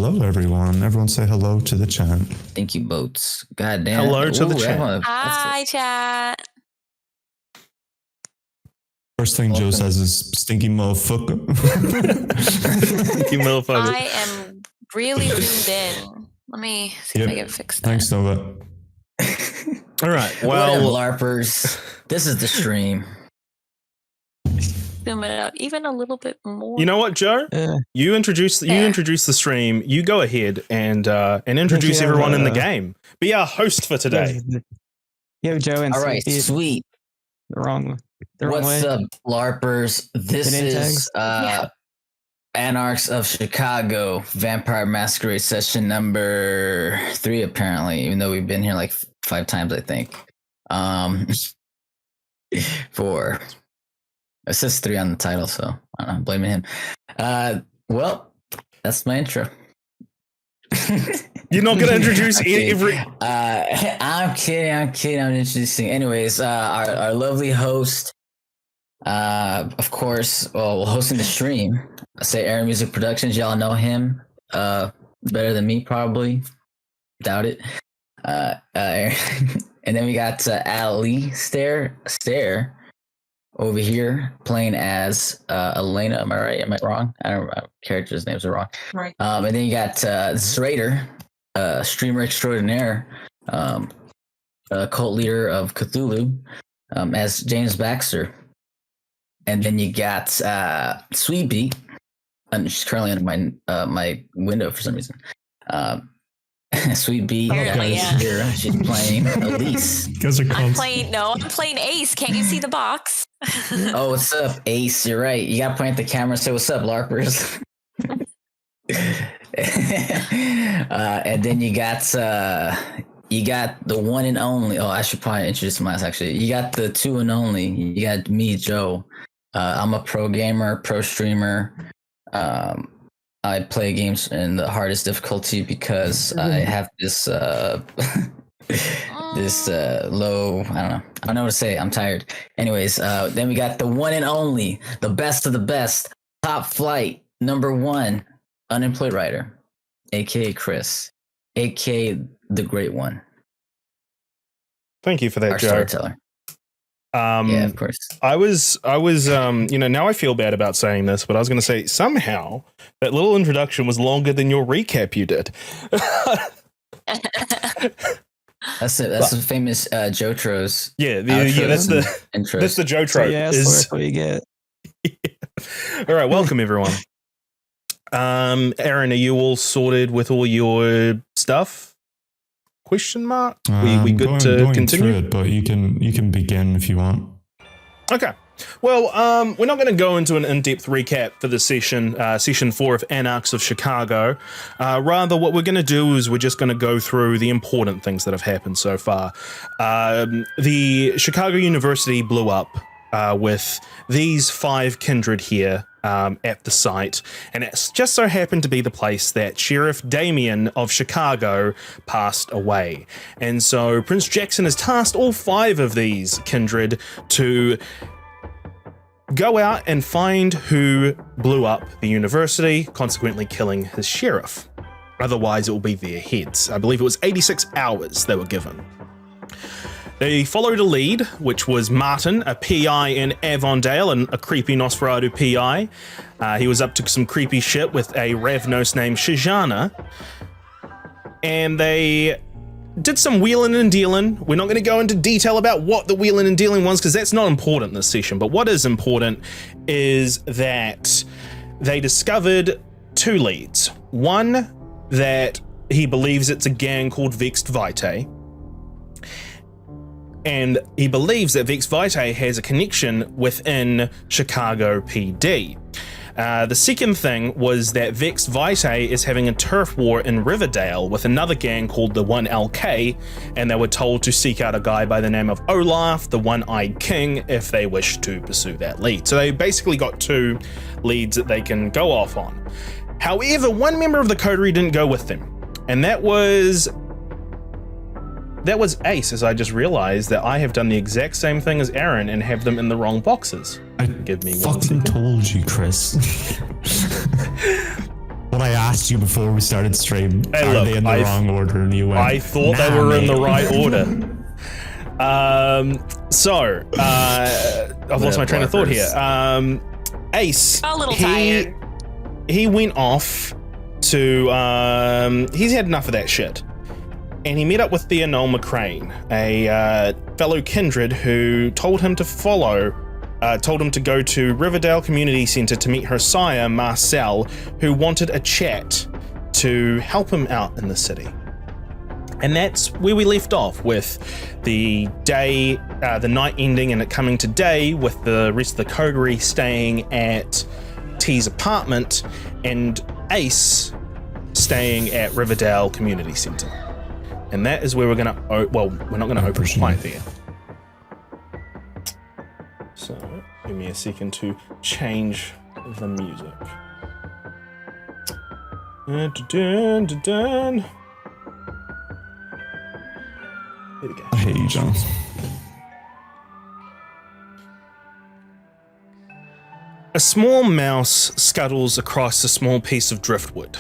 hello, everyone. Everyone say hello to the chat. Thank you, boats. God damn. Hello to the chat. Hi, chat. First thing Joe says is stinky motherfucker. Stinky motherfucker. I am really zoomed in. Let me see if I can fix that. Thanks, Nova. All right. Well, LARPers, this is the stream. Zoom it out even a little bit more. You know what, Joe? You introduce the stream. You go ahead and introduce everyone in the game. Be our host for today. You have Joe and all right, sweet. The wrong way. What's up, LARPers? This is Anarchs of Chicago Vampire Masquerade session number 3, apparently, even though we've been here like 5 times, I think. 4. It says 3 on the title, so I don't know, I'm blaming him. Well, that's my intro. You're not going to introduce every... I'm kidding. I'm introducing. Anyways, our lovely host, of course, hosting the stream. I say Aaron Music Productions. Y'all know him better than me, probably. Doubt it. And then we got Ali Stare over here playing as Elena. Am I right? Am I wrong? I don't know. Characters' names are wrong. Right. And then you got Zrader, streamer extraordinaire, cult leader of Cthulhu, as James Baxter. And then you got Sweet Beat. She's currently under my window for some reason. Sweet Beat here. She's playing Elise. I'm playing Ace. Can't you see the box? Oh, what's up, Ace? You're right. You gotta point at the camera and say, what's up, LARPers? And then you got the one and only. Oh, I should probably introduce myself, actually. You got the 2 and only. You got me, Joe. I'm a pro gamer, pro streamer. I play games in the hardest difficulty because I have this this low, I don't know what to say. I'm tired. Anyways, then we got the one and only, the best of the best, top flight, number 1, unemployed writer, aka Chris, aka the Great One. Thank you for that, our Joe. Storyteller. Yeah, of course. I was, now I feel bad about saying this, but I was going to say somehow that little introduction was longer than your recap you did. That's it. That's the famous Jotros. Yeah, that's the Jotro. So that's what you get. Yeah. All right, welcome everyone. Aaron, are you all sorted with all your stuff? Question mark. We good to continue? It, but you can begin if you want. Okay. Well, we're not going to go into an in-depth recap for this session, session 4 of Anarchs of Chicago. Rather, what we're going to do is we're just going to go through the important things that have happened so far. The Chicago University blew up with these 5 kindred here at the site, and it just so happened to be the place that Sheriff Damien of Chicago passed away. And so Prince Jackson has tasked all 5 of these kindred to go out and find who blew up the university, consequently killing his sheriff. Otherwise, it will be their heads. I believe it was 86 hours they were given. They followed a lead, which was Martin, a PI in Avondale and a creepy Nosferatu PI. He was up to some creepy shit with a Ravnos named Shijana. And they did some wheeling and dealing. We're not going to go into detail about what the wheeling and dealing was because that's not important in this session. But what is important is that they discovered 2 leads. One, that he believes it's a gang called Vexed Vitae. And he believes that Vexed Vitae has a connection within Chicago PD. The second thing was that Vexed Vitae is having a turf war in Riverdale with another gang called the 1LK, and they were told to seek out a guy by the name of Olaf, the One-Eyed King, if they wish to pursue that lead. So they basically got 2 leads that they can go off on. However, one member of the coterie didn't go with them, and that was Ace, as I just realized that I have done the exact same thing as Aaron and have them in the wrong boxes. I Give me fucking told you, Chris. When I asked you before we started stream, Hey, are look, they in the wrong order? And you went, I thought they "Nah, were in the mate." right order. I've lost my train of thought here. Ace. A little tired. He went off to. He's had enough of that shit. And he met up with the Noel McCrane, a fellow kindred who told him to go to Riverdale Community Center to meet her sire, Marcel, who wanted a chat to help him out in the city. And that's where we left off, with the day, the night ending and it coming to day, with the rest of the coterie staying at T's apartment and Ace staying at Riverdale Community Center. And that is where we're gonna, we're not gonna open quite there. So, give me a second to change the music. Dun, dun, dun. There we go. I hate you, John. A small mouse scuttles across a small piece of driftwood.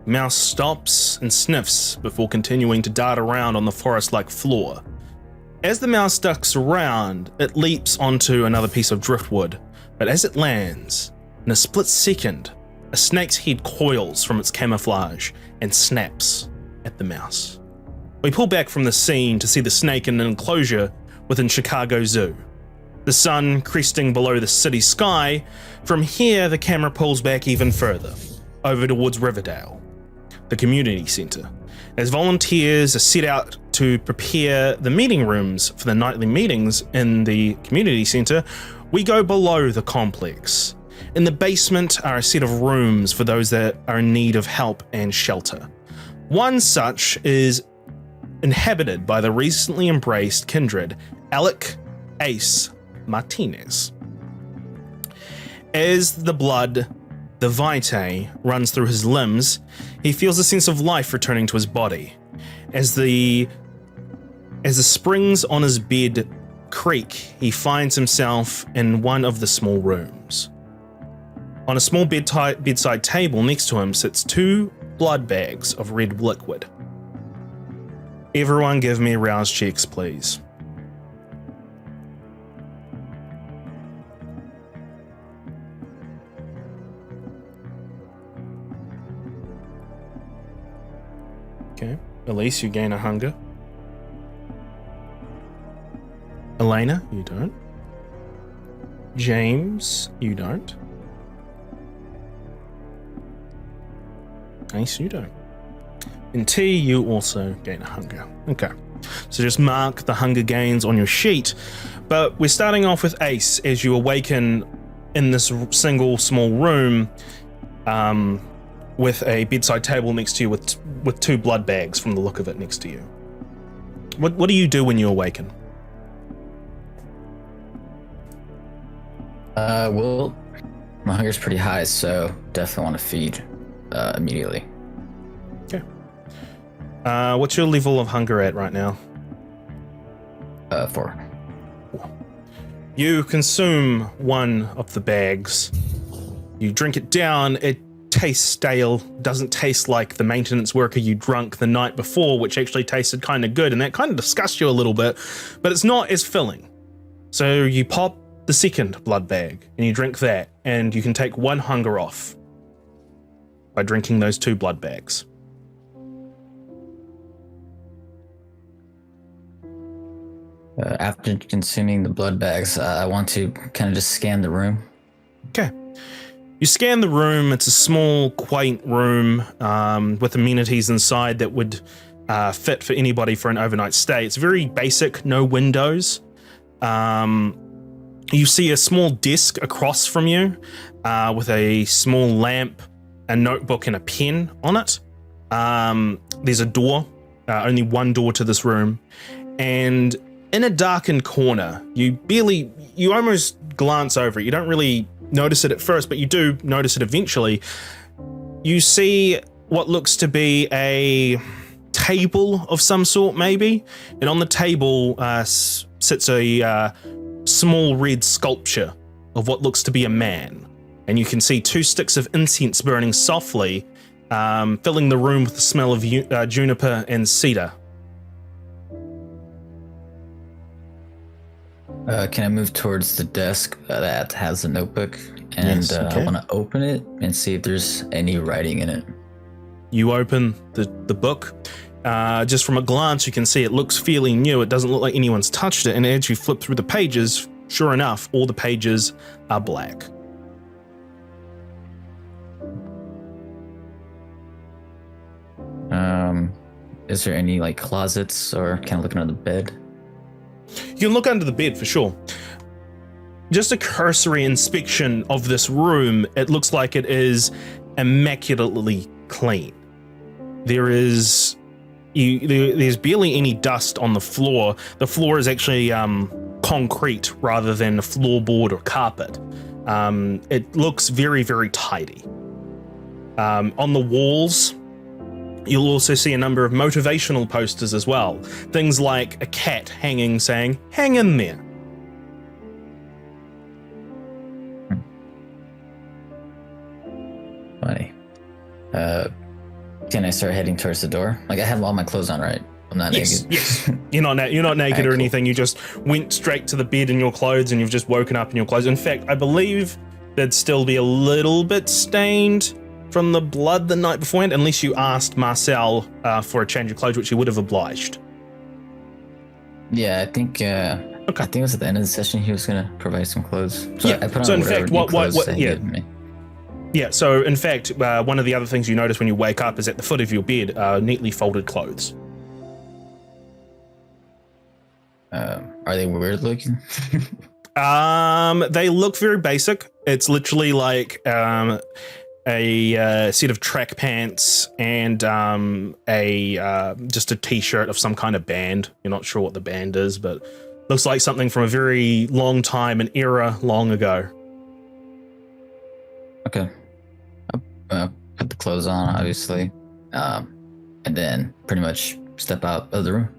Mouse stops and sniffs before continuing to dart around on the forest-like floor. As the mouse ducks around, it leaps onto another piece of driftwood, but as it lands, in a split second, a snake's head coils from its camouflage and snaps at the mouse. We pull back from the scene to see the snake in an enclosure within Chicago Zoo. The sun cresting below the city sky. From here, the camera pulls back even further, over towards Riverdale, the community center. As volunteers are set out to prepare the meeting rooms for the nightly meetings in the community center, we go below the complex. In the basement are a set of rooms for those that are in need of help and shelter. One such is inhabited by the recently embraced kindred, Alec Ace Martinez. As the blood, the vitae, runs through his limbs, he feels a sense of life returning to his body. As the springs on his bed creak, he finds himself in one of the small rooms. On a small bedside table next to him sits 2 blood bags of red liquid. Everyone give me rouse checks, please. Okay, Elise, you gain a hunger. Elena, you don't. James, you don't. Ace, you don't. And T, you also gain a hunger. Okay, so just mark the hunger gains on your sheet. But we're starting off with Ace as you awaken in this single small room with a bedside table next to you with 2 blood bags from the look of it next to you. What do you do when you awaken? Well, my hunger's pretty high, so definitely want to feed immediately. Okay. What's your level of hunger at right now? 4. You consume one of the bags. You drink it down. It tastes stale. Doesn't taste like the maintenance worker you drunk the night before, which actually tasted kind of good, and that kind of disgusts you a little bit, but it's not as filling. So you pop the second blood bag and you drink that, and you can take 1 hunger off by drinking those 2 blood bags. After consuming the blood bags, I want to kind of just scan the room. Okay. You scan the room. It's a small, quaint room with amenities inside that would fit for anybody for an overnight stay. It's very basic, no windows. You see a small desk across from you with a small lamp, a notebook, and a pen on it. There's a door, only one door to this room. And in a darkened corner, you almost glance over it. You don't really notice it at first, but you do notice it eventually. You see what looks to be a table of some sort, maybe. And on the table sits a small red sculpture of what looks to be a man. And you can see 2 sticks of incense burning softly filling the room with the smell of juniper and cedar. Can I move towards the desk that has the notebook? And Yes, okay. I want to open it and see if there's any writing in it. You open the book. Just from a glance, you can see it looks fairly new. It doesn't look like anyone's touched it. And as you flip through the pages, sure enough, all the pages are black. Is there any like closets, or can I look under the bed? You can look under the bed for sure. Just a cursory inspection of this room, it looks like it is immaculately clean. There's barely any dust on the floor. The floor is actually concrete rather than a floorboard or carpet. It looks very, very tidy. On the walls, you'll also see a number of motivational posters as well. Things like a cat hanging saying, "Hang in there." Funny. Can I start heading towards the door? Like, I have all my clothes on, right? I'm not naked. Yes. You're not naked Alright, or cool. anything. You just went straight to the bed in your clothes and you've just woken up in your clothes. In fact, I believe there'd still be a little bit stained from the blood the night beforehand, unless you asked Marcel for a change of clothes, which he would have obliged. Yeah, I think I think it was at the end of the session he was gonna provide some clothes. So Yeah, I put on so in whatever fact, new what- clothes that he yeah. gave me. Yeah, so in fact, one of the other things you notice when you wake up is at the foot of your bed are neatly folded clothes. Are they weird looking? They look very basic. It's literally like a set of track pants and just a t-shirt of some kind of band. You're not sure what the band is, but looks like something from a very long time, an era long ago. Okay. Put the clothes on, obviously, and then pretty much step out of the room.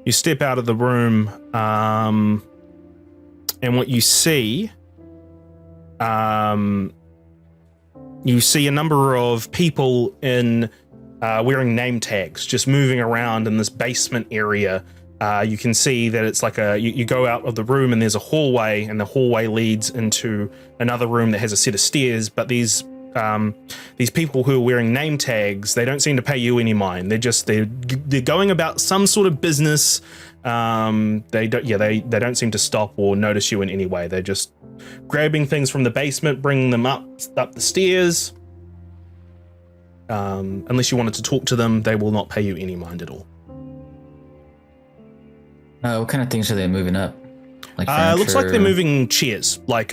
You step out of the room, and what you see a number of people in wearing name tags, just moving around in this basement area. You can see that it's like you go out of the room and there's a hallway, and the hallway leads into another room that has a set of stairs. But these people who are wearing name tags, they don't seem to pay you any mind. They're going about some sort of business. They don't seem to stop or notice you in any way. They're just grabbing things from the basement, bringing them up the stairs. Unless you wanted to talk to them, they will not pay you any mind at all. What kind of things are they moving up? Like Looks like they're furniture? moving chairs, like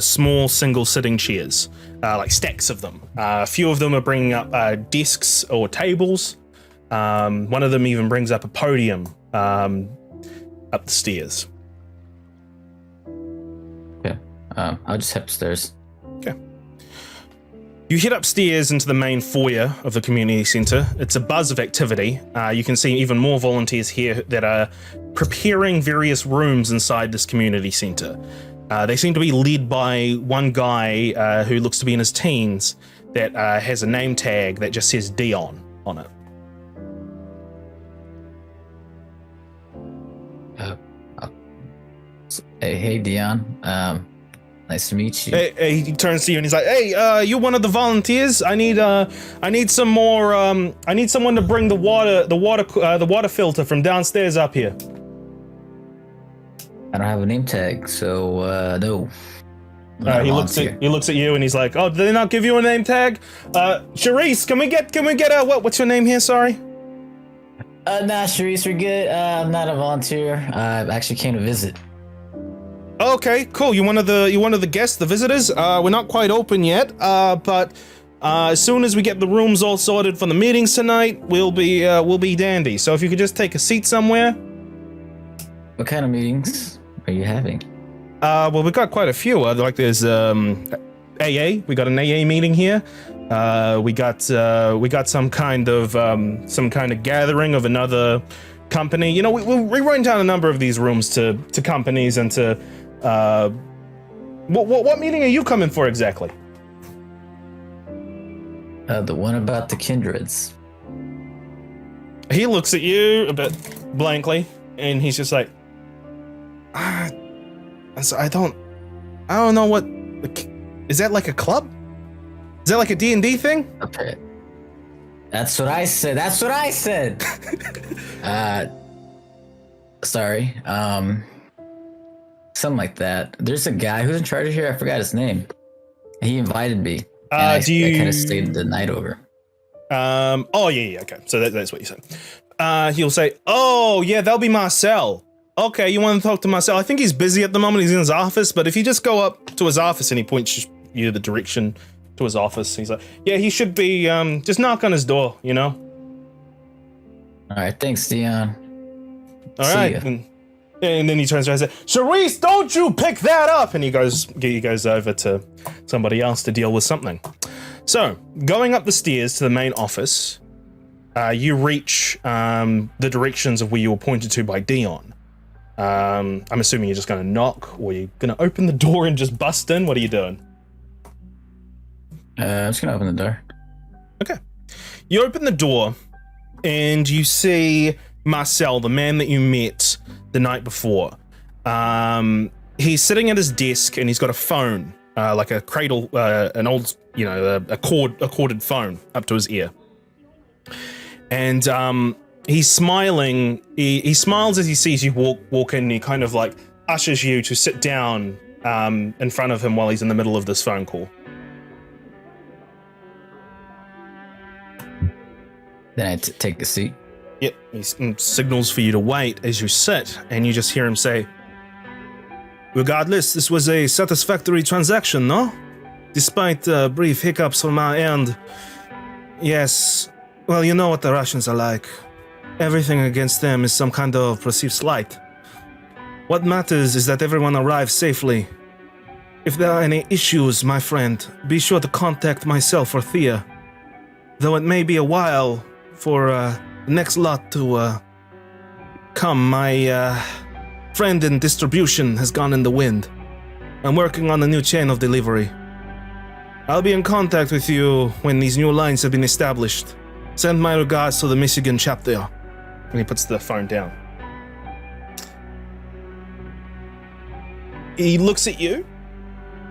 small single sitting chairs, like stacks of them. A few of them are bringing up desks or tables. One of them even brings up a podium up the stairs. Yeah. I'll just head upstairs. Okay. You head upstairs into the main foyer of the community center. It's a buzz of activity. You can see even more volunteers here that are preparing various rooms inside this community center. They seem to be led by one guy who looks to be in his teens that has a name tag that just says Dion on it. Hey, Dion. Nice to meet you. He turns to you and he's like, "Hey, you're one of the volunteers. I need some more. I need someone to bring the water filter from downstairs up here." I don't have a name tag, so no. He looks at you and he's like, "Oh, did they not give you a name tag? Charisse, can we get what's your name here? Sorry." Nah, Charisse, we're good. I'm not a volunteer. I actually came to visit. Okay, cool. You one of the guests, the visitors. We're not quite open yet, but as soon as we get the rooms all sorted for the meetings tonight, we'll be dandy. So if you could just take a seat somewhere. What kind of meetings are you having? Well, we've got quite a few. Like there's AA. We got an AA meeting here. We got some kind of gathering of another company. You know, we run down a number of these rooms to companies and to. What meeting are you coming for exactly? The one about the kindreds. He looks at you a bit blankly, and he's just like, I don't know what. Is that like a club? Is that like a D&D thing? Okay. That's what I said. Sorry. Something like that. There's a guy who's in charge of here. I forgot his name. He invited me. And I kind of stayed the night over. Oh yeah, okay. So that's what you said. He'll say, "Oh yeah, that'll be Marcel. Okay, you want to talk to Marcel? I think he's busy at the moment. He's in his office. But if you just go up to his office and he points you the direction to his office, he's like, yeah, he should be. Just knock on his door, you know." All right, thanks, Dion. All right, and then he turns around and says, "Charisse, don't you pick that up!" And he goes over to somebody else to deal with something. So, going up the stairs to the main office, you reach the directions of where you were pointed to by Dion. I'm assuming you're just going to knock, or you're going to open the door and just bust in. What are you doing? I'm just going to open the door. Okay. You open the door, and you see Marcel, the man that you met the night before. He's sitting at his desk, and he's got a phone, like a cradle, an old, a corded phone up to his ear. And he's smiling. He smiles as he sees you walk in, and he kind of like ushers you to sit down in front of him while he's in the middle of this phone call. Then I take a seat. Yep, he signals for you to wait as you sit, and you just hear him say, "Regardless, this was a satisfactory transaction, no? Despite brief hiccups from our end. Yes, well, you know what the Russians are like. Everything against them is some kind of perceived slight. What matters is that everyone arrives safely. If there are any issues, my friend, be sure to contact myself or Thea. Though it may be a while for the next lot to come, my friend in distribution has gone in the wind. I'm working on a new chain of delivery. I'll be in contact with you when these new lines have been established. Send my regards to the Michigan chapter." And he puts the phone down. He looks at you,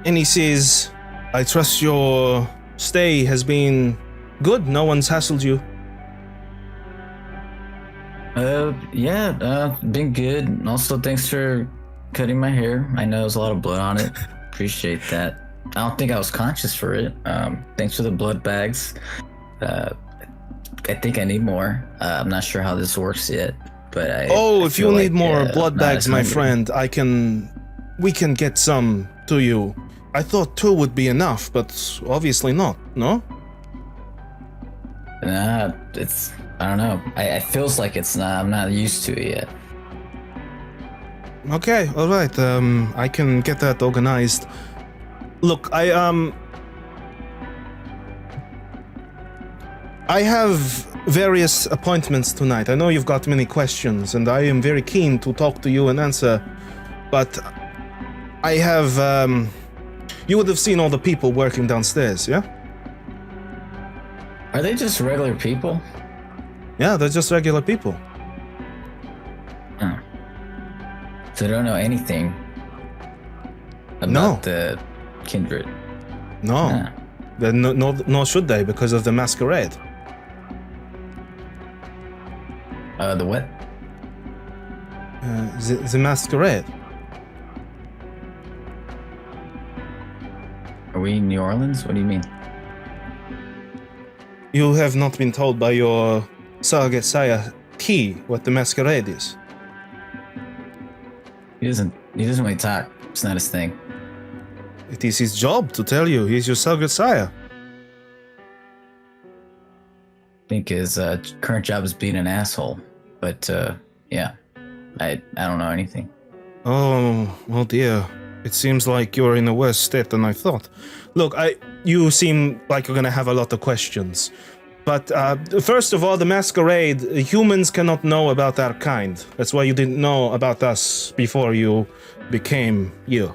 and he says, "I trust your stay has been good. No one's hassled you." Been good. Also, thanks for cutting my hair. I know there's a lot of blood on it. Appreciate that. I don't think I was conscious for it. Thanks for the blood bags. I think I need more. I'm not sure how this works yet, but if you need more blood bags, my friend, we can get some to you. I thought 2 would be enough, but obviously not, no? I don't know. It feels like it's not. I'm not used to it yet. Okay, all right. I can get that organized. Look, I have various appointments tonight. I know you've got many questions, and I am very keen to talk to you and answer. But I have. You would have seen all the people working downstairs, yeah? Are they just regular people? Yeah, they're just regular people. Huh. So they don't know anything about the kindred? No. Huh. Nor should they, because of the Masquerade. The what? The Masquerade. Are we in New Orleans? What do you mean? You have not been told by your surrogate sire T what the Masquerade is. He doesn't really talk. It's not his thing. It is his job to tell you. He's your surrogate sire. I think his current job is being an asshole. But yeah, I don't know anything. Oh dear. It seems like you're in a worse state than I thought. Look, you seem like you're gonna have a lot of questions. But first of all, the Masquerade, humans cannot know about our kind. That's why you didn't know about us before you became you.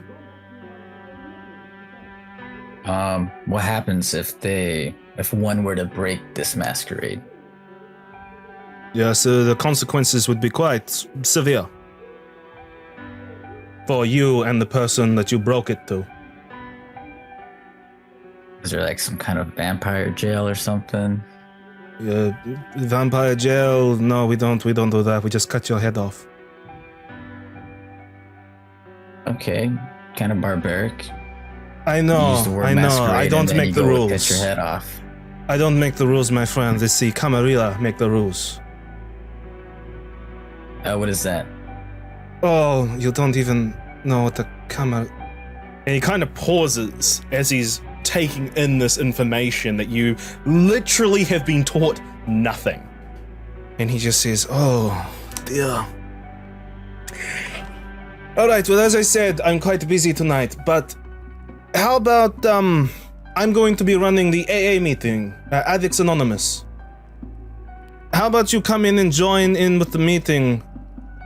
What happens if one were to break this masquerade? Yes, the consequences would be quite severe for you and the person that you broke it to. Is there like some kind of vampire jail or something? Vampire jail? No, we don't do that. We just cut your head off. Okay, kind of barbaric. I know. I don't make the rules. Cut your head off. I don't make the rules, my friend. It's the Camarilla make the rules. What is that? Oh, you don't even know what the Camar... And he kind of pauses as he's taking in this information that you literally have been taught nothing. And he just says, oh, dear. Alright, well, as I said, I'm quite busy tonight, but how about, I'm going to be running the AA meeting, Addicts Anonymous. How about you come in and join in with the meeting?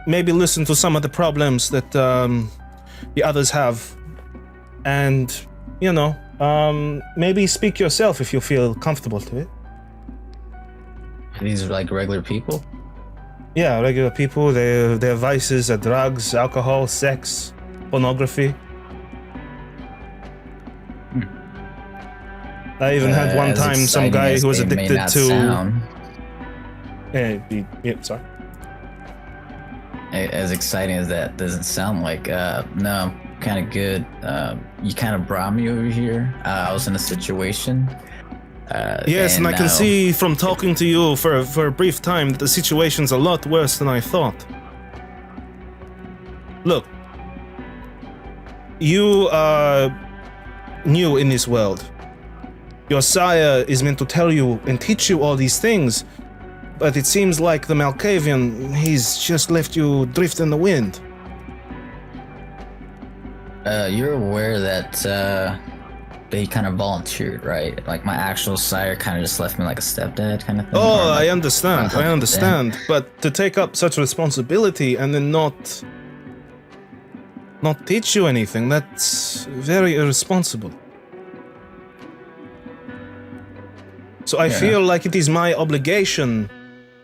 Maybe listen to some of the problems that the others have. And, you know, maybe speak yourself if you feel comfortable to it. These are like regular people? Yeah, regular people. Their vices are drugs, alcohol, sex, pornography. I even had one time some guy who was addicted to... sorry. As exciting as that doesn't sound like, no, kind of good. You kind of brought me over here. I was in a situation. Yes, and I can see from talking to you for a brief time that the situation's a lot worse than I thought. Look, you are new in this world. Your sire is meant to tell you and teach you all these things, but it seems like the Malkavian, he's just left you drift in the wind. You're aware that he kind of volunteered, right? Like my actual sire kind of just left me like a stepdad kind of thing. Oh, I understand. But to take up such responsibility and then not teach you anything, that's very irresponsible. So I feel like it is my obligation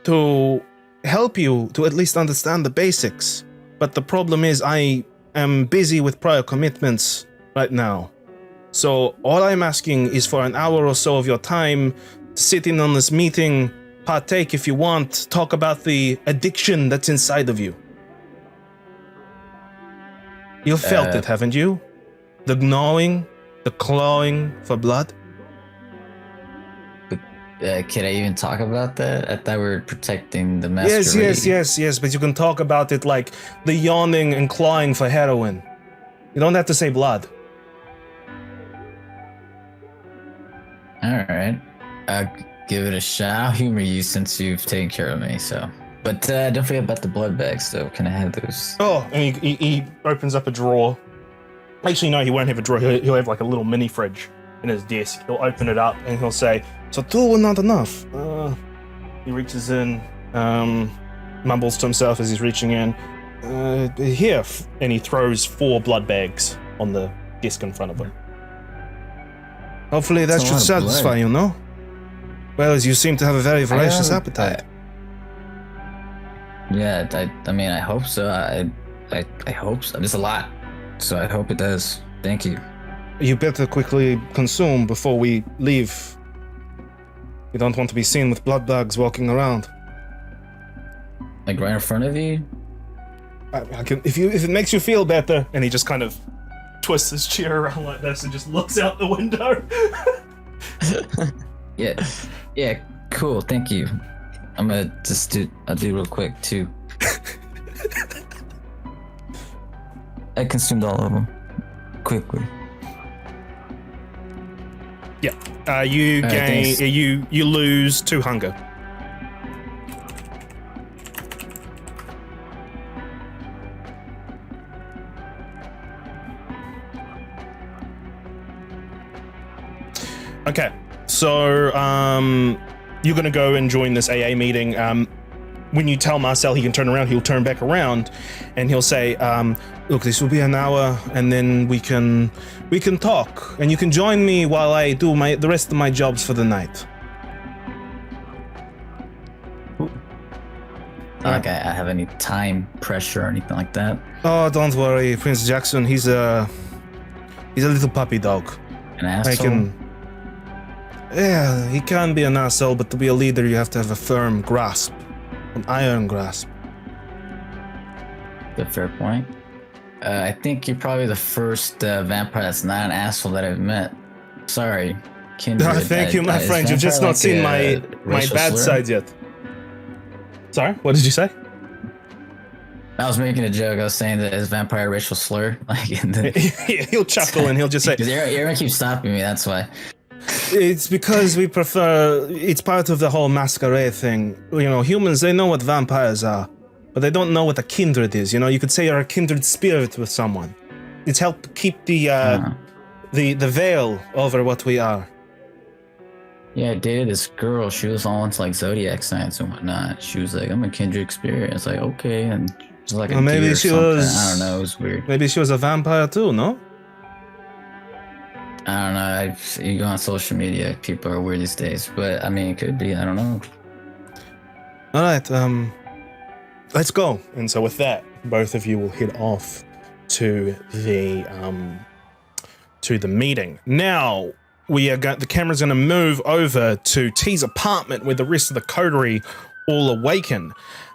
to help you to at least understand the basics. But the problem is I am busy with prior commitments right now. So all I'm asking is for an hour or so of your time to sit in on this meeting, partake if you want, talk about the addiction that's inside of you. You've felt it, haven't you? The gnawing, the clawing for blood? Can I even talk about that? I thought we were protecting the masquerade. Yes, but you can talk about it like the yawning and clawing for heroin. You don't have to say blood. Alright. I'll give it a shot. I'll humor you since you've taken care of me, so. But don't forget about the blood bags, though. Can I have those? Oh, and he opens up a drawer. Actually, no, he won't have a drawer. He'll have like a little mini fridge in his desk. He'll open it up and he'll say, so 2 were not enough. He reaches in, mumbles to himself as he's reaching in. Here. And he throws 4 blood bags on the desk in front of him. Hopefully that should satisfy you, no? Well, as you seem to have a very voracious appetite. I mean, I hope so. I hope so. There's a lot, so I hope it does. Thank you. You better quickly consume before we leave. You don't want to be seen with blood bags walking around. Like right in front of you? I can, if it makes you feel better. And he just kind of twists his chair around like this and just looks out the window. Yeah, cool, thank you. I'm gonna I'll do real quick too. I consumed all of them quickly. Yeah, you gain, you lose 2 hunger. Okay, so you're gonna go and join this AA meeting. when you tell Marcel he can turn around, he'll turn back around, and he'll say, "Look, this will be an hour, and then we can talk, and you can join me while I do the rest of my jobs for the night." Not like I have any time pressure or anything like that. Oh, don't worry, Prince Jackson. He's a little puppy dog. An asshole. Yeah, he can be an asshole, but to be a leader, you have to have a firm grasp, an iron grasp. Good, fair point. I think you're probably the first vampire that's not an asshole that I've met. Sorry, Kindred. Thank you, my friend. You've just not seen my bad side yet. Sorry, what did you say? I was making a joke. I was saying that is vampire a racial slur. Like, he'll chuckle and he'll just say, Aaron keeps stopping me. That's why. It's because we prefer. It's part of the whole masquerade thing. You know, humans, they know what vampires are, but they don't know what a kindred is. You know, you could say you're a kindred spirit with someone. It's helped keep the veil over what we are. Yeah, I dated this girl. She was all into like zodiac signs and whatnot. She was like, "I'm a kindred spirit." It's like, okay, and it's like a maybe deer she or something. was. I don't know. It was weird. Maybe she was a vampire too. No. I don't know. You go on social media, people are weird these days. But I mean, it could be. I don't know. All right. Let's go. And so with that, both of you will head off to the meeting. Now the camera's going to move over to T's apartment where the rest of the coterie all awaken.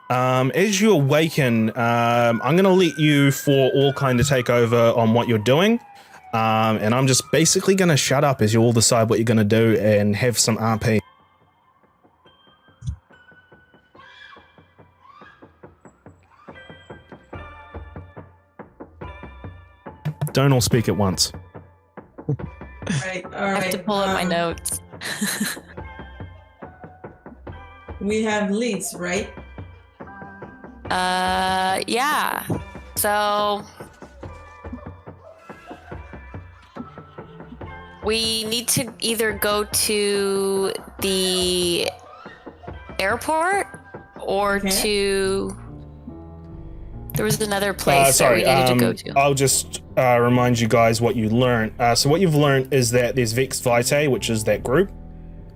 As you awaken, I'm going to let you four all kind of take over on what you're doing. And I'm just basically going to shut up as you all decide what you're going to do and have some RP. Don't all speak at once. All right. I have to pull up my notes. We have leads, right? Yeah. So we need to either go to the airport or to. There was another place that we needed to go to. I'll just remind you guys what you learned. So what you've learned is that there's Vexed Vitae, which is that group,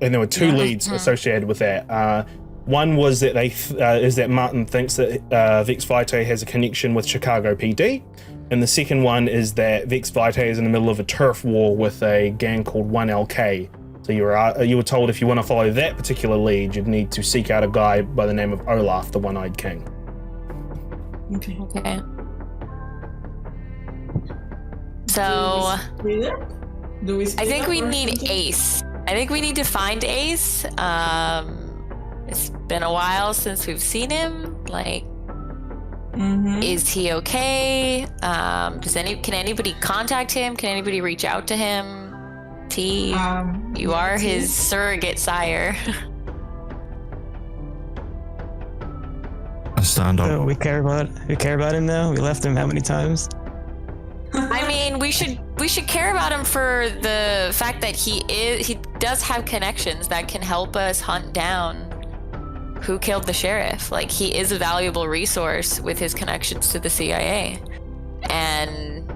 and there were two leads associated with that. One was that is that Martin thinks that Vexed Vitae has a connection with Chicago PD, and the second one is that Vexed Vitae is in the middle of a turf war with a gang called 1LK. So you were told if you want to follow that particular lead, you'd need to seek out a guy by the name of Olaf, the One-Eyed King. Okay. So Do we I think we need Ace. I think we need to find Ace. It's been a while since we've seen him. Like, is he okay? Can anybody contact him? Can anybody reach out to him? T, you are his surrogate sire. I stand up. So we care about him now. We left him how many times? I mean, we should care about him for the fact that he does have connections that can help us hunt down who killed the sheriff. Like, he is a valuable resource with his connections to the CIA. And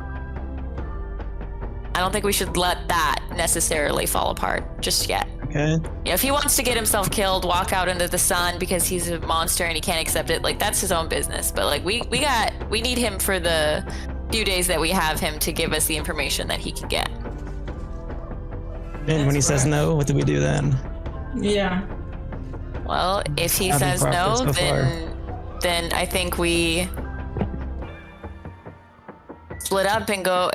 I don't think we should let that necessarily fall apart just yet. Okay. Yeah, if he wants to get himself killed, walk out into the sun because he's a monster and he can't accept it, like, that's his own business. But like, we need him for the few days that we have him to give us the information that he can get. And when he says no, what do we do then? Yeah. Well, if he says no, then I think we split up and go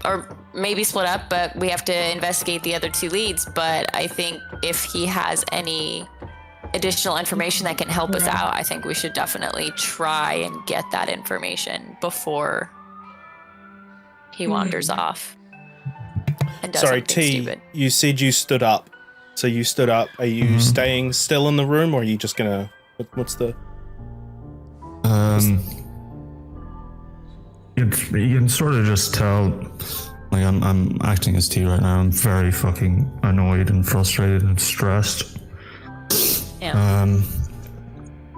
or maybe split up, but we have to investigate the other two leads. But I think if he has any additional information that can help us out, I think we should definitely try and get that information before he wanders off and does something stupid. You said you stood up. So you stood up. Are you staying still in the room, or are you just gonna? What's the? You can sort of just tell. Like, I'm acting as T right now. I'm very fucking annoyed and frustrated and stressed. Yeah.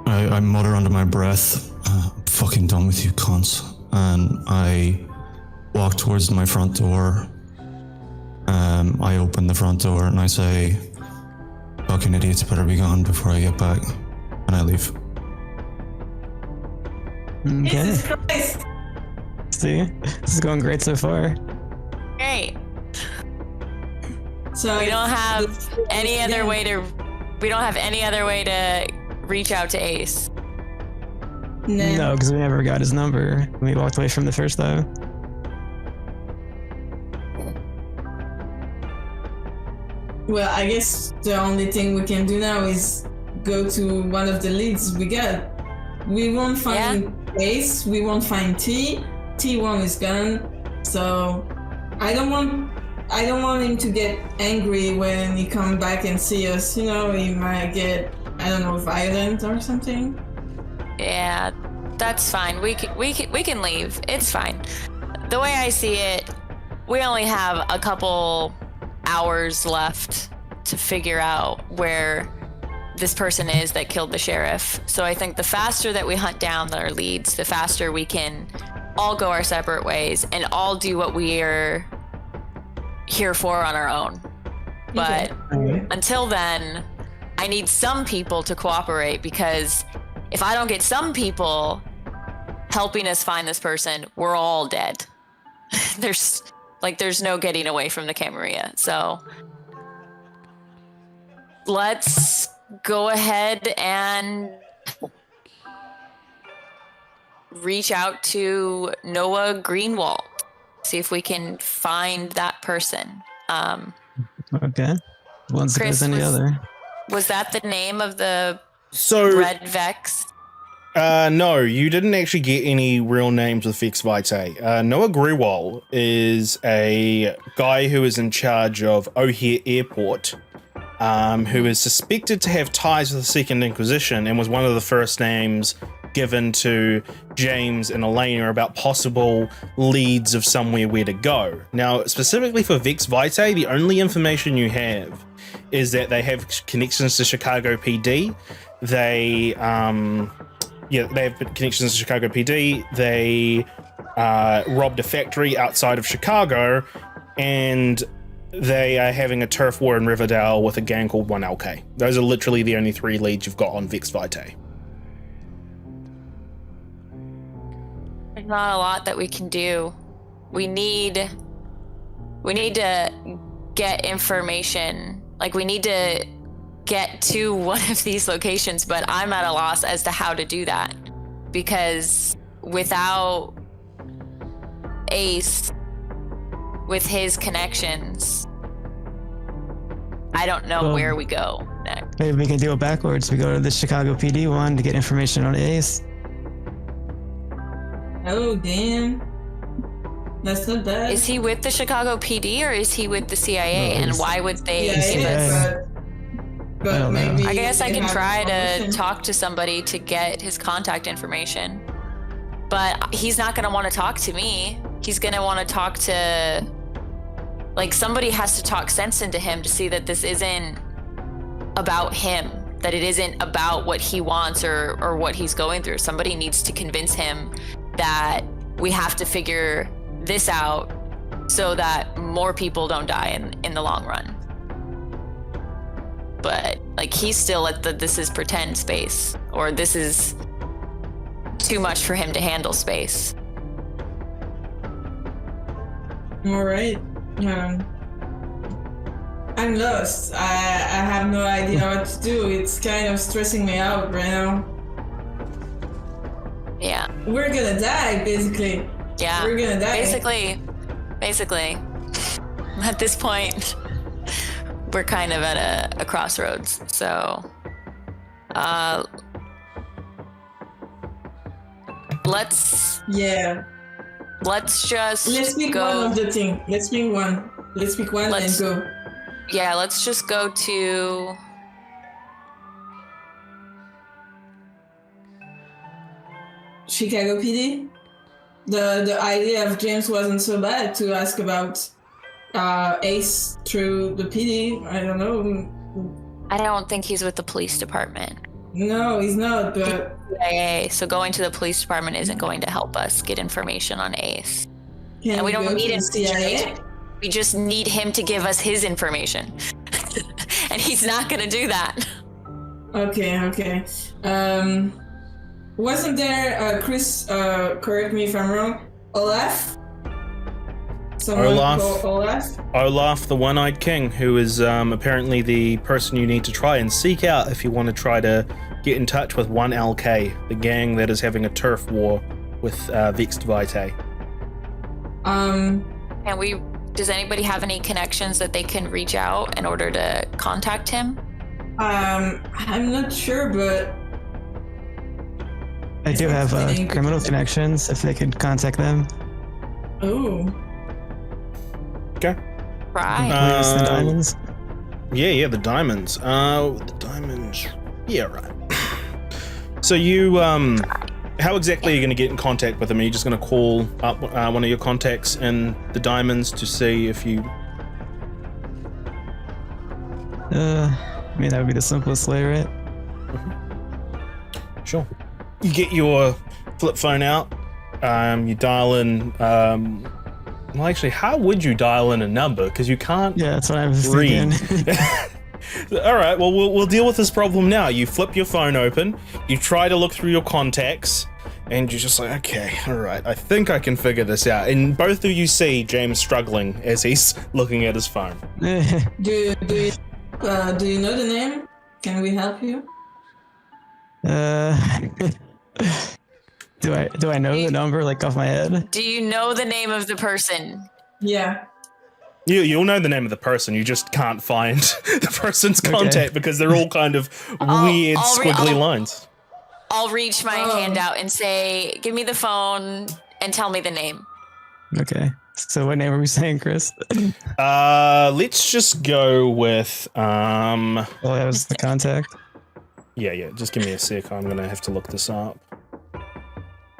I mutter under my breath, I'm fucking done with you cunts. And I walk towards my front door. I open the front door and I say, fucking idiots better be gone before I get back. And I leave. Okay. Jesus Christ! See, this is going great so far. Great. So We don't have any other way to. We don't have any other way to reach out to Ace. No, because we never got his number when we walked away from the first time. Well, I guess the only thing we can do now is go to one of the leads we got. We won't find Ace, we won't find T. T1 is gone. So I don't want him to get angry when he comes back and see us. You know, he might get, I don't know, violent or something. Yeah, that's fine. We can leave. It's fine. The way I see it, we only have a couple hours left to figure out where this person is that killed the sheriff. So I think the faster that we hunt down our leads, the faster we can all go our separate ways and all do what we are here for on our own. But until then, I need some people to cooperate, because if I don't get some people helping us find this person, we're all dead. There's no getting away from the Camarilla. So let's go ahead and reach out to Noah Greenwald. See if we can find that person. Okay. One's as good as any other. Was that the name of the So, Vex? no, you didn't actually get any real names with Vexed Vitae. Noah Grewal is a guy who is in charge of O'Hare Airport, who is suspected to have ties with the Second Inquisition and was one of the first names given to James and Elena about possible leads of somewhere where to go. Now, specifically for Vexed Vitae, the only information you have is that they have connections to Chicago PD. They have connections to Chicago PD. They robbed a factory outside of Chicago, and they are having a turf war in Riverdale with a gang called 1LK. Those are literally the only three leads you've got on Vexed Vitae. There's not a lot that we can do. We need to get information. Like, we need to get to one of these locations, but I'm at a loss as to how to do that, because without Ace, with his connections, I don't know where we go next. Maybe we can do it backwards. We go to the Chicago PD one to get information on Ace. Oh, damn. That's not bad. Is he with the Chicago PD or is he with the CIA? No, and why would they Yeah, give us? I but don't know. maybe I guess I they can have try to information. talk to somebody to get his contact information. But he's not going to want to talk to me. He's going to want to talk to... Like, somebody has to talk sense into him to see that this isn't about him, that it isn't about what he wants or what he's going through. Somebody needs to convince him that we have to figure this out so that more people don't die in the long run. But, like, he's still at the this is pretend space, or this is too much for him to handle space. All right. I'm lost. I have no idea what to do. It's kind of stressing me out right now. Yeah. We're gonna die, basically. Yeah. We're gonna die. Basically, at this point, we're kind of at a crossroads. So, let's just Let's pick go. one of the thing. Let's pick one. Let's pick one and go. Yeah, let's just go to. Chicago PD. The idea of James wasn't so bad to ask about Ace through the PD. I don't know. I don't think he's with the police department. No, he's not, but CIA, so going to the police department isn't going to help us get information on Ace. can And we go don't need to the CIA? information. We just need him to give us his information. And he's not going to do that. Okay. Wasn't there, Chris, correct me if I'm wrong, Olaf? Someone Olaf. called Olaf? Olaf, the One-Eyed King, who is apparently the person you need to try and seek out if you want to try to get in touch with 1LK, the gang that is having a turf war with Vexed Vitae. And does anybody have any connections that they can reach out in order to contact him? I'm not sure, but I do have criminal connections if they could contact them. oh, Okay. Right. Police the diamonds. Yeah, the diamonds. The diamonds. Yeah, right. So you, how exactly are you going to get in contact with them? Are you just going to call up one of your contacts in the diamonds to see if you... I mean, that would be the simplest way, right? Sure. You get your flip phone out. You dial in. Well, actually, how would you dial in a number? Because you can't. Yeah, that's what I was read. thinking. All right. Well, we'll deal with this problem now. You flip your phone open. You try to look through your contacts, and you're just like, okay, all right. I think I can figure this out. And both of you see James struggling as he's looking at his phone. do you know the name? Can we help you? Do I know the number like off my head? Do you know the name of the person? Yeah. You'll know the name of the person. You just can't find the person's contact because they're all kind of weird, squiggly lines. I'll reach my hand out and say, give me the phone and tell me the name. Okay. So what name are we saying, Chris? Let's just go with Well, that was the contact. Yeah. Just give me a sec. I'm gonna have to look this up.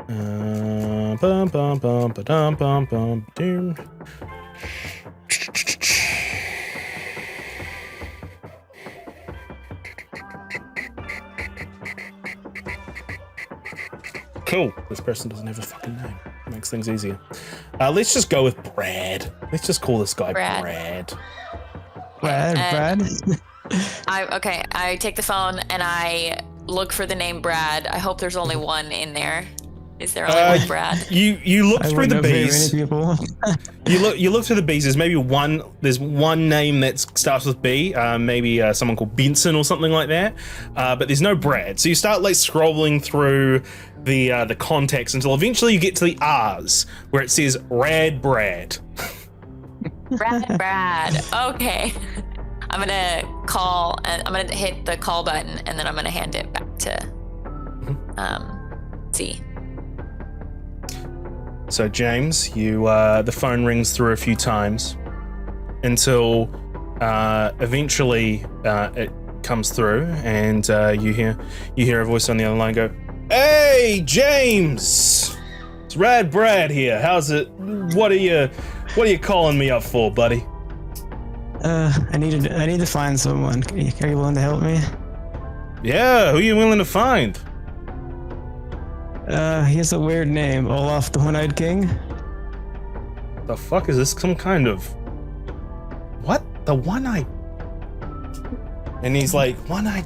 Bum bum bum ba-dum bum bum doom. Cool. This person doesn't have a fucking name. Makes things easier. Let's just go with Brad. Let's just call this guy Brad. Brad? I take the phone and I look for the name Brad. I hope there's only one in there. Is there only one Brad? You look through the bees. Very many people. You look through the bees. There's one name that starts with B. Maybe someone called Benson or something like that. But there's no Brad. So you start like scrolling through the contacts until eventually you get to the R's where it says Rad Brad. Brad. Okay. I'm gonna call and I'm gonna hit the call button and then I'm gonna hand it back to C. So James, the phone rings through a few times until eventually it comes through and you hear a voice on the other line go, "Hey James, it's Rad Brad here. How's it? What are you calling me up for, buddy?" I need to find someone. Are you willing to help me? Yeah, who are you willing to find? He has a weird name. Olaf the One-Eyed King. The fuck is this? Some kind of what? The One-Eyed? And he's like, One-Eyed?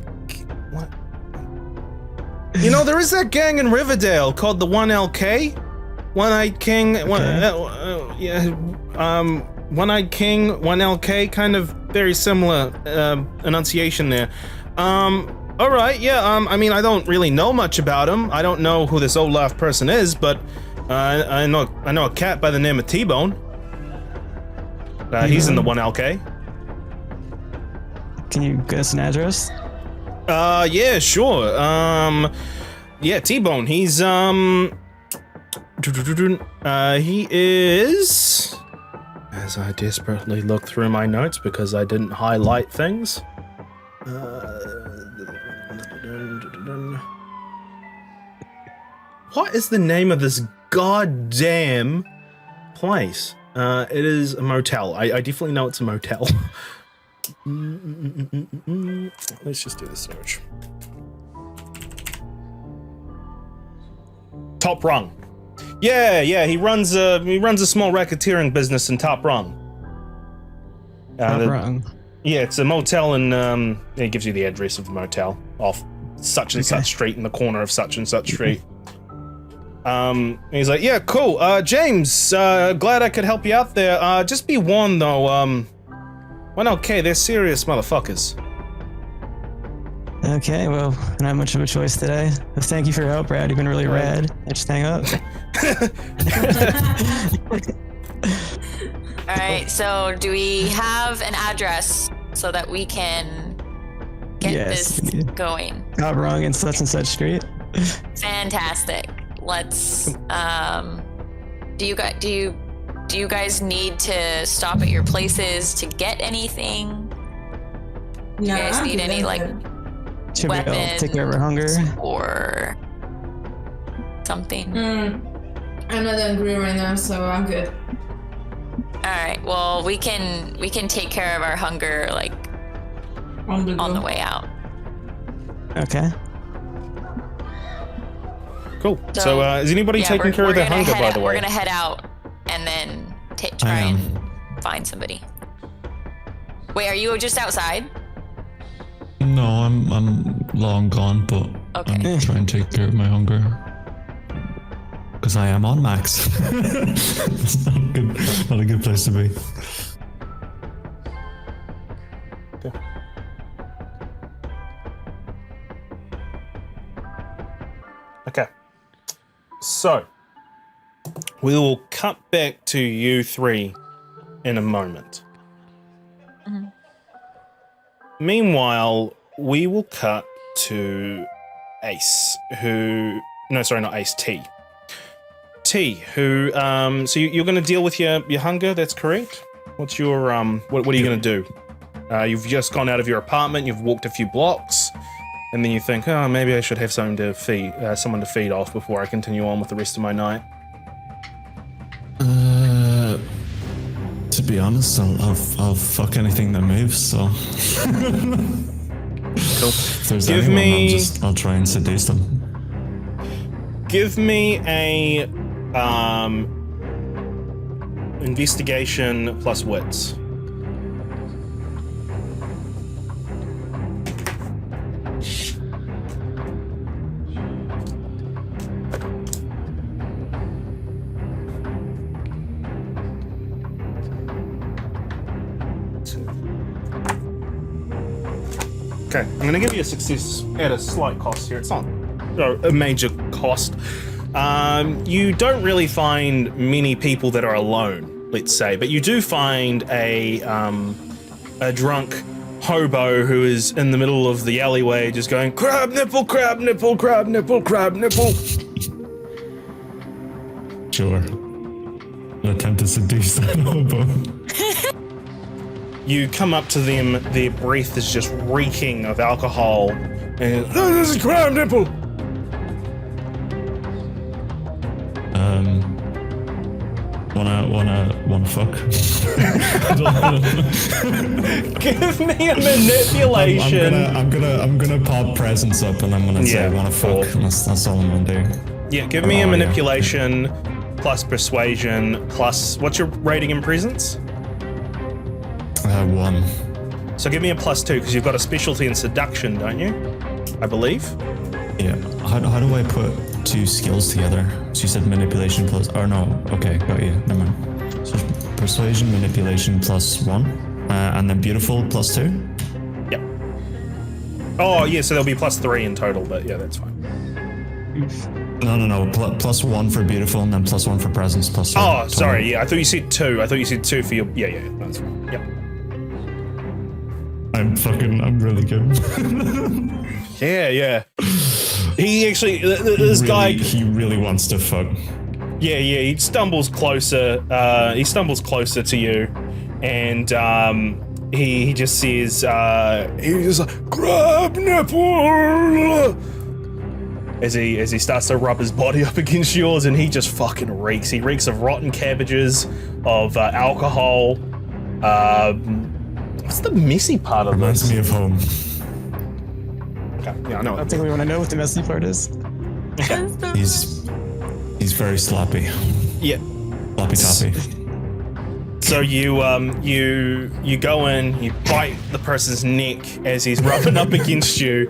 What? You know, there is that gang in Riverdale called the 1LK. One-Eyed King. Okay. One-Eyed King, 1LK, kind of very similar enunciation there. All right, yeah. I mean, I don't really know much about him. I don't know who this Olaf person is, but I know a cat by the name of T-Bone. He's in the 1LK. Can you get us an address? Yeah, sure. Yeah, T-Bone. He's he is. As I desperately look through my notes because I didn't highlight things. What is the name of this goddamn place? It is a motel. I definitely know it's a motel. Let's just do the search. Top Rung. Yeah, he runs a small racketeering business in Top Rung. Top Rung. Yeah, it's a motel, and it gives you the address of the motel off such and such street in the corner of such and such street. And he's like, yeah, cool. James, glad I could help you out there. Just be warned though, well, okay, they're serious motherfuckers. Okay, well, I don't have much of a choice today. But thank you for your help, Brad. You've been really rad. I just hang up. All right, so do we have an address so that we can get this going? Top Rung in such and such street. Fantastic. Let's. Do you guys need to stop at your places to get anything? Do you guys need any like Should we weapons all take care of our hunger? or something? I'm not hungry right now, so I'm good. All right. Well, we can take care of our hunger like on the way out. Okay. Cool. So is anybody taking care of their hunger, by the way? We're gonna head out and then try and find somebody. Wait, are you just outside? No, I'm long gone, but I'm trying to take care of my hunger. Because I am on max. It's not a good place to be. Okay. So, we will cut back to you three in a moment. Mm-hmm. Meanwhile, we will cut to Ace, who... No, sorry, not Ace, T. T, who... so you're going to deal with your hunger, that's correct? What's your... What are you going to do? You've just gone out of your apartment, you've walked a few blocks, and then you think, oh, maybe I should have something to feed, someone to feed off before I continue on with the rest of my night. To be honest, I'll fuck anything that moves, so... Cool. If there's anyone, I'll try and seduce them. Give me a investigation plus wits. Okay, I'm going to give you a success at a slight cost here. It's not a major cost. You don't really find many people that are alone, let's say, but you do find a drunk hobo who is in the middle of the alleyway just going, crab nipple, crab nipple, crab nipple, crab nipple. Sure. I'll attempt to seduce that hobo. You come up to them, their breath is just reeking of alcohol, and oh, this is crab nipple. Wanna fuck? Give me a manipulation. I'm gonna pop presents up, and I'm gonna say wanna fuck. That's all I'm gonna do. Yeah, give me a manipulation plus persuasion plus what's your rating in presence? 1. So give me a +2 because you've got a specialty in seduction, don't you? I believe. Yeah. How do I put two skills together? So you said manipulation plus... Oh, no. Okay, got you. Never mind. So persuasion, manipulation +1. And then beautiful +2? Yep. Oh, yeah, so there'll be +3 in total, but yeah, that's fine. No. +1 for beautiful and then +1 for presence +2. Oh, sorry. Yeah, I thought you said 2. I thought you said 2 for your... Yeah, that's fine. Yep. I'm really good. Yeah. He actually, this guy... He really wants to fuck. Yeah, he stumbles closer. He stumbles closer to you, and he just says, he's just like, grab nipple! As he starts to rub his body up against yours, and he just fucking reeks. He reeks of rotten cabbages, of alcohol. What's the messy part of Reminds this? me of home. Okay, yeah, I know. I think we want to know what the messy part is. He's He's very sloppy. Yeah. Sloppy toppy. So you go in, you bite the person's neck as he's rubbing up against you.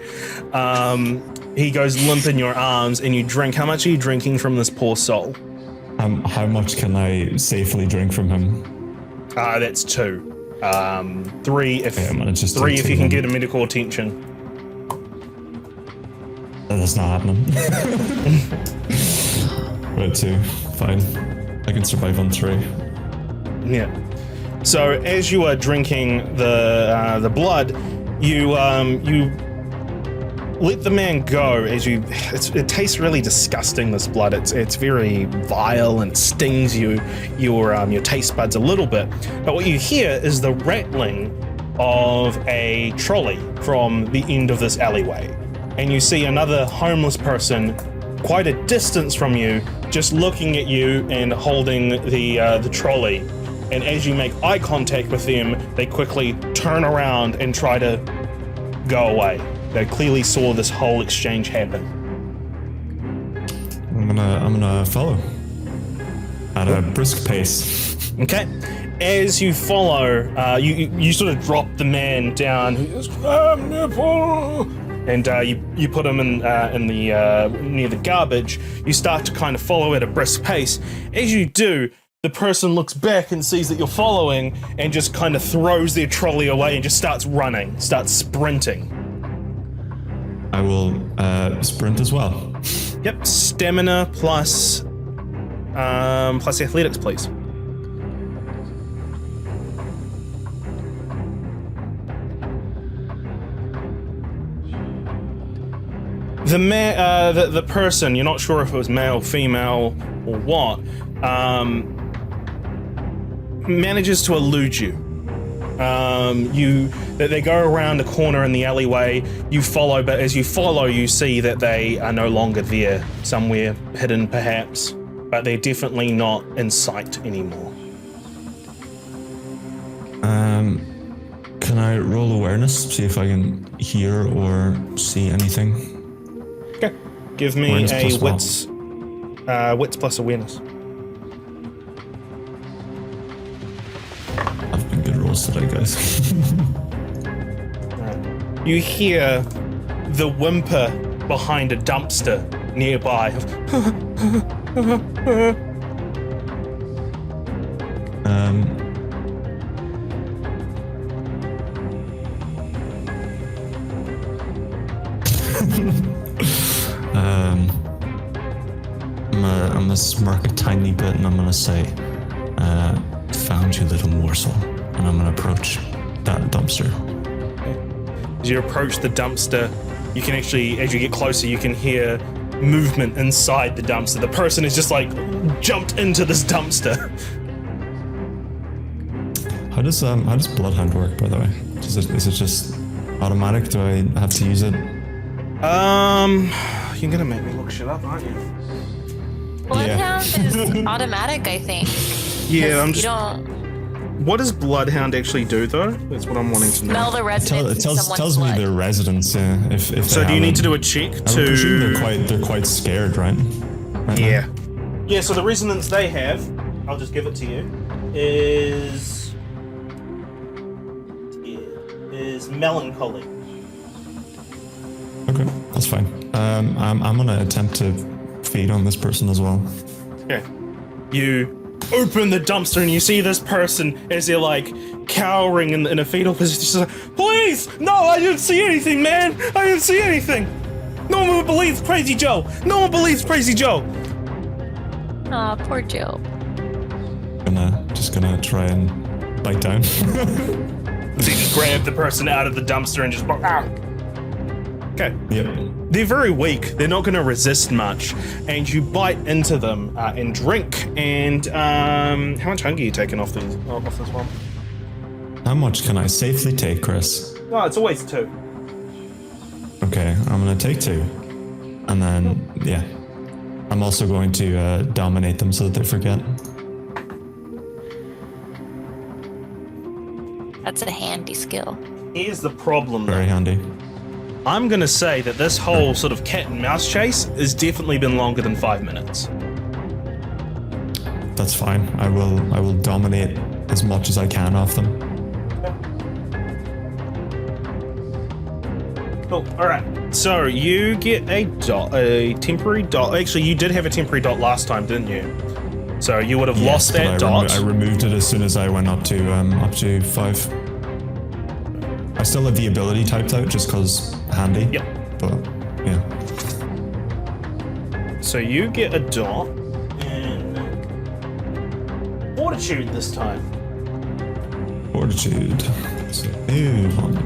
He goes limp in your arms, and you drink. How much are you drinking from this poor soul? How much can I safely drink from him? That's 2. 3 if I'm gonna just 3 do if 2 you can then. get a medical attention. That's not happening. Right, 2. Fine. I can survive on 3. Yeah. So as you are drinking the blood, you let the man go. It tastes really disgusting. This blood. It's very vile and it stings your taste buds a little bit. But what you hear is the rattling of a trolley from the end of this alleyway, and you see another homeless person quite a distance from you, just looking at you and holding the trolley. And as you make eye contact with them, they quickly turn around and try to go away. They clearly saw this whole exchange happen. I'm gonna follow at a brisk pace. Okay. As you follow, you sort of drop the man down. He goes, and you put him in the near the garbage. You start to kind of follow at a brisk pace. As you do, the person looks back and sees that you're following, and just kind of throws their trolley away and just starts running, starts sprinting. I will sprint as well. Yep, stamina plus athletics, please. The person, you're not sure if it was male, female, or what, manages to elude you. They go around a corner in the alleyway. You follow, but as you follow, you see that they are no longer there, somewhere hidden perhaps, but they're definitely not in sight anymore. Can I roll awareness, see if I can hear or see anything? Okay, give me Awareness a plus wits plus awareness. I've been good rolls today, guys. You hear the whimper behind a dumpster nearby. I'm gonna smirk a tiny bit and I'm gonna say, found you, little morsel. And I'm gonna approach that dumpster. As you approach the dumpster, you can actually, as you get closer, you can hear movement inside the dumpster. The person is just like jumped into this dumpster. How does Bloodhound work, by the way? Is it just automatic? Do I have to use it? You're gonna make me look shit up, aren't you? Bloodhound is automatic, I think. Yeah, I'm You just. don't What does Bloodhound actually do, though? That's what I'm wanting to know. smell the residence It in someone's tells me blood. their residence. If So do you need to do a check I would presume to? they're quite scared, right? Right now? Yeah. Yeah. So the resonance they have, I'll just give it to you, is melancholy. Okay, that's fine. I'm gonna attempt to feed on this person as well. Okay. You open the dumpster and you see this person as they're like cowering in a fetal position. She's like, "Please, no, I didn't see anything, man. I didn't see anything. No one believes Crazy Joe. No one believes Crazy Joe." Aw, poor Joe. Just gonna try and bite down. So you just grab the person out of the dumpster and just ah. Okay. Yep. They're very weak. They're not going to resist much, and you bite into them and drink. And how much hunger are you taking off this one? How much can I safely take, Chris? Oh, it's always 2. Okay, I'm gonna take 2, and then yeah, I'm also going to dominate them so that they forget. That's a handy skill. Here's the problem, though. Very handy. I'm going to say that this whole sort of cat and mouse chase has definitely been longer than 5 minutes. that's fine. I will dominate as much as I can off them. Cool. All right. So you get a temporary dot. Actually, you did have a temporary dot last time, didn't you? So you would have lost that dot. I removed it as soon as I went up to 5. I still have the ability typed out just because handy. Yep. But yeah. So you get a dot in Fortitude this time. Fortitude. So move on.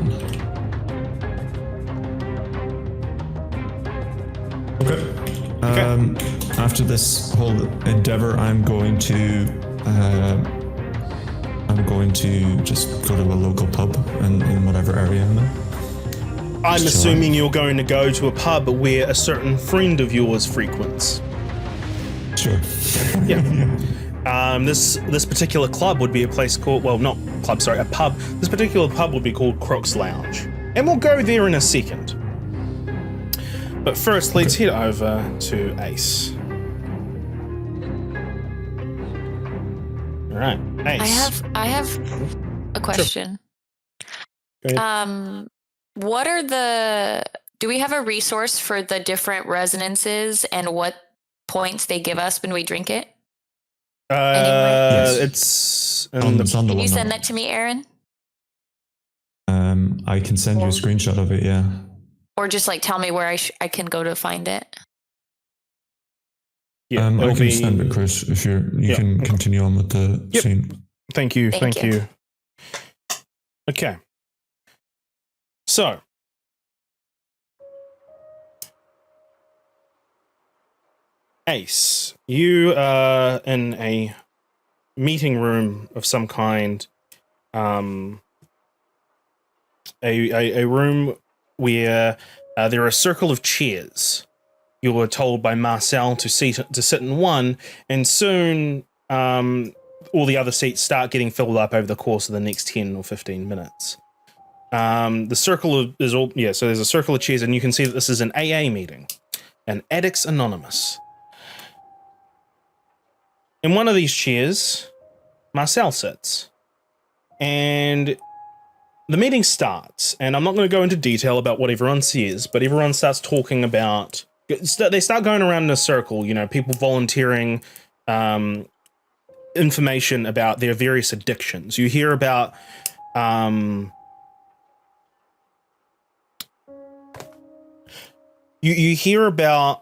Okay. After this whole endeavor, I'm going to just go to a local pub in whatever area I'm in. I'm Just assuming you're going to go to a pub where a certain friend of yours frequents. Sure. Yeah. This particular club would be a place called, well, not club, sorry, a pub. This particular pub would be called Crook's Lounge. And we'll go there in a second. But first, let's head over to Ace. All right, Ace. I have a question. Sure. What are do we have a resource for the different resonances and what points they give us when we drink it? Yes. It's On the Can you send that to me, Aaron? I can send you a screenshot of it, yeah. Or just like tell me where I can go to find it. yeah, I it'll can be- send it, Chris, if you can continue on with the Yep. scene. Thank you. Thank Thank you. you. Okay. So. Ace, you are in a meeting room of some kind. A room where there are a circle of chairs. You were told by Marcel to sit in one, and soon all the other seats start getting filled up over the course of the next 10 or 15 minutes. The circle so there's a circle of chairs, and you can see that this is an AA meeting, an Addicts Anonymous. In one of these chairs, Marcel sits, and the meeting starts, and I'm not going to go into detail about what everyone says, but everyone starts talking about, they start going around in a circle, people volunteering information about their various addictions. You hear about you hear about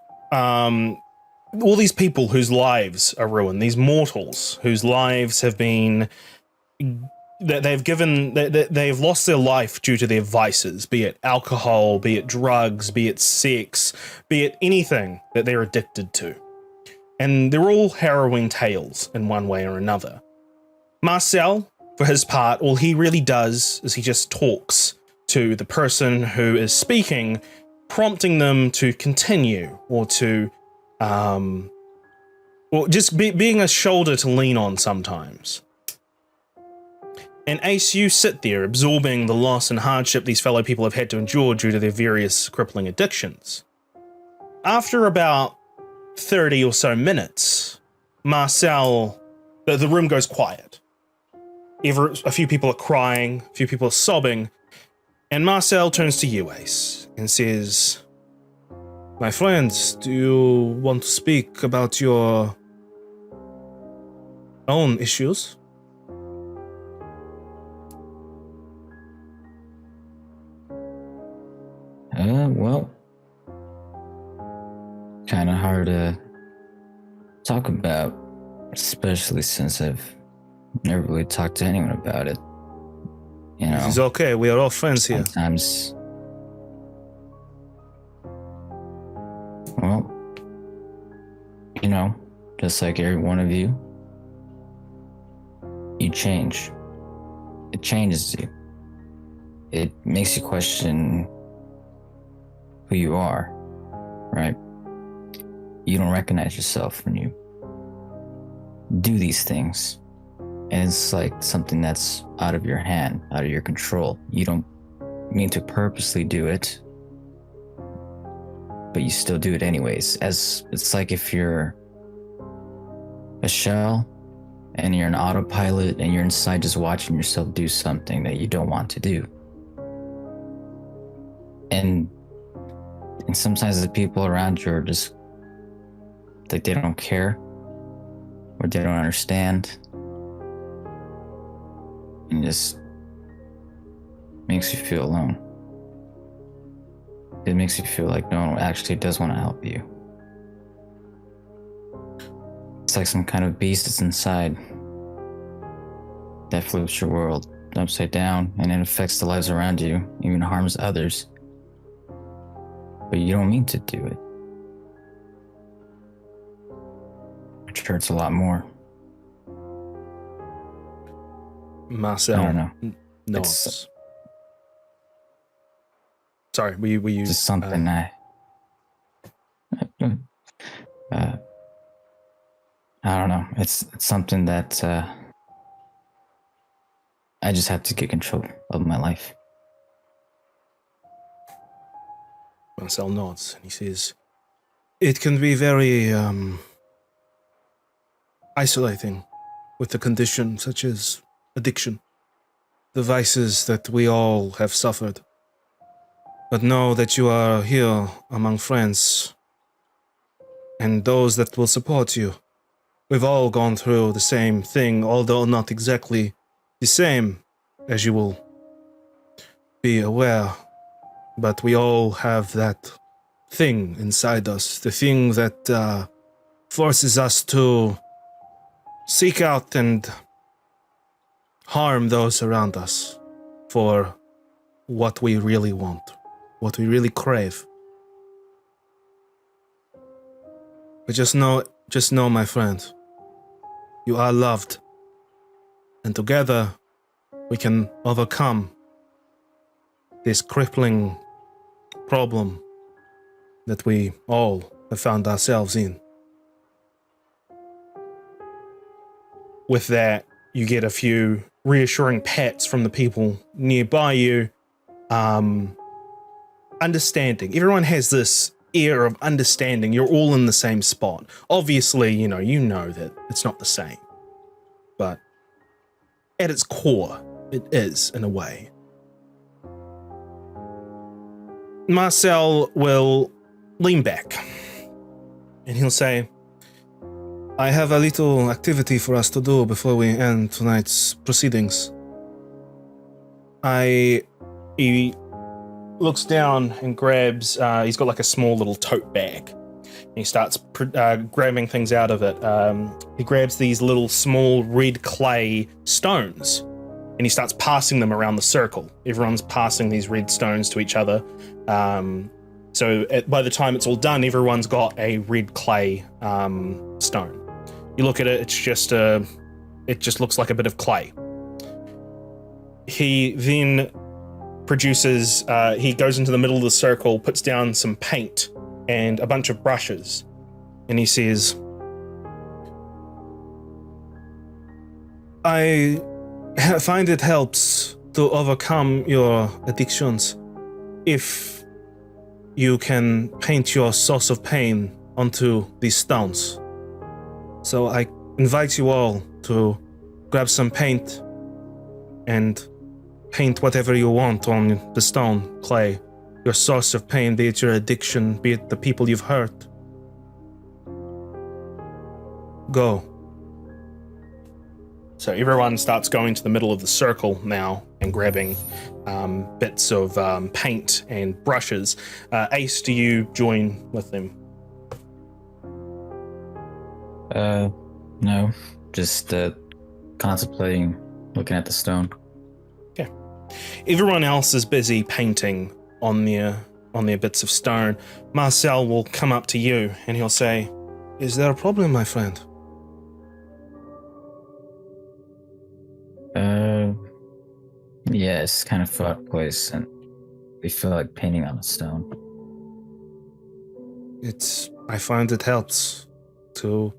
all these people whose lives are ruined, these mortals whose lives have been, they've lost their life due to their vices, be it alcohol, be it drugs, be it sex, be it anything that they're addicted to. And they're all harrowing tales in one way or another. Marcel, for his part, all he really does is he just talks to the person who is speaking, prompting them to continue or to or just being a shoulder to lean on sometimes. And Ace, you sit there absorbing the loss and hardship these fellow people have had to endure due to their various crippling addictions. After about 30 or so minutes, Marcel, the room goes quiet. A few people are crying, a few people are sobbing, and Marcel turns to you, Ace, and says, "My friends, do you want to speak about your own issues?" Well, kind of hard to talk about, especially since I've never really talked to anyone about it. It's okay, we are all friends here. Sometimes, well, just like every one of you, you change. It changes you. It makes you question who you are, right? You don't recognize yourself when you do these things. And it's like something that's out of your hand, out of your control. You don't mean to purposely do it, but you still do it anyways. As it's like if you're a shell and you're an autopilot and you're inside just watching yourself do something that you don't want to do. And sometimes the people around you are just like they don't care or they don't understand. And it just makes you feel alone. It makes you feel like no one actually does want to help you. It's like some kind of beast that's inside that flips your world upside down and it affects the lives around you, even harms others. But you don't mean to do it. Which hurts a lot more. Marcel. I don't know. Nods. Sorry, were you Just something I don't know. It's something that I just have to get control of my life. Marcel nods and he says, "It can be very isolating with a condition such as addiction, the vices that we all have suffered. But know that you are here among friends and those that will support you. We've all gone through the same thing, although not exactly the same, as you will be aware. But we all have that thing inside us, the thing that forces us to seek out and harm those around us for what we really want, what we really crave. But just know, my friend, you are loved, and together we can overcome this crippling problem that we all have found ourselves in." With that, you get a few reassuring pats from the people nearby you. Understanding. Everyone has this air of understanding. You're all in the same spot. Obviously, you know that it's not the same. But at its core, it is, in a way. Marcel will lean back and he'll say, "I have a little activity for us to do before we end tonight's proceedings." He looks down and grabs, he's got like a small little tote bag. And he starts grabbing things out of it. He grabs these little small red clay stones and he starts passing them around the circle. Everyone's passing these red stones to each other. So by the time it's all done, everyone's got a red clay stone. You look at it, it just looks like a bit of clay. He then produces, he goes into the middle of the circle, puts down some paint and a bunch of brushes, and he says, "I find it helps to overcome your addictions if you can paint your source of pain onto these stones. So I invite you all to grab some paint and paint whatever you want on the stone, clay, your source of pain, be it your addiction, be it the people you've hurt. Go." So everyone starts going to the middle of the circle now and grabbing bits of paint and brushes. Ace, do you join with them? No, just contemplating, looking at the stone. Okay. Everyone else is busy painting on their bits of stone. Marcel will come up to you and he'll say, "Is there a problem, my friend?" Yeah, it's kind of far out of place, and we feel like painting on a stone. I find it helps to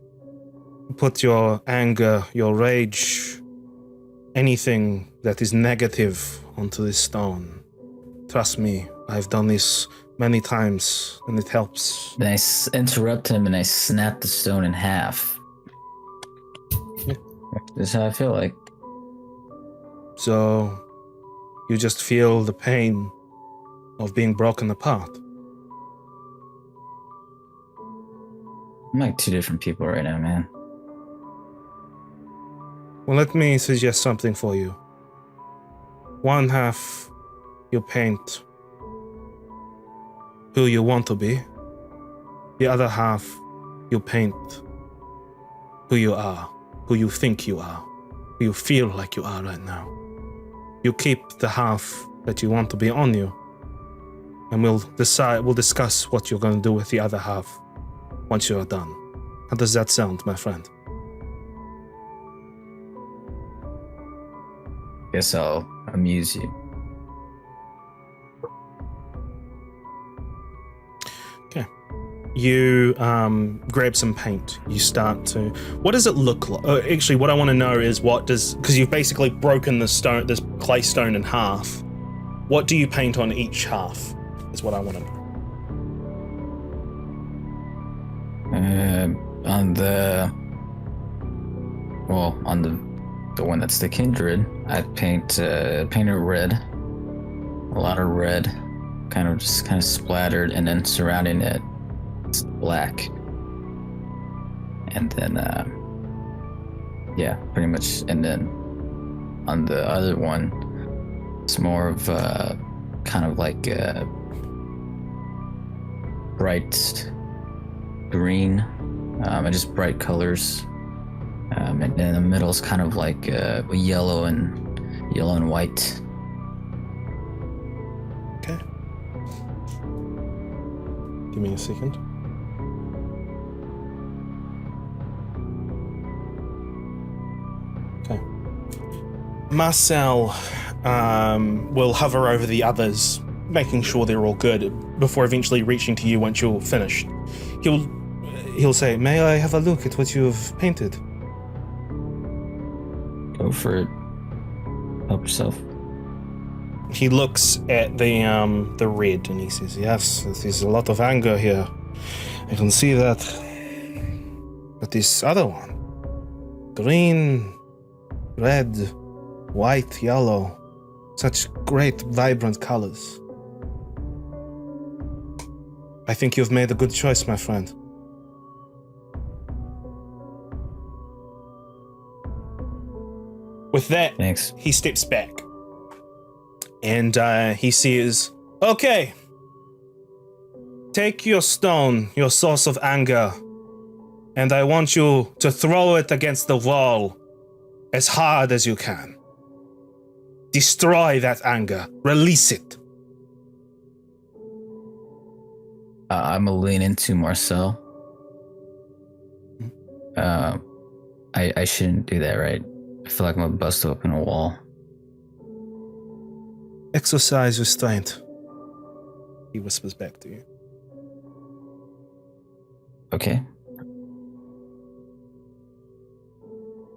put your anger, your rage, anything that is negative onto this stone. Trust me, I've done this many times, and it helps. Then I interrupt him and I snap the stone in half. This is how I feel like. So, you just feel the pain of being broken apart. I'm like two different people right now, man. Well, let me suggest something for you. One half, you paint who you want to be. The other half, you paint who you are, who you think you are, who you feel like you are right now. You keep the half that you want to be on you, and we'll discuss what you're going to do with the other half once you're done. How does that sound, my friend? Guess I'll amuse you. Okay. You grab some paint. You start to... What does it look like? Actually, what I want to know is because you've basically broken this clay stone in half. What do you paint on each half? Is what I want to know. On the one that's the kindred, I painted red, a lot of red, kind of splattered, and then surrounding it, it's black, and then pretty much. And then on the other one, it's more of kind of like bright green, and just bright colors. And in the middle is kind of like yellow and white. Okay. Give me a second. Okay. Marcel will hover over the others, making sure they're all good, before eventually reaching to you once you're finished. He'll say, "May I have a look at what you've painted?" Go for it. Help yourself. He looks at the red and he says, "Yes, there's a lot of anger here. I can see that. But this other one, green, red, white, yellow, such great, vibrant colors. I think you've made a good choice, my friend." With that, Thanks. he steps back. And he says, "Okay, take your stone, your source of anger, and I want you to throw it against the wall as hard as you can. Destroy that anger. Release it." I'm gonna lean into Marcel. I shouldn't do that, right? I feel like I'm gonna bust open a wall. "Exercise restraint," he whispers back to you. Okay.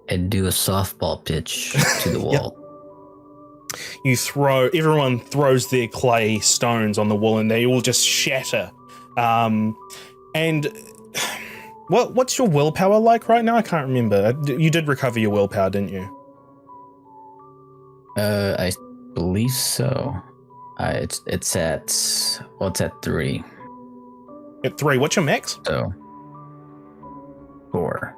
And do a softball pitch to the wall. Everyone throws their clay stones on the wall and they all just shatter. And what's your willpower like right now? I can't remember. You did recover your willpower, didn't you? I believe so. It's at 3. At 3. What's your max? So 4.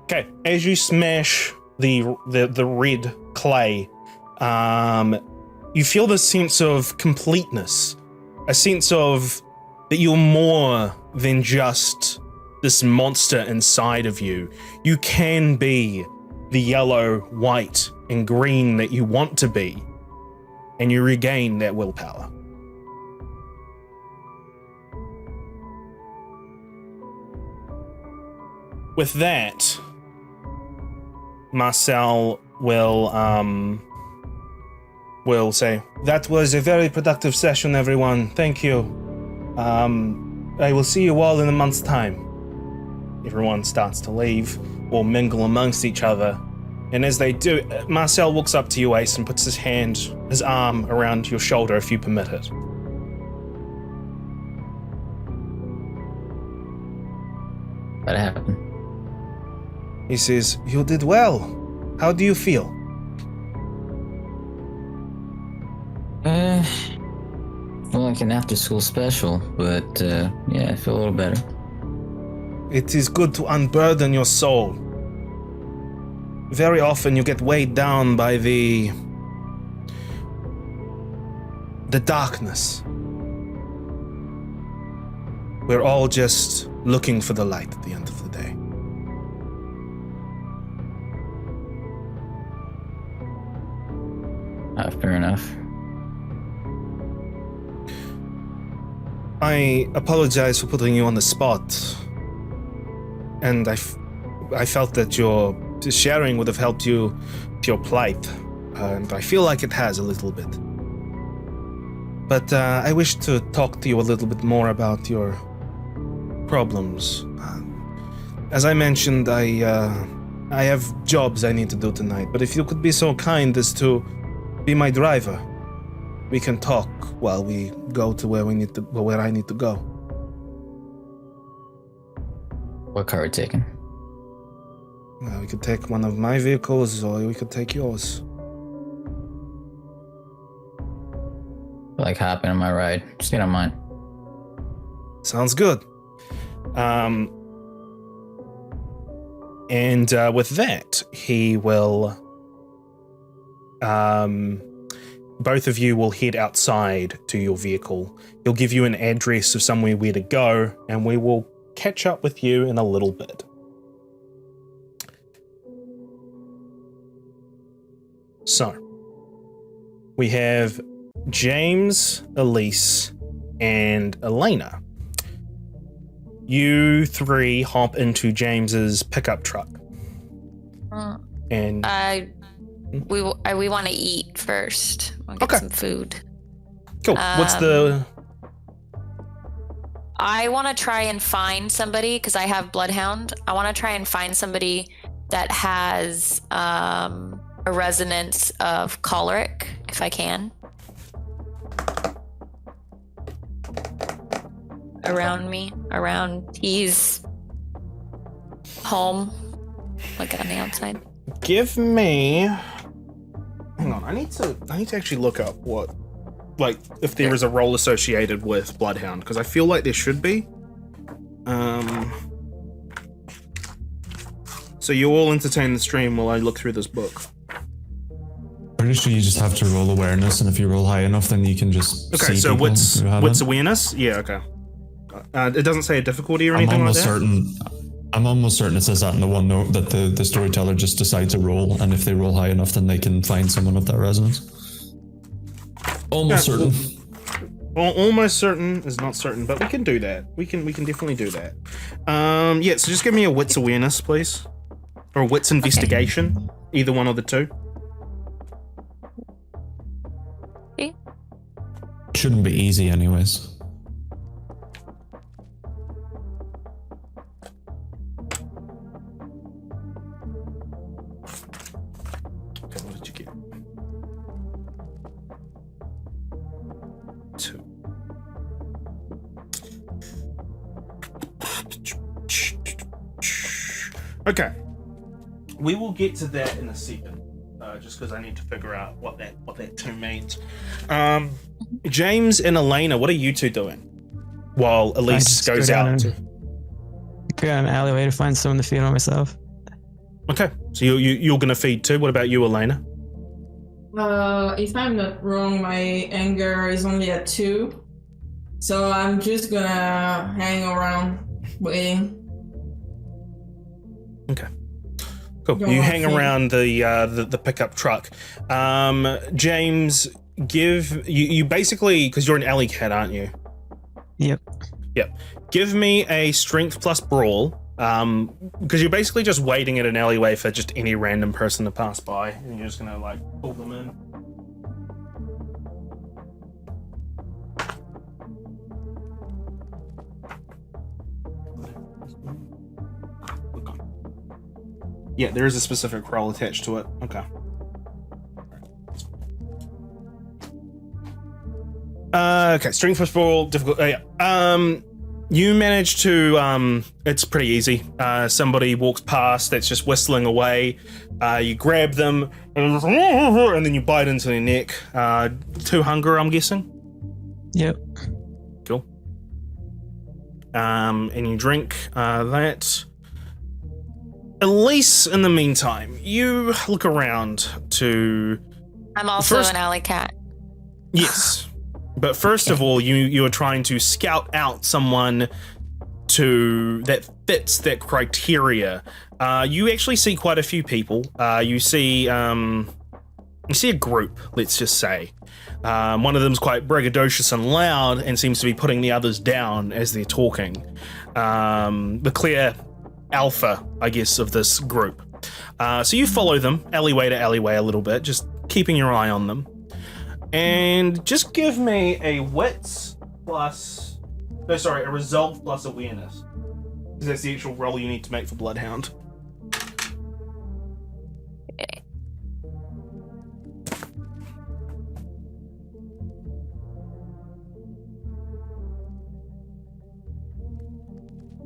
Okay. As you smash the red clay, you feel this sense of completeness, a sense of that you're more than just this monster inside of you. You can be the yellow, white, and green that you want to be, and you regain that willpower. With that, Marcel will say, "That was a very productive session, everyone. Thank you. I will see you all in a month's time." Everyone starts to leave or mingle amongst each other. And as they do, Marcel walks up to you, Ace, and puts his arm around your shoulder, if you permit it. That happened. He says, "You did well. How do you feel?" Feel like an after-school special, but yeah, I feel a little better. It is good to unburden your soul. Very often you get weighed down by the darkness. We're all just looking for the light at the end of the day. Fair enough. I apologize for putting you on the spot. And I felt that your sharing would have helped you with your plight. And I feel like it has a little bit. But I wish to talk to you a little bit more about your problems. As I mentioned, I have jobs I need to do tonight, but if you could be so kind as to be my driver, we can talk while we go to where I need to go. What car are we taking? We could take one of my vehicles, or we could take yours. Like hopping on my ride. Just get on mine. Sounds good. And with that, he will. Both of you will head outside to your vehicle. He'll give you an address of somewhere where to go, and we will catch up with you in a little bit. So, we have James, Elise, and Elena. You three hop into James's pickup truck. And we want to eat first. We'll get some food. Cool. What's the... I want to try and find somebody, because I have Bloodhound. I want to try and find somebody that has a resonance of choleric, if I can. Around T's home, like on the outside. Give me... Hang on, I need to actually look up what... Like, if there is a role associated with Bloodhound, because I feel like there should be. So you all entertain the stream while I look through this book. Pretty sure you just have to roll awareness, and if you roll high enough, then you can just Okay, see so people what's awareness? Yeah, okay. It doesn't say a difficulty or anything like that? I'm almost certain it says that in the one note that the storyteller just decides to roll, and if they roll high enough, then they can find someone of that resonance. Almost certain. Well, almost certain is not certain, but we can do that. We can definitely do that. Yeah, so just give me a wits awareness, please. Or a wits investigation. Okay. Either one of the two. Okay. Shouldn't be easy anyways. Okay, what did you get? 2. Okay. We will get to that in a second, just because I need to figure out what that 2 means. James and Elena, what are you two doing while Elise goes out? Go down an alleyway to find someone to feed on myself. Okay, so you're gonna feed too. What about you, Elena? If I'm not wrong, my anger is only at 2, so I'm just gonna hang around waiting. Okay. Cool. You hang around the pickup truck. James, give you basically, because you're an alley cat, aren't you? Yep. Give me a strength plus brawl. Because you're basically just waiting at an alleyway for just any random person to pass by, and you're just gonna like pull them in. Yeah, there is a specific roll attached to it. Okay. Okay, strength plus brawl, difficult. You manage to, it's pretty easy. Somebody walks past that's just whistling away. You grab them, and then you bite into their neck. 2 hunger, I'm guessing? Yep. Cool. And you drink that. Elise, in the meantime, you look around to... I'm also an alley cat. Yes. But first of all, you are trying to scout out someone that fits that criteria. You actually see quite a few people. You see a group, let's just say. One of them's quite braggadocious and loud and seems to be putting the others down as they're talking. The clear alpha, I guess, of this group. So you follow them alleyway to alleyway a little bit, just keeping your eye on them. And just give me a resolve plus awareness. Because that's the actual roll you need to make for Bloodhound. Okay.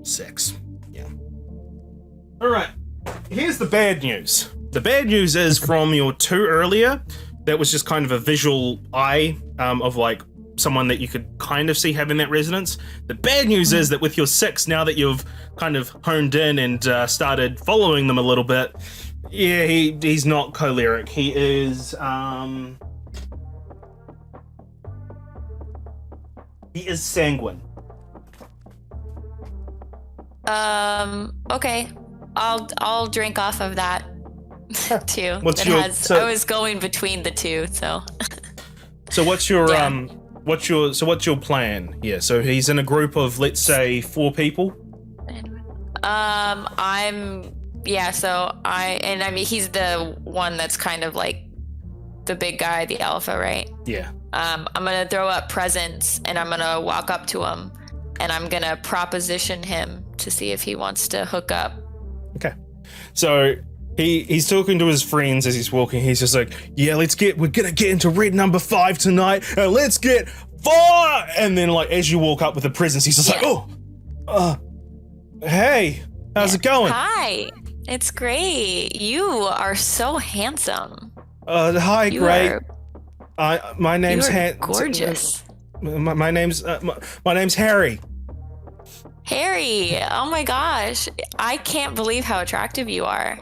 Six. Yeah. Alright. Here's the bad news. The bad news is from your 2 earlier, that was just kind of a visual eye of like someone that you could kind of see having that resonance. The bad news is that with your 6, now that you've kind of honed in and started following them a little bit, yeah, he's not choleric. He is sanguine. Okay. I'll drink off of that too. I was going between the 2, so. So what's your what's your plan? Yeah, so he's in a group of, let's say, 4 people. He's the one that's kind of like the big guy, the alpha, right? Yeah. I'm gonna throw up presents and I'm gonna walk up to him and I'm gonna proposition him to see if he wants to hook up. Okay. So he's talking to his friends as he's walking. He's just like, yeah, we're gonna get into red number 5 tonight, and let's get far. And then, like, as you walk up with the presents, he's just like, hey, how's it going? Hi, it's great. You are so handsome. Hi, great. My name's gorgeous. My name's Harry. Harry, oh my gosh, I can't believe how attractive you are.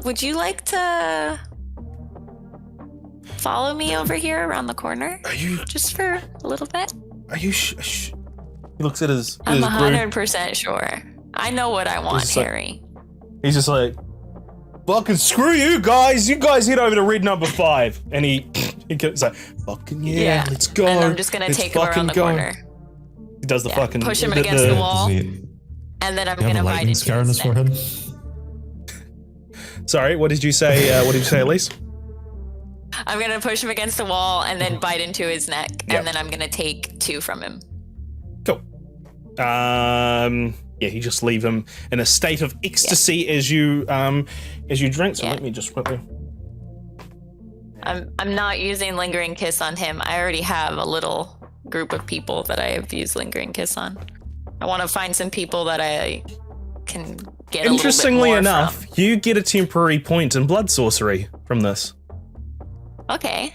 Would you like to follow me over here around the corner? Are you just for a little bit? Are you He looks at his I'm group. 100% sure. I know what I want, Harry. He's just like, fucking screw you guys. You guys head over to red number 5. And he goes like, fucking yeah, let's go. And I'm just gonna take him around the corner. He does the fucking push him against the wall, and then I'm gonna bite into scar on his forehead. Sorry, what did you say? Elise? I'm gonna push him against the wall and then bite into his neck, and then I'm gonna take 2 from him. Cool. Yeah, you just leave him in a state of ecstasy as you drink. So let me just quickly. I'm not using Lingering Kiss on him. I already have a little group of people that I have used Lingering Kiss on. I want to find some people that I can get a Interestingly little bit more enough, from. you get a temporary point in blood sorcery from this. Okay.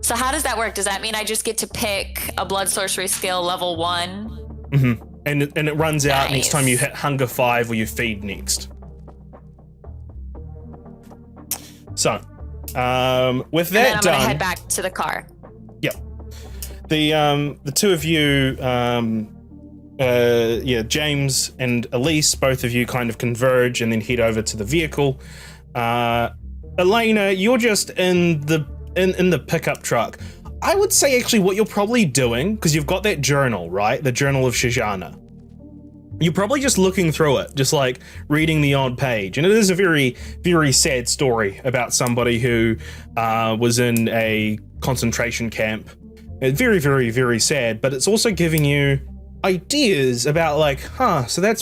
So how does that work? Does that mean I just get to pick a blood sorcery skill level 1? Mm-hmm. And it runs out next time you hit hunger 5 or you feed next. So, with that and then I'm gonna head back to the car. Yep. The 2 of you, James and Elise, both of you kind of converge and then head over to the vehicle. Elena, you're just in the pickup truck. I would say actually what you're probably doing, because you've got that journal, right? The Journal of Shijana. You're probably just looking through it, just like reading the odd page. And it is a very, very sad story about somebody who was in a concentration camp. Very, very, very sad, but it's also giving you ideas about like, so that's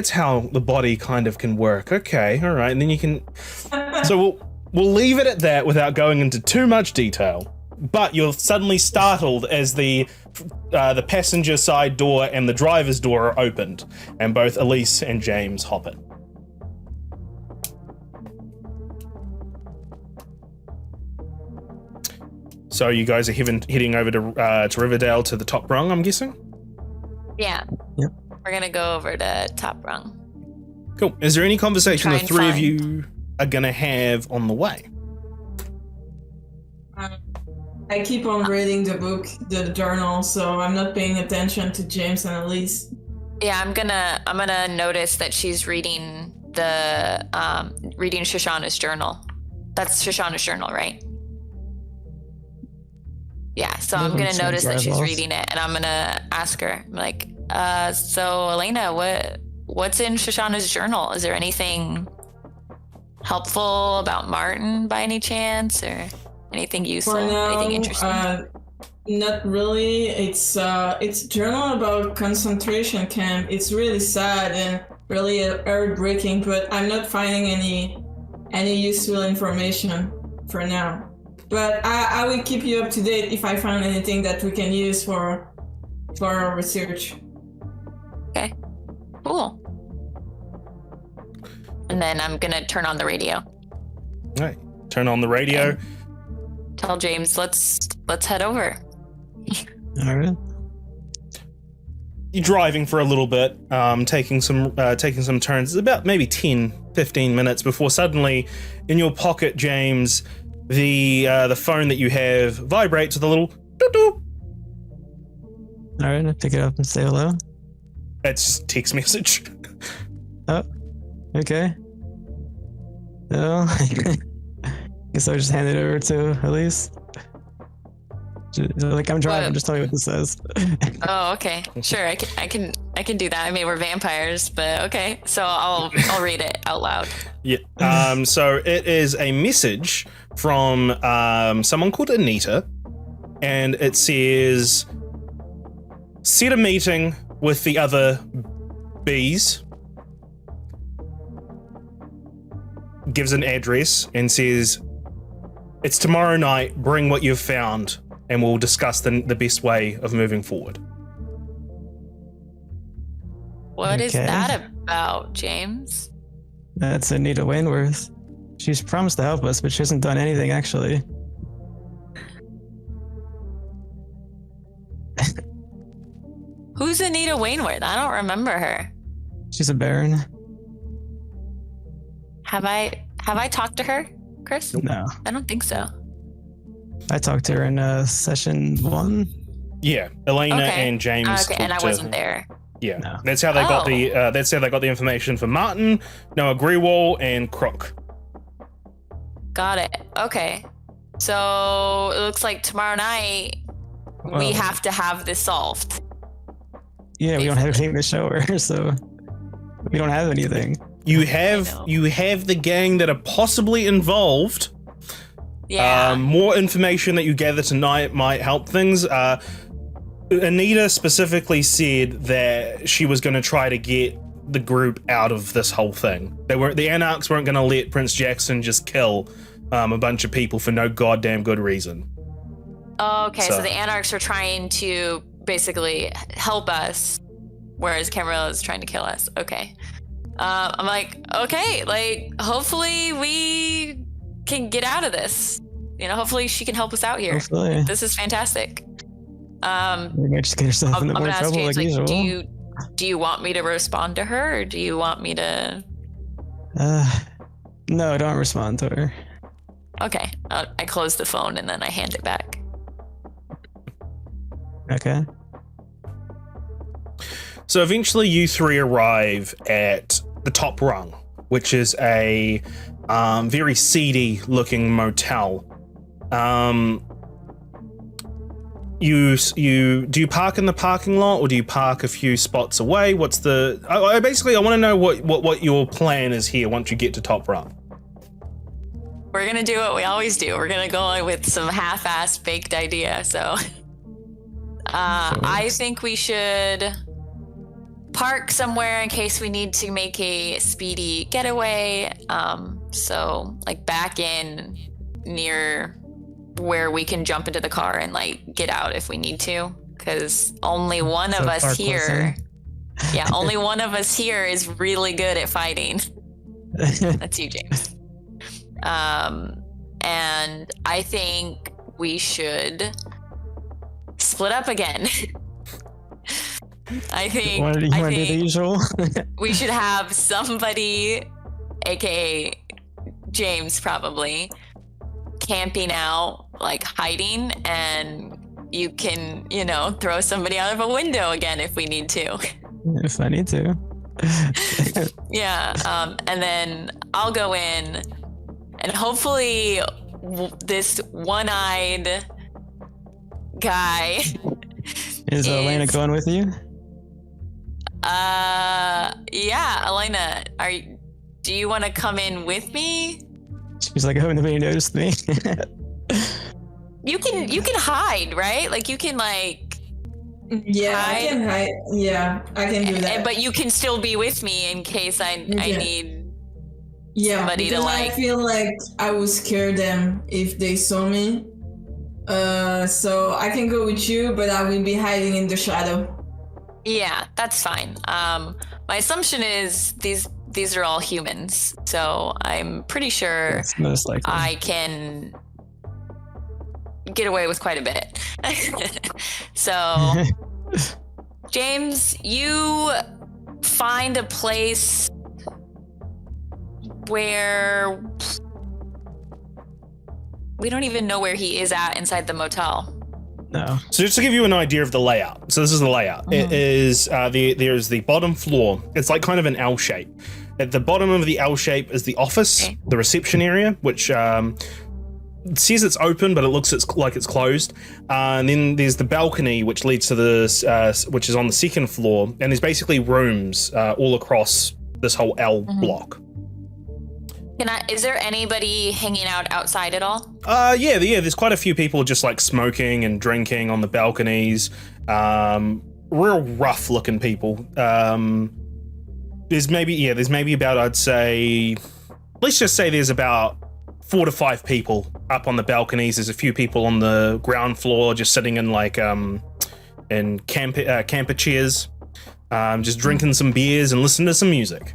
how the body kind of can work. Okay, all right, and then you can. So we'll leave it at that without going into too much detail. but you're suddenly startled as the passenger side door and the driver's door are opened, and both Elise and James hop in. So you guys are heading over to Riverdale to the top rung, I'm guessing? Yeah. Yep. We're gonna go over to top rung. Cool. Is there any conversation the Try and three of find- you are going to have on the way? I keep on reading the book, the journal, so I'm not paying attention to James and Elise. Yeah, I'm gonna notice that she's reading reading Shoshana's journal. That's Shoshana's journal, right? Yeah, so I'm gonna notice that she's reading it, and I'm gonna ask her, I'm like, so Elena, what's in Shoshana's journal? Is there anything helpful about Martin by any chance, or anything useful, For now, anything interesting? Not really. It's a journal about concentration camp. It's really sad and really heartbreaking, but I'm not finding any useful information for now. But I will keep you up to date if I find anything that we can use for our research. Okay, cool. And then I'm gonna turn on the radio. All right. Turn on the radio. Tell James, let's head over. All right. You're driving for a little bit, taking some turns. It's about maybe 10, 15 minutes before suddenly, in your pocket, James, the phone that you have vibrates with a little doo-doo. All right. I pick it up and say hello. It's just a text message. Oh, okay. No, guess I'll just hand it over to Elise. Like, I'm driving. What? Just tell me what this says. Oh, okay. Sure, I can do that. I mean, we're vampires, but okay. So I'll read it out loud. Yeah. So it is a message from someone called Anita, and it says, set a meeting with the other bees. Gives an address and says, it's tomorrow night, bring what you've found, and we'll discuss the best way of moving forward. What is Okay. that about, James? That's Anita Wainworth. She's promised to help us, but she hasn't done anything, actually. Who's Anita Wainworth? I don't remember her. She's a baron. Have I talked to her, Chris? No. I don't think so. I talked to her in session 1. Yeah, Elena Okay. and James. Okay, and I talked to- wasn't there. Yeah, No. that's how they got Oh. the information for Martin, Noah Grewal, and Crook. Got it. Okay. So it looks like tomorrow night we Well, have to have this solved. Yeah, we don't have anything to show her, so we don't have anything. You know. have the gang that are possibly involved. Yeah. More information that you gather tonight might help things. Anita specifically said that she was going to try to get the group out of this whole thing. The Anarchs weren't going to let Prince Jackson just kill a bunch of people for no goddamn good reason. Okay, so So- the Anarchs are trying to basically help us, whereas Camarilla is trying to kill us. Okay. I'm like, okay, like, hopefully we can get out of this. You know, hopefully she can help us out here. Hopefully. This is fantastic. You're gonna just get yourself I'm into more gonna ask trouble James, like like, usual. do you want me to respond to her, or do you want me to? No, don't respond to her. Okay, I close the phone and then I hand it back. Okay. So eventually you three arrive at the top rung, which is a very seedy looking motel. Do you park in the parking lot, or do you park a few spots away? What's the... I want to know what your plan is here once you get to top rung. We're gonna do what we always do. We're gonna go with some half-assed baked idea. So, I think we should park somewhere in case we need to make a speedy getaway. So like back in near where we can jump into the car and like get out if we need to, because only one of us here. Yeah, only one of us here is really good at fighting. That's you, James. And I think we should split up again. I think. You want to do the usual? We should have somebody, aka James, probably camping out, like hiding, and you can, throw somebody out of a window again if we need to. If I need to. Yeah, and then I'll go in, and hopefully this one-eyed guy is Elena going with you? Yeah, Elena, do you want to come in with me? She's like, oh, nobody noticed me. You can hide, right? Like you can Yeah, hide. I can hide. Yeah, I can do that. But you can still be with me in case I need somebody to I feel like I would scare them if they saw me. So I can go with you, but I will be hiding in the shadow. Yeah, that's fine. My assumption is these are all humans, so I'm pretty sure that's most likely. I can get away with quite a bit. So, James, you find a place where we don't even know where he is at inside the motel. No. So just to give you an idea of the layout. So this is the layout. It is there's the bottom floor. It's like kind of an L shape. At the bottom of the L shape is the office, the reception area, which says it's open, but it looks like it's closed. And then there's the balcony, which leads to this, which is on the second floor. And there's basically rooms all across this whole L block. Is there anybody hanging out outside at all? Yeah. There's quite a few people just like smoking and drinking on the balconies. Real rough looking people. There's maybe about, I'd say, let's just say there's about 4 to 5 people up on the balconies. There's a few people on the ground floor just sitting in like in camper chairs, just drinking some beers and listening to some music.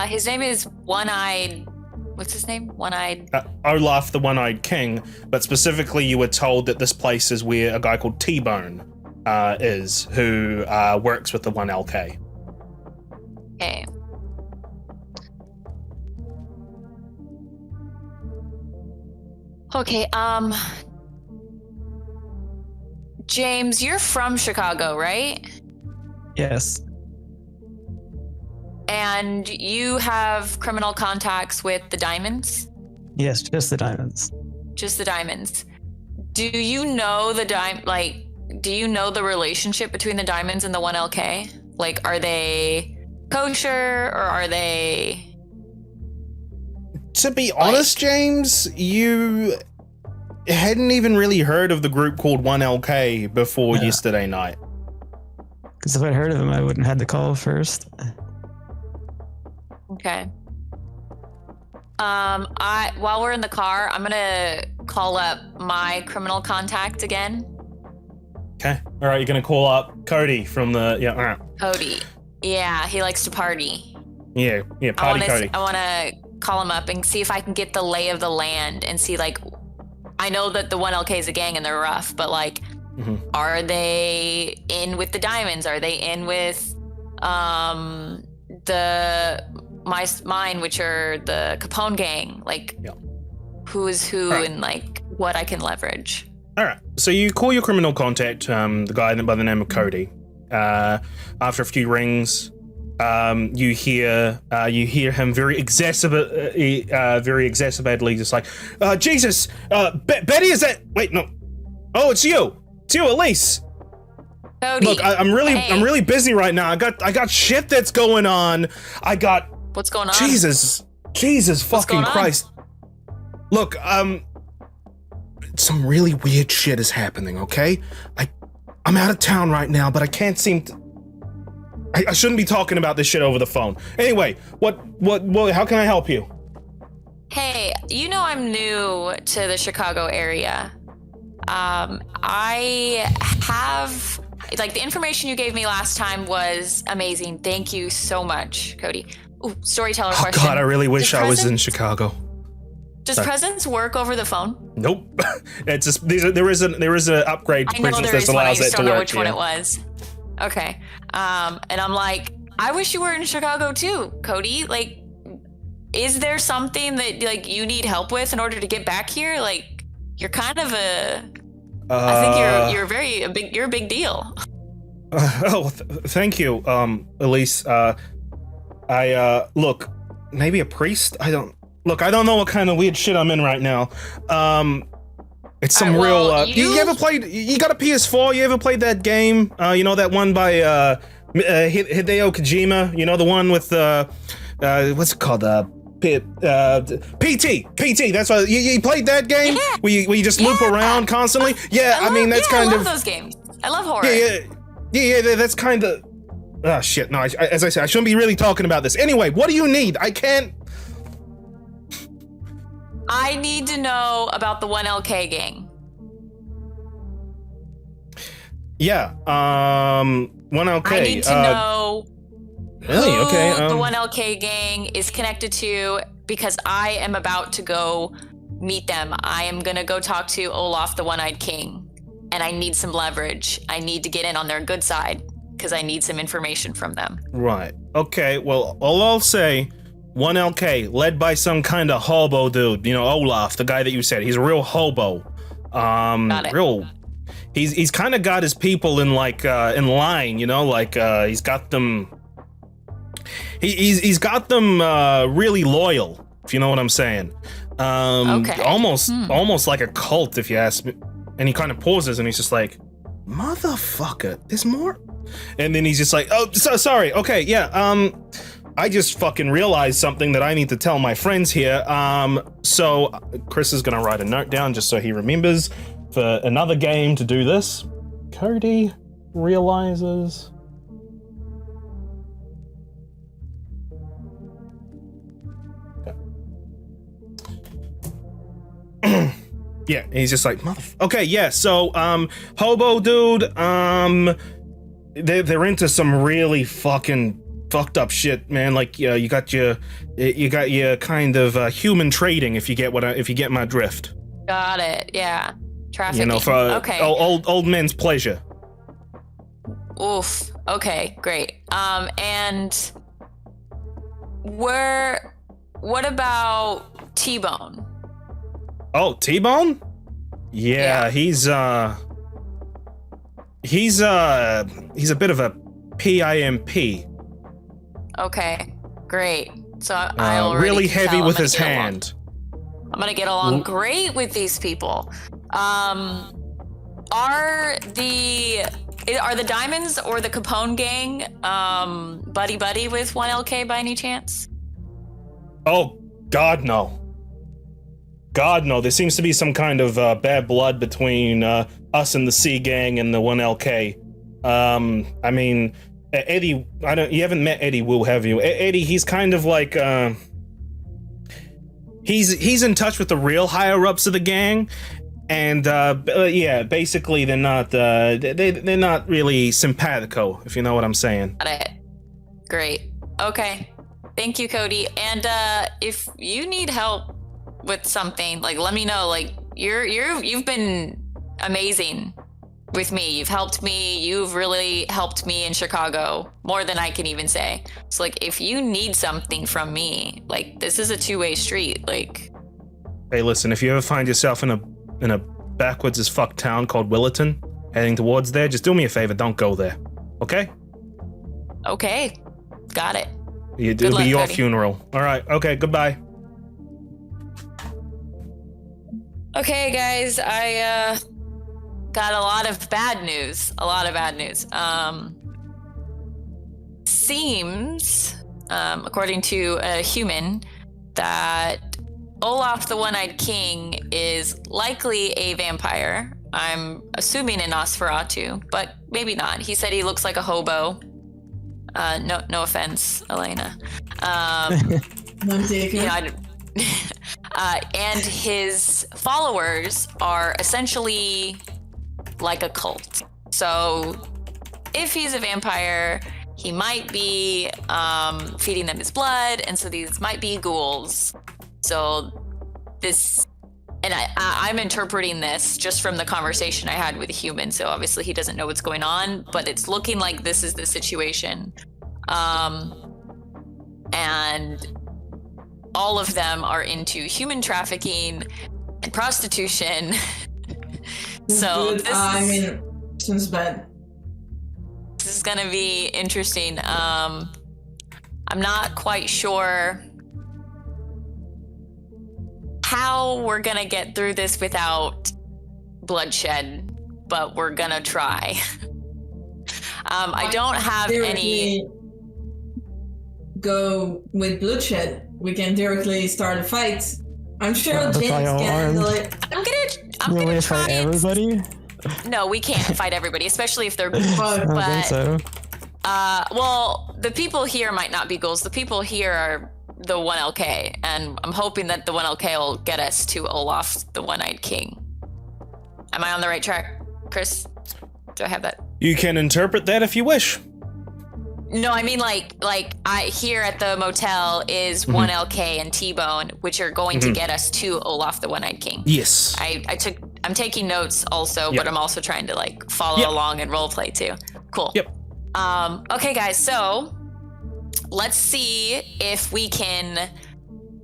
His name is One-Eyed. What's his name? One-Eyed. Olaf, the One-Eyed King. But specifically, you were told that this place is where a guy called T-Bone is, who works with the 1LK. Okay. Okay. James, you're from Chicago, right? Yes. And you have criminal contacts with the Diamonds? Yes, just the Diamonds. Just the Diamonds. Do you know do you know the relationship between the Diamonds and the 1LK? Like, are they kosher or are they... To be honest, James, you hadn't even really heard of the group called 1LK before yesterday night. Because if I'd heard of them, I wouldn't have had the call first. Okay. While we're in the car, I'm gonna call up my criminal contact again. Okay. All right. You're gonna call up Cody from the All right. Cody. Yeah, he likes to party. Yeah. Party Cody. I want to call him up and see if I can get the lay of the land and see I know that the 1LK is a gang and they're rough, but are they in with the Diamonds? Are they in with mine, which are the Capone gang? Who is who right. And what I can leverage. All right. So you call your criminal contact, the guy by the name of Cody. After a few rings, you hear him very exacerbatedly, just like, Jesus, Betty, is that? Wait, no. Oh, it's you, Elise. Cody. Look, I'm really busy right now. I got shit that's going on. What's going on? Jesus fucking Christ. Look, some really weird shit is happening, okay? I'm out of town right now, but I can't seem to... I shouldn't be talking about this shit over the phone. Anyway, what how can I help you? Hey, you know I'm new to the Chicago area. I have, like, the information you gave me last time was amazing. Thank you so much, Cody. Ooh, storyteller question. God, I really wish I was in Chicago. Does presence work over the phone? Nope. It's just there is an upgrade to presence that allows that to work. I don't know which one it was. Okay. And I'm like, I wish you were in Chicago too, Cody. Like, is there something that like you need help with in order to get back here? Like, you're kind of I think you're a big deal. Thank you, Elise. I look, maybe a priest. I don't know what kind of weird shit I'm in right now. It's some real. You ever played? You got a PS4? You ever played that game? You know that one by Hideo Kojima. You know the one with what's it called? PT. That's why you played that game. Yeah. Where you just loop around constantly. Yeah, I mean that's kind I of love those games. I love horror. Yeah. That's kind of. Ah, shit. No, as I said, I shouldn't be really talking about this. Anyway, what do you need? I can't. I need to know about the 1LK gang. Yeah, 1LK. I need to know really? who Okay, the 1LK gang is connected to, because I am about to go meet them. I am going to go talk to Olaf, the One-Eyed King, and I need some leverage. I need to get in on their good side because I need some information from them. Right. Okay, well, all I'll say, 1LK, led by some kind of hobo dude, you know, Olaf, the guy that you said, he's a real hobo. Got it. He's kind of got his people in like in line, you know, like he's got them. He's got them really loyal, if you know what I'm saying. Okay. Almost like a cult, if you ask me. And he kind of pauses and he's just like, "Motherfucker, there's more." And then he's just like, "Oh, so sorry. Okay, yeah. I just fucking realized something that I need to tell my friends here. So Chris is gonna write a note down just so he remembers for another game to do this. Cody realizes." Yeah, he's just like, okay, yeah, so, hobo dude, they're into some really fucking fucked up shit, man. Like, you got your kind of human trading, if you get my drift. Got it. Yeah. Trafficking. You know, for okay. old men's pleasure. Oof. Okay, great. And what about T-Bone? Oh, T-Bone? Yeah, he's a bit of a PIMP. Okay, great. So I already really can heavy tell with I'm his gonna get hand. I'm gonna get along great with these people. Are the Diamonds or the Capone gang buddy with 1LK by any chance? Oh, God, no. God, no. There seems to be some kind of bad blood between us and the C gang and the 1LK. I mean, Eddie, you haven't met Eddie Wu, have you? Eddie, he's kind of like, he's in touch with the real higher ups of the gang. And, yeah, basically they're not really simpatico, if you know what I'm saying. Got it. Great. Okay. Thank you, Cody. And, if you need help with something, like, let me know. Like, you've been amazing with me. You've helped me. You've really helped me in Chicago more than I can even say. So, like, if you need something from me, like, this is a two-way street. Like, hey, listen, if you ever find yourself in a backwards as fuck town called Willerton, heading towards there, just do me a favor, don't go there. Okay? Okay. Got it. It'll be your funeral. All right. Okay, goodbye. Okay, guys, I got a lot of bad news. Seems, according to a human, that Olaf the One-Eyed King is likely a vampire. I'm assuming a Nosferatu, but maybe not. He said he looks like a hobo. No offense, Elena. None taken. You know, And his followers are essentially like a cult. So if he's a vampire, he might be feeding them his blood, and so these might be ghouls. So this, and I'm interpreting this just from the conversation I had with a human, so obviously he doesn't know what's going on, but it's looking like this is the situation. And all of them are into human trafficking and prostitution. So seems bad. This is gonna be interesting. I'm not quite sure how we're gonna get through this without bloodshed, but we're gonna try. I don't have any. Go with bloodshed. We can directly start a fight. I'm sure James can handle it. I'm gonna try fight everybody. No, we can't fight everybody, especially if they're ghouls. I don't think so. Well, the people here might not be ghouls. The people here are the 1LK, and I'm hoping that the 1LK will get us to Olaf, the One-Eyed King. Am I on the right track, Chris? Do I have that? You can interpret that if you wish. No, I mean like I here at the motel is 1LK and T-Bone, which are going to get us to Olaf the One-Eyed King. Yes. I'm taking notes also, but I'm also trying to like follow along and roleplay too. Cool. Yep. Okay, guys. So let's see if we can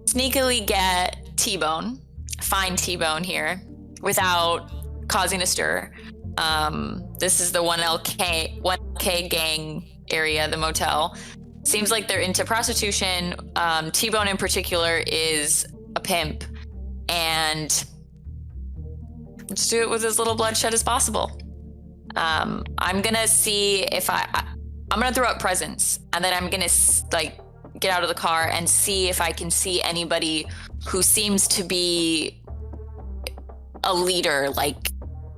sneakily get T-Bone, find T-Bone here without causing a stir. This is the 1LK gang area, the motel. Seems like they're into prostitution. T-Bone in particular is a pimp, and let's do it with as little bloodshed as possible. I'm gonna see if I'm gonna throw up presents, and then I'm gonna like get out of the car and see if I can see anybody who seems to be a leader, like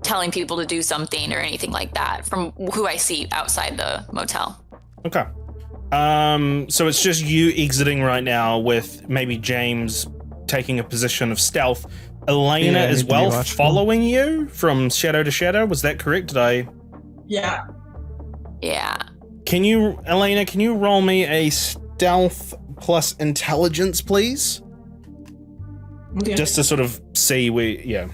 telling people to do something or anything like that, from who I see outside the motel. Okay. So it's just you exiting right now, with maybe James taking a position of stealth. Elena as well following you from shadow to shadow. Was that correct? Did I? Yeah. Yeah. Elena, can you roll me a stealth plus intelligence, please? Okay. Just to sort of see where,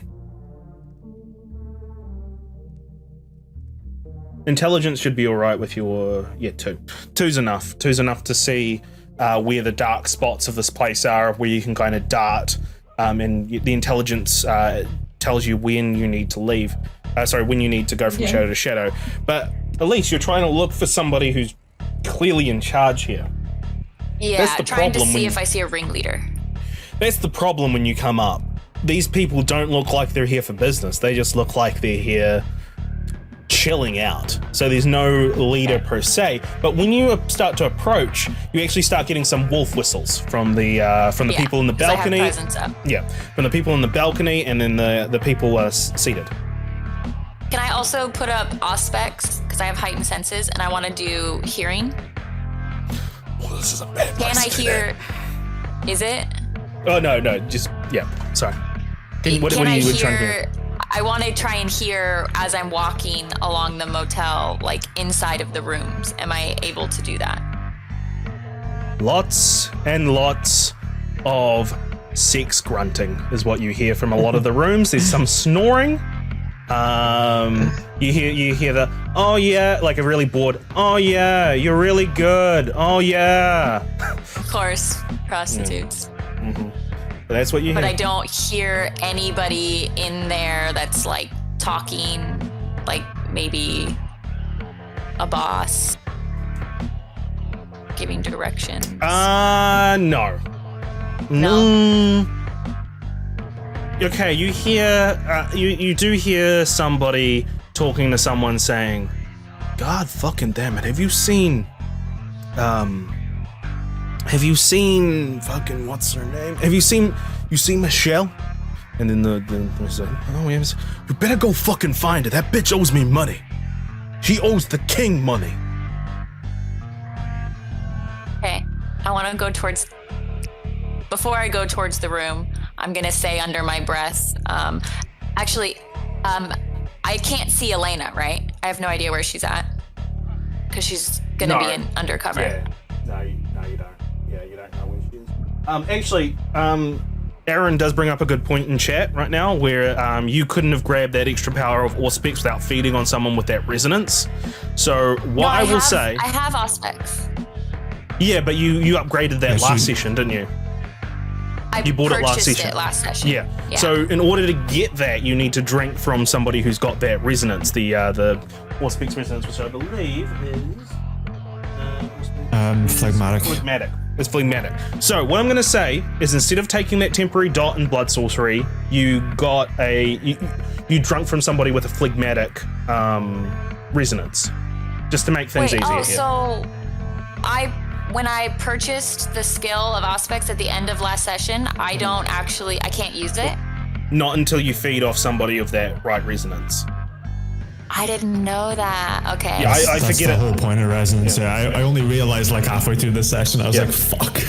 Intelligence should be all right with your, 2. 2's enough. 2's enough to see where the dark spots of this place are, where you can kind of dart, and the intelligence tells you when you need to leave. When you need to go from shadow to shadow. But at least you're trying to look for somebody who's clearly in charge here. Yeah, trying to see if I see a ringleader. That's the problem when you come up. These people don't look like they're here for business. They just look like they're here chilling out. So there's no leader per se. But when you start to approach, you actually start getting some wolf whistles from the people in the balcony. I have presence up. Yeah, from the people in the balcony, and then the people seated. Can I also put up aspects, because I have heightened senses and I want to do hearing? Well, this is a bad place. Can I hear? Is it? Oh no, just sorry. What are you trying to hear? I want to try and hear as I'm walking along the motel, like inside of the rooms. Am I able to do that? Lots and lots of sex grunting is what you hear from a lot of the rooms. There's some snoring. You hear the oh yeah, like a really bored oh yeah, you're really good, oh yeah. Of course, prostitutes. Mm-hmm. But that's what you hear. But I don't hear anybody in there that's like talking, like maybe a boss giving directions. No. Okay, you hear, you do hear somebody talking to someone saying, God fucking damn it, have you seen fucking, what's her name? You seen Michelle? And then the like, oh, yes. You better go fucking find her. That bitch owes me money. She owes the king money. Okay, I want to go before I go towards the room, I'm gonna say under my breath. Actually, I can't see Elena, right? I have no idea where she's at because she's gonna be in undercover. Yeah. No, you don't. Yeah, you don't know where she is. Actually, Aaron does bring up a good point in chat right now where you couldn't have grabbed that extra power of Auspex without feeding on someone with that resonance. So what I will say... I have Auspex. Yeah, but you upgraded that last session, didn't you? You bought it last session. Last session. Yeah. So in order to get that, you need to drink from somebody who's got that resonance, the Auspex resonance, which I believe is... Phlegmatic. Phlegmatic. It's phlegmatic. So what I'm going to say is instead of taking that temporary dot in blood sorcery, you got you drunk from somebody with a phlegmatic resonance, just to make things easier. Oh, so when I purchased the skill of Auspex at the end of last session, I can't use it. Not until you feed off somebody of that right resonance. I didn't know that. Okay. Yeah, I That's forget the it. whole point of resonance. Yeah, I only realized like halfway through this session, I was like, fuck.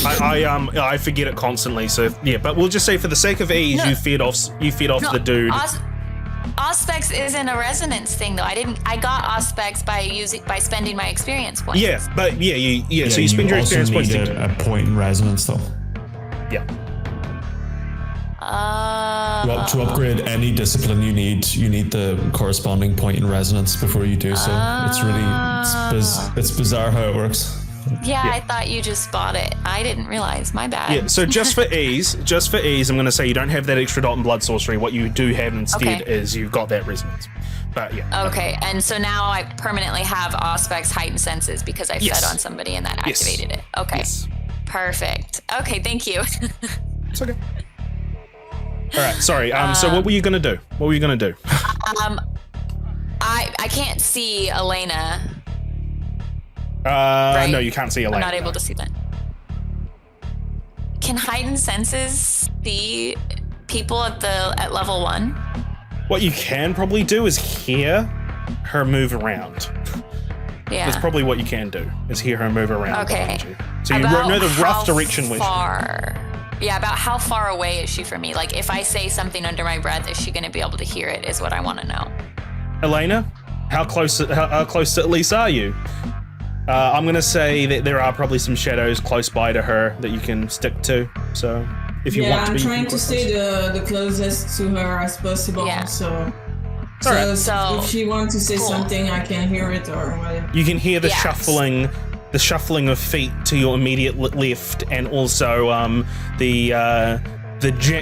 I forget it constantly. So yeah, but we'll just say for the sake of ease, you feed off the dude. Auspex isn't a resonance thing though. I got Auspex by spending my experience points. Yeah, but so you spend your experience points to a point in resonance though. Yeah. To upgrade any discipline you need the corresponding point in resonance before you do so. It's bizarre how it works. Yeah, I thought you just bought it. I didn't realize. My bad. Yeah, so just for ease, I'm going to say you don't have that extra dot in blood sorcery. What you do have instead is you've got that resonance. But yeah. Okay, and so now I permanently have Auspex heightened senses because I fed on somebody and that activated it. Okay. Yes. Perfect. Okay, thank you. It's okay. All right, sorry. So what were you gonna do? I can't see Elena. Right? No, you can't see Elena. I'm not able to see that. Can heightened senses see people at level 1? What you can probably do is hear her move around. Yeah. That's probably what you can do, is hear her move around. Okay. So you know the rough direction which. Yeah, about how far away is she from me? Like, if I say something under my breath, is she going to be able to hear it? Is what I want to know. Elena, how close to at least are you? I'm going to say that there are probably some shadows close by to her that you can stick to. So, if you want to be... I'm trying to stay the closest to her as possible. Yeah. So So if she wants to say something, I can hear it or whatever. You can hear the shuffling of feet to your immediate left, and also the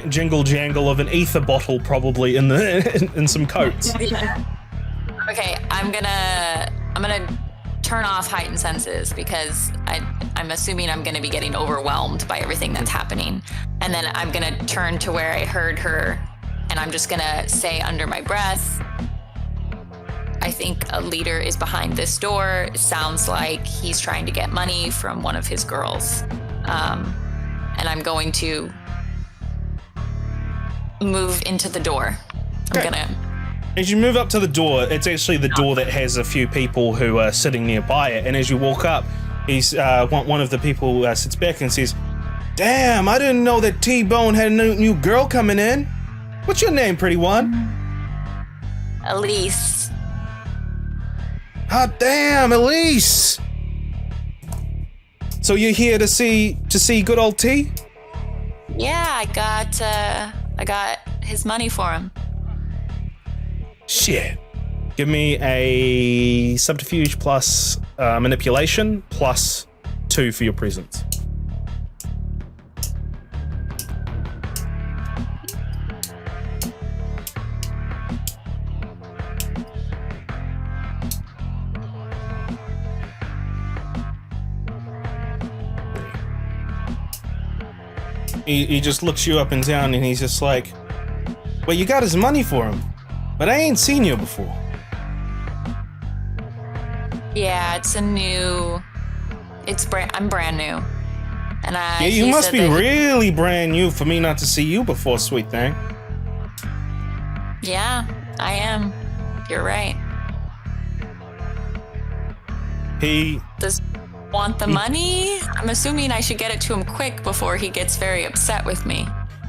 jingle jangle of an ether bottle probably in some coats. Okay, I'm gonna turn off heightened senses because I'm assuming I'm gonna be getting overwhelmed by everything that's happening, and then I'm gonna turn to where I heard her, and I'm just gonna say under my breath, I think a leader is behind this door. It sounds like he's trying to get money from one of his girls. And I'm going to move into the door. As you move up to the door, it's actually the door that has a few people who are sitting nearby it. And as you walk up, one of the people sits back and says, "Damn, I didn't know that T-Bone had a new girl coming in. What's your name, pretty one?" Elise. Ah, damn, Elise! So you're here to see good old T? Yeah, I got his money for him. Shit. Give me a subterfuge plus manipulation plus 2 for your presence. He just looks you up and down and he's just like, "Well, you got his money for him, but I ain't seen you before." Yeah, I'm brand new. And yeah, you must be really brand new for me not to see you before, sweet thing. Yeah, I am. You're right. He does want the money. I'm assuming I should get it to him quick before he gets very upset with me.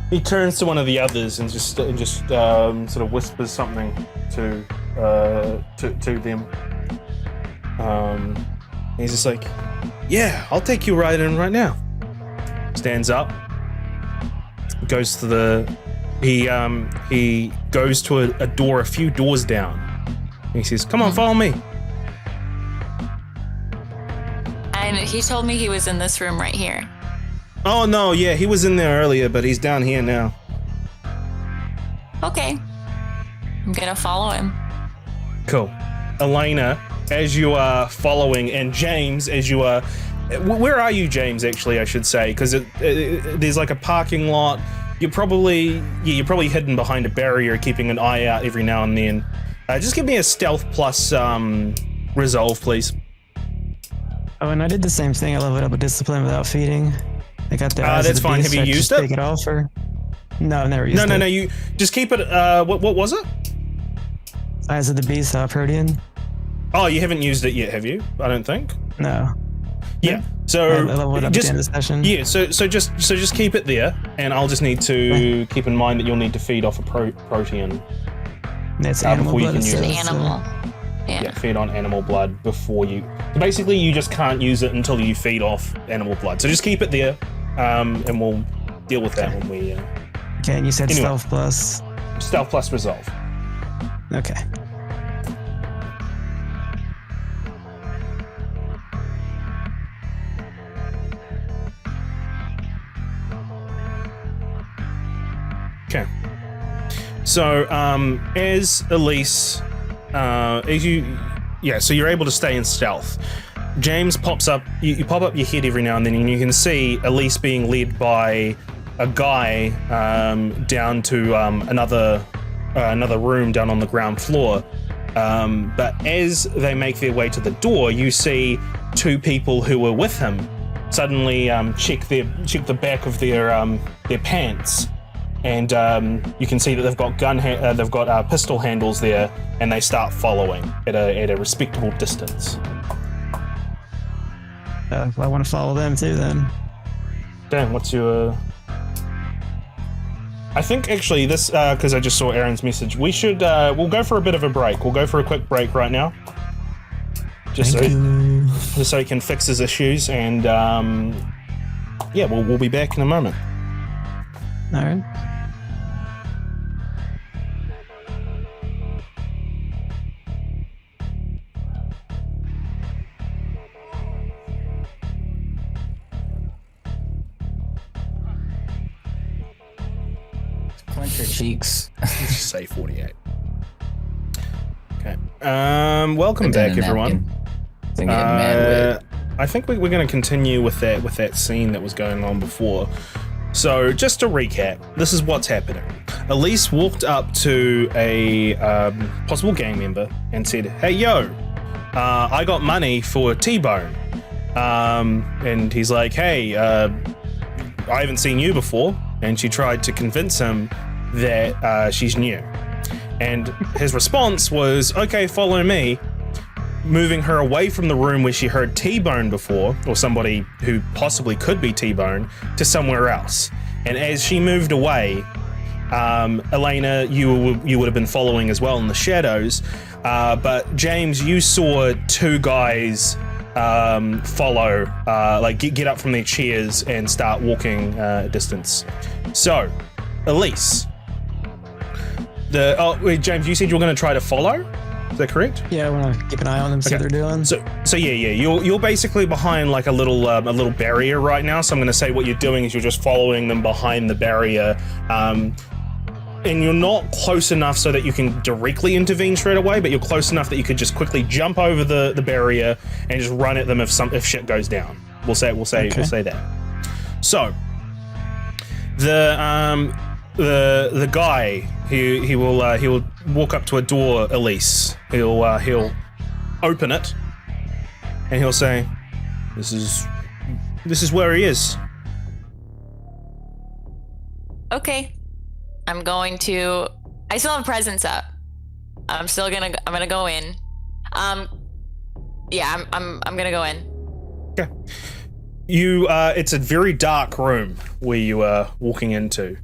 He turns to one of the others and just sort of whispers something to them. He's just like, "Yeah, I'll take you right in right now." Stands up, goes to he goes to a door a few doors down. He says, "Come on, follow me." And he told me he was in this room right here. Oh no, yeah, he was in there earlier, but he's down here now. Okay. I'm gonna follow him. Cool. Elena, as you are following, and James, as you are... Where are you, James, actually, I should say? Because there's like a parking lot. You're probably hidden behind a barrier, keeping an eye out every now and then. Just give me a stealth plus resolve, please. Oh, and I did the same thing. I leveled up a discipline without feeding. I got the eyes that's of the fine. beast, Have you so I used just it? Take it off, or... No, I've never used it. No. You just keep it. What was it? Eyes of the beast, Protean. Oh, you haven't used it yet, have you? I don't think. No. Yeah. So I leveled up at the end of the session. Yeah. So just keep it there, and I'll just need to keep in mind that you'll need to feed off a protein. That's animal before you blood. can use An it. animal. Yeah, feed on animal blood before you. So basically, you just can't use it until you feed off animal blood. So just keep it there, and we'll deal with that when we. Okay, and you said Anyway. stealth plus. Stealth plus resolve. Okay. Okay. So, as Elise, so you're able to stay in stealth. James pops up, you pop up your head every now and then, and you can see Elise being led by a guy down to another room down on the ground floor. But as they make their way to the door, you see two people who were with him suddenly check the back of their pants. And you can see that they've got pistol handles there, and they start following at a respectable distance. Well, I want to follow them too, then. Dan, what's your? I think actually this because I just saw Aaron's message. We should we'll go for a bit of a break. We'll go for a quick break right now, just so he can fix his issues, and we'll be back in a moment. All right. Clench your cheeks. Let's just say 48. Okay. Welcome back, everyone. I think we're going to continue with that scene that was going on before. So, just to recap, this is what's happening. Elise walked up to a possible gang member and said, "Hey, yo, I got money for T-Bone." And he's like, "Hey, I haven't seen you before." And she tried to convince him that she's new. And his response was, "Okay, follow me," moving her away from the room where she heard T-Bone before, or somebody who possibly could be T-Bone, to somewhere else. And as she moved away, Elena, you would have been following as well in the shadows, but James, you saw two guys follow, get up from their chairs and start walking a distance. So, Elise, James, you said you were going to try to follow? Is that correct? Yeah, I want to keep an eye on them, see what they're doing. So you're basically behind like a little barrier right now. So I'm going to say what you're doing is you're just following them behind the barrier, and you're not close enough so that you can directly intervene straight away, but you're close enough that you could just quickly jump over the barrier and just run at them if shit goes down. We'll say that. So the guy he will walk up to a door, Elise. He'll open it and he'll say, This is where he is." Okay. I'm going to. I still have presence up. I'm gonna go in. Yeah, I'm gonna go in. Okay. It's a very dark room where you are walking into.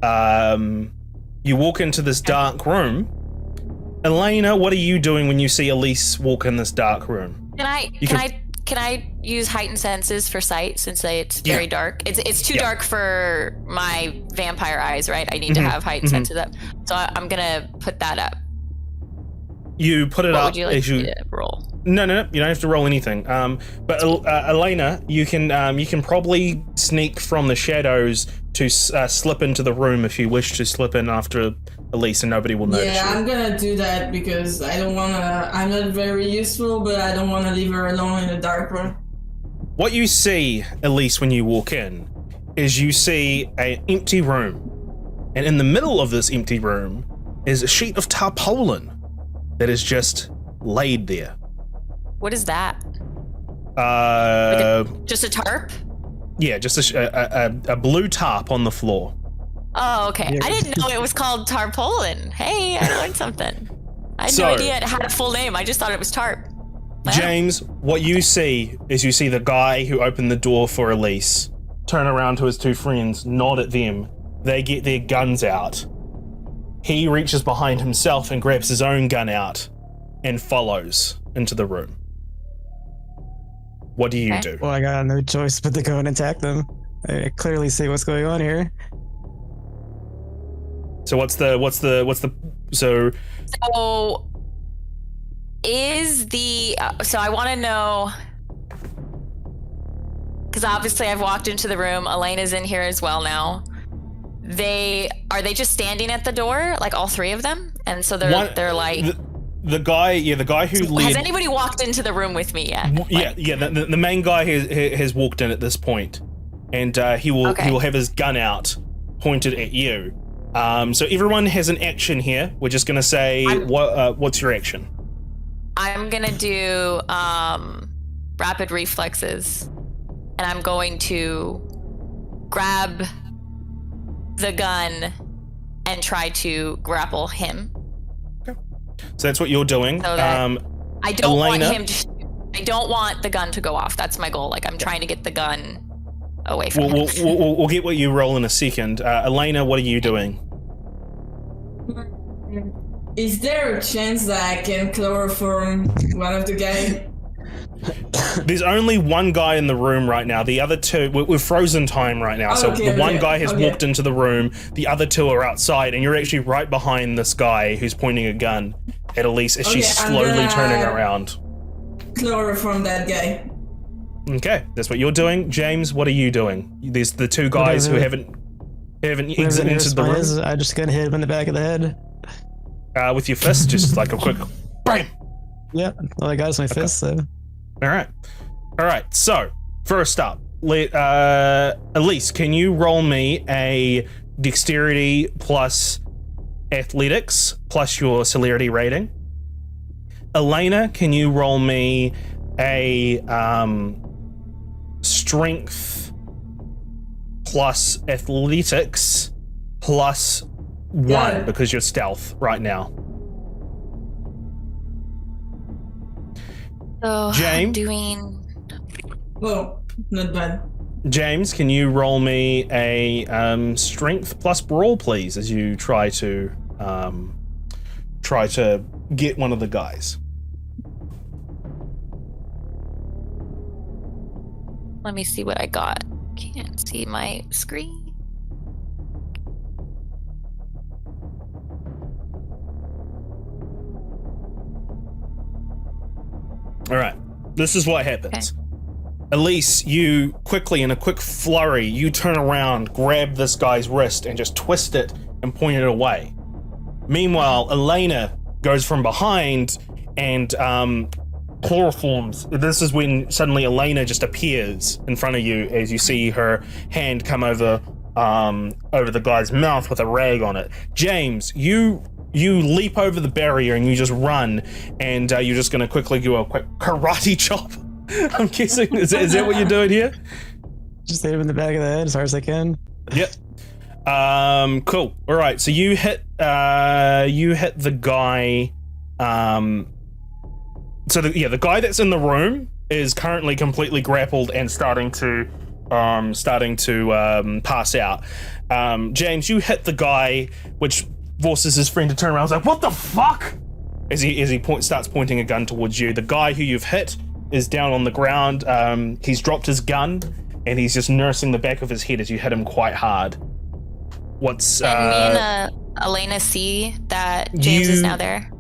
You walk into this dark room. Elena, what are you doing when you see Elise walk in this dark room? Can I use heightened senses for sight since it's very dark? It's too dark for my vampire eyes, right? I need to have heightened senses up. So I'm gonna put that up. You put it What up would you like as you me to roll? No, you don't have to roll anything. But Elena, you can probably sneak from the shadows to slip into the room if you wish to slip in after Elise, and nobody will notice you. Yeah, I'm gonna do that because I don't wanna. I'm not very useful, but I don't want to leave her alone in a dark room. What you see, Elise, when you walk in, is you see an empty room, and in the middle of this empty room is a sheet of tarpaulin that is just laid there. What is that? Just a tarp? Yeah, just a blue tarp on the floor. Oh, okay. Yeah. I didn't know it was called tarpaulin. Hey, I learned something. I had no idea it had a full name. I just thought it was tarp. Wow. James, what you see is you see the guy who opened the door for Elise turn around to his two friends, nod at them. They get their guns out. He reaches behind himself and grabs his own gun out and follows into the room. What do you do? Well, I got no choice but to go and attack them. I clearly see what's going on here. So so is the so I want to know, because obviously I've walked into the room. Elena's in here as well now. Are they just standing at the door, like all three of them? And so they're like the guy who led. Has anybody walked into the room with me yet? The main guy has walked in at this point, and he will have his gun out, pointed at you. So everyone has an action here. We're just gonna say what's your action? I'm gonna do rapid reflexes, and I'm going to grab the gun and try to grapple him. Okay. So that's what you're doing. So that I don't Elena, want him to. I don't want the gun to go off. That's my goal. Like I'm trying to get the gun away from him. We'll get what you roll in a second. Elena, what are you doing? Is there a chance that I can chloroform one of the guys? There's only one guy in the room right now. The other two, we're frozen time right now. So the one guy has walked into the room. The other two are outside, and you're actually right behind this guy who's pointing a gun at Elise as she's slowly turning around. Chloroform that guy. Okay, that's what you're doing. James, what are you doing? There's the two guys who haven't exited the room. I'm just gonna hit him in the back of the head. With your fist, just like a quick bam. Yeah, well, I got my fist, so. All right. So first up, Elise, can you roll me a dexterity plus athletics plus your celerity rating? Elena, can you roll me a strength plus athletics plus 1 because you're stealth right now? So James? I'm doing. Oh, not bad. James, can you roll me a strength plus brawl, please, as you try to get one of the guys? Let me see what I got. Can't see my screen. All right, this is what happens. Okay. Elise, you quickly, in a quick flurry, you turn around, grab this guy's wrist, and just twist it and point it away. Meanwhile, Elena goes from behind and chloroforms. This is when suddenly Elena just appears in front of you as you see her hand come over the guy's mouth with a rag on it. James, you leap over the barrier and you just run, and you're just going to quickly do a quick karate chop. I'm guessing, is that what you're doing here? Just hit him in the back of the head as hard as I can. Yep. Cool. All right. So you hit the guy. So the guy that's in the room is currently completely grappled and starting to starting to pass out. James, you hit the guy, which forces his friend to turn around. He's like, "What the fuck?" As he starts pointing a gun towards you. The guy who you've hit is down on the ground. He's dropped his gun, and he's just nursing the back of his head as you hit him quite hard. What's me and Elena see that James is now there?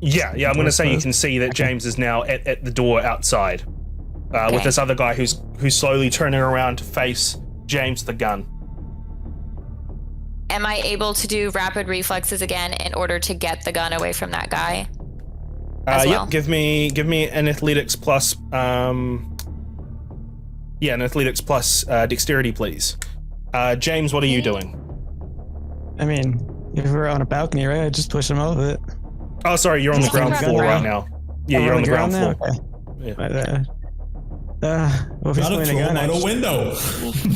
Yeah. I'm going to say you can see that James is now at the door outside, with this other guy who's slowly turning around to face James with the gun. Am I able to do rapid reflexes again in order to get the gun away from that guy? Yep. Give me an athletics plus an athletics plus dexterity, please. James, what are you doing? I mean, if we're on a balcony, right? I'd just push him off it. Oh, sorry, you're on the ground floor right now. Yeah, you're on the ground floor. Okay. Well, if he's pointing a gun out a window.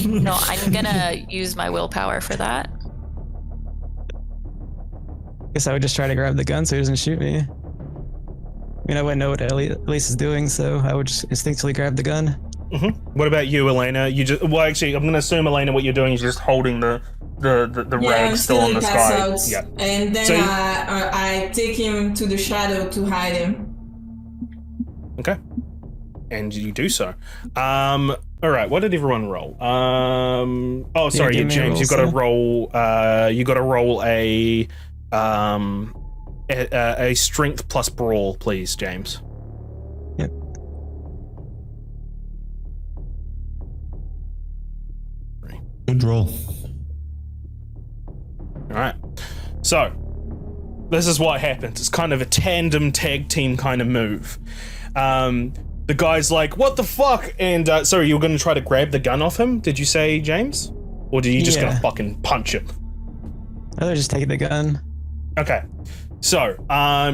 No, I'm gonna use my willpower for that. Guess I would just try to grab the gun so he doesn't shoot me. I mean, I wouldn't know what Elise is doing, so I would just instinctively grab the gun. What about you, Elena? Actually, I'm going to assume, Elena, what you're doing is just holding the rag still on this guy. Yeah. And then I take him to the shadow to hide him. Okay. And you do so. All right. What did everyone roll? James, you've got to roll. You got to roll a strength plus brawl, please, James. Yep. Good roll. All right. So this is what happens. It's kind of a tandem tag team kind of move. The guy's like, "What the fuck?" And sorry, you were going to try to grab the gun off him. Did you say, James? Or did you just gonna fucking punch him? I'd just take the gun. Okay. So,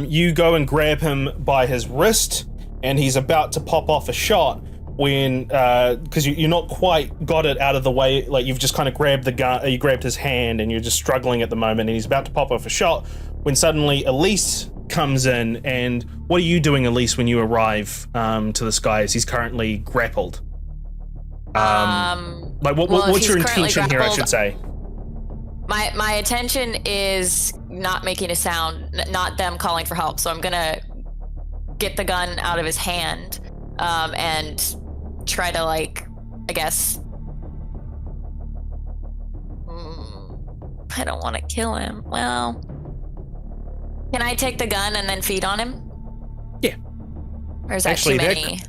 you go and grab him by his wrist, and he's about to pop off a shot when, because you're not quite got it out of the way, like you've just kind of grabbed the gun, you grabbed his hand, and you're just struggling at the moment, and he's about to pop off a shot when suddenly Elise comes in. And what are you doing, Elise, when you arrive to this guy as he's currently grappled? What's your intention here, I should say? My attention is not making a sound, not them calling for help. So I'm gonna get the gun out of his hand, and try to, like, I guess. I don't want to kill him. Well, can I take the gun and then feed on him? Yeah. Or is that too many?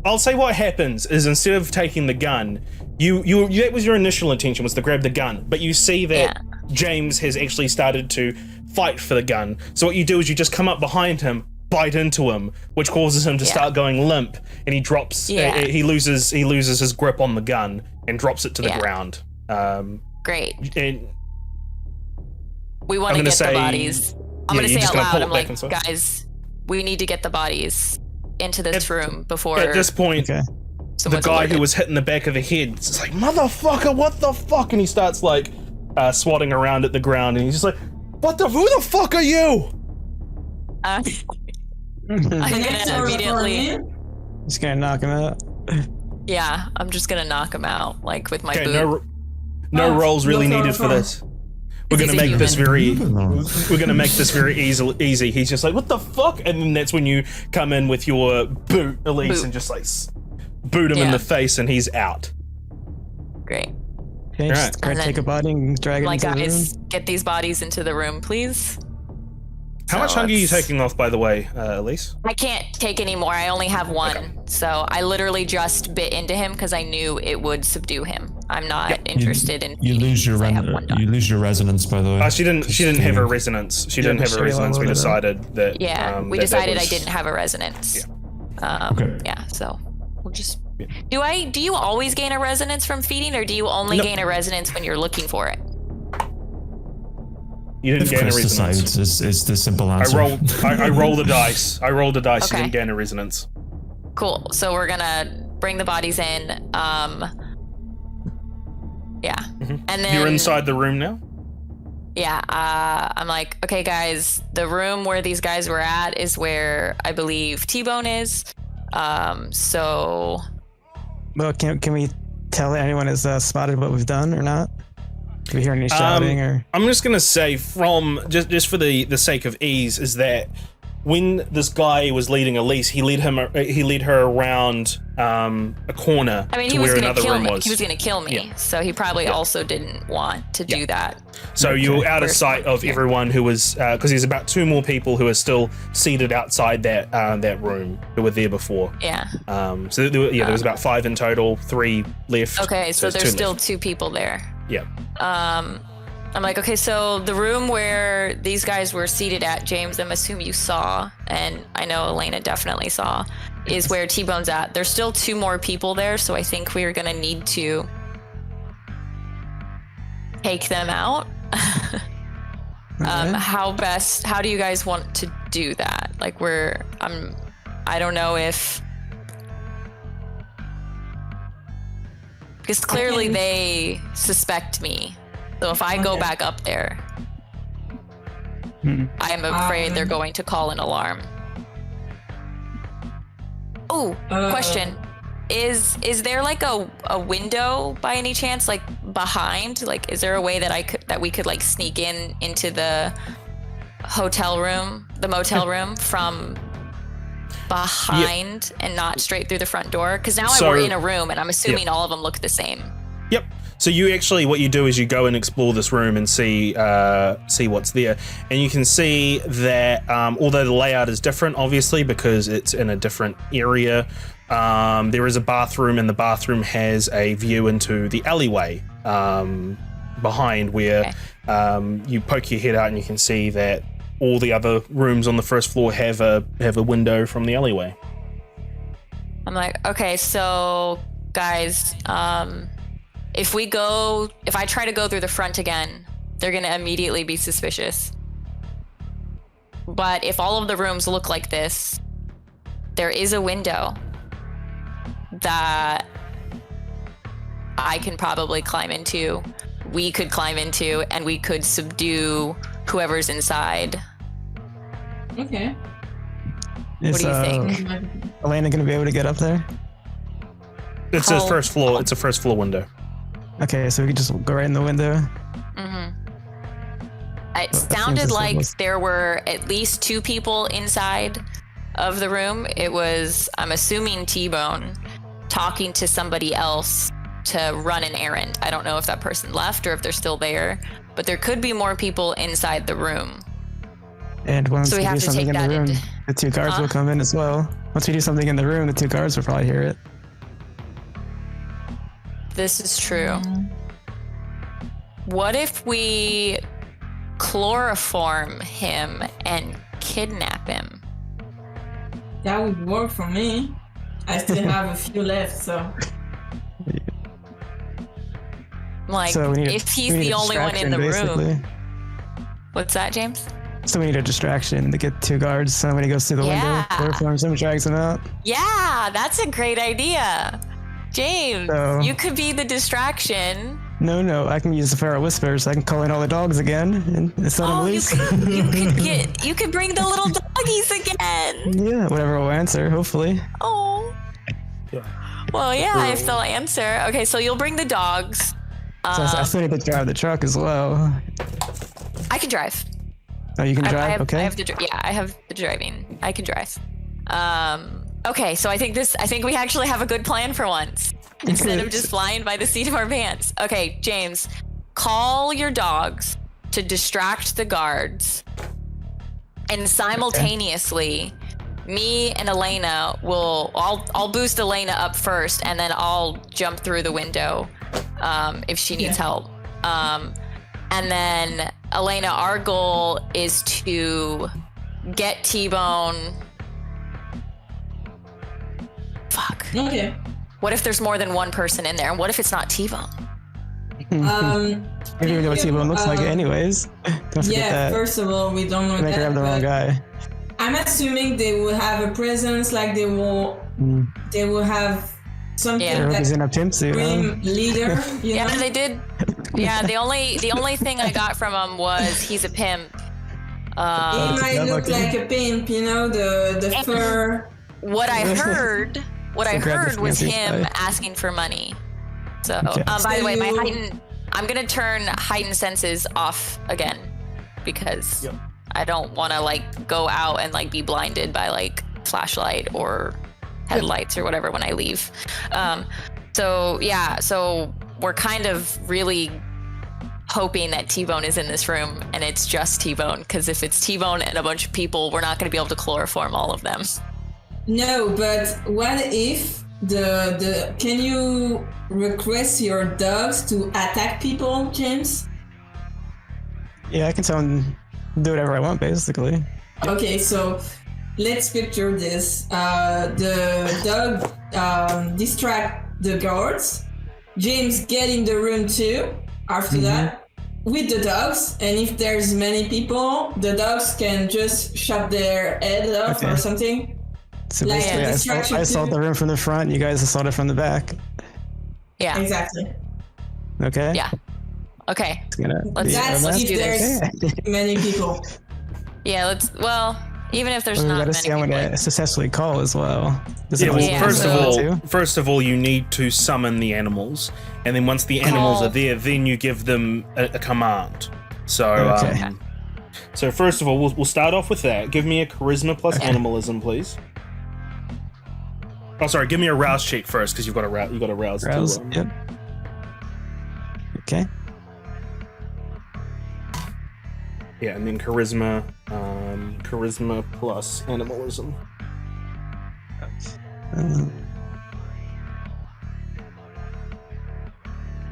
I'll say what happens is, instead of taking the gun, that was your initial intention, was to grab the gun, but you see that James has actually started to fight for the gun. So what you do is you just come up behind him, bite into him, which causes him to start going limp, and he drops. He loses his grip on the gun and drops it to the ground. Great. And we want to get the bodies. I'm going to say out loud, I'm like, guys, we need to get the bodies into this room before. At this point, the guy who was hitting the back of the head is like, "Motherfucker, what the fuck?" And he starts like swatting around at the ground, and he's just like, who the fuck are you? I'm gonna immediately. Just gonna knock him out. Yeah, I'm just gonna knock him out, like, with my boot. No rolls really needed for this. We're gonna make this very. We're gonna make this very easy. He's just like, "What the fuck?" And then that's when you come in with your boot, Elise, and just like boot him in the face, and he's out. Great. Okay, just take a body and drag it into the room. Guys, get these bodies into the room, please. How much hunger are you taking off, by the way, Elise? I can't take any more. I only have one. Okay. So I literally just bit into him because I knew it would subdue him. I'm not interested in. You lose your resonance, by the way. She didn't have a resonance. She didn't have a resonance. We decided that. Yeah, we decided I didn't have a resonance. Yeah. Okay. Yeah. So we'll just. Do you always gain a resonance from feeding, or do you only gain a resonance when you're looking for it? You didn't gain a resonance. Decides is the simple answer. I rolled a dice. I rolled a dice. You didn't gain a resonance. Cool. So we're gonna bring the bodies in. Yeah. Mm-hmm. And then you're inside the room now? Yeah. I'm like, okay, guys, the room where these guys were at is where I believe T-Bone is. So Well, can we tell that anyone has spotted what we've done or not? Do we hear any shouting or? I'm just gonna say, from just for the sake of ease, is that when this guy was leading Elise, he led her around a corner I mean, to he was where gonna another kill room me. was. He was gonna kill me, Yeah. so he probably also didn't want to do that. So you're out of sight of everyone who was, because there's about 2 more people who are still seated outside that room who were there before. Yeah. So there was about 5 in total, 3 left. Okay, so there's 2 still left. 2 people there. Yeah. I'm like, okay, so the room where these guys were seated at, James, I'm assuming you saw, and I know Elena definitely saw, is where T-Bone's at. There's still 2 more people there, so I think we're gonna need to take them out. How do you guys want to do that? Like I don't know if, because clearly they suspect me. So if I go back up there, I'm afraid they're going to call an alarm. Oh, question. Is there like a window by any chance, like behind? Like, is there a way that we could like sneak into the motel room from behind and not straight through the front door? Because now we're in a room and I'm assuming all of them look the same. Yep. So what you do is you go and explore this room and see what's there, and you can see that although the layout is different, obviously because it's in a different area, there is a bathroom, and the bathroom has a view into the alleyway behind, where you poke your head out and you can see that all the other rooms on the first floor have a window from the alleyway. I'm like, okay, so guys, if I try to go through the front again, they're gonna immediately be suspicious. But if all of the rooms look like this, there is a window that I can probably climb into, we could climb into, and we could subdue whoever's inside. Okay. What do you think? Elena gonna be able to get up there? It's a first floor. It's a first floor window. Okay, so we could just go right in the window. It sounded like there were at least 2 people inside of the room. It was, I'm assuming, T-Bone talking to somebody else to run an errand. I don't know if that person left or if they're still there, but there could be more people inside the room. And once So we we have do to something take in the that room, into- the 2 guards will come in as well. Once we do something in the room, the 2 guards will probably hear it. This is true. What if we chloroform him and kidnap him? That would work for me. I still have a few left, so. Like, So we need if he's the only one in the room. What's that, James? So we need a distraction to get 2 guards. Somebody goes through the window, chloroforms him, drags him out. Yeah, that's a great idea. James, So- you could be the distraction. No, I can use the Feral Whisper so I can call in all the dogs again and it's not Oh, Elise. you could bring the little doggies again. Yeah, whatever will answer, hopefully. Oh. Well, yeah, if they'll answer. Okay, so you'll bring the dogs. So I still need to drive the truck as well. I can drive. Oh, you can drive? I have, okay. I have the driving. I can drive. Okay, so I think we actually have a good plan for once. Instead of just flying by the seat of our pants. Okay, James, call your dogs to distract the guards. And simultaneously, me and Elena I'll boost Elena up first, and then I'll jump through the window if she needs help. And then Elena, our goal is to get T-Bone. Fuck. Okay. What if there's more than one person in there? And what if it's not T-Bone? We don't even know what T-Bone looks like anyways. Don't forget that. First of all, we don't know Make her have the wrong guy. I'm assuming they will have a presence, like they will have something I hope he's in a pimp suit. grim leader. You know? They did. Yeah, the only thing I got from him was he's a pimp. He might look like a pimp, the fur. What I heard what I heard was him asking for money. So, by the way, I'm gonna turn heightened senses off again because I don't want to like go out and like be blinded by like flashlight or headlights or whatever when I leave. So we're kind of really hoping that T-Bone is in this room and it's just T-Bone, because if it's T-Bone and a bunch of people, we're not going to be able to chloroform all of them. No, but what if can you request your dogs to attack people, James? Yeah, I can tell them do whatever I want, basically. Okay, so let's picture this. The dog distract the guards. James get in the room too after that with the dogs, and if there's many people, the dogs can just shut their head off or something. So basically, I saw the room from the front, you guys saw it from the back. Yeah. Exactly. Okay. Yeah. Okay. Let's do this. Many people. Yeah, even if there's not many see I'm people. gonna successfully call as well. First of all, you need to summon the animals, and then once the animals are there, then you give them a command. So, so first of all, we'll start off with that. Give me a charisma plus animalism, please. Oh, sorry. Give me a rouse check first, because you've got to rouse. Yep. Okay. Yeah, and then charisma plus animalism.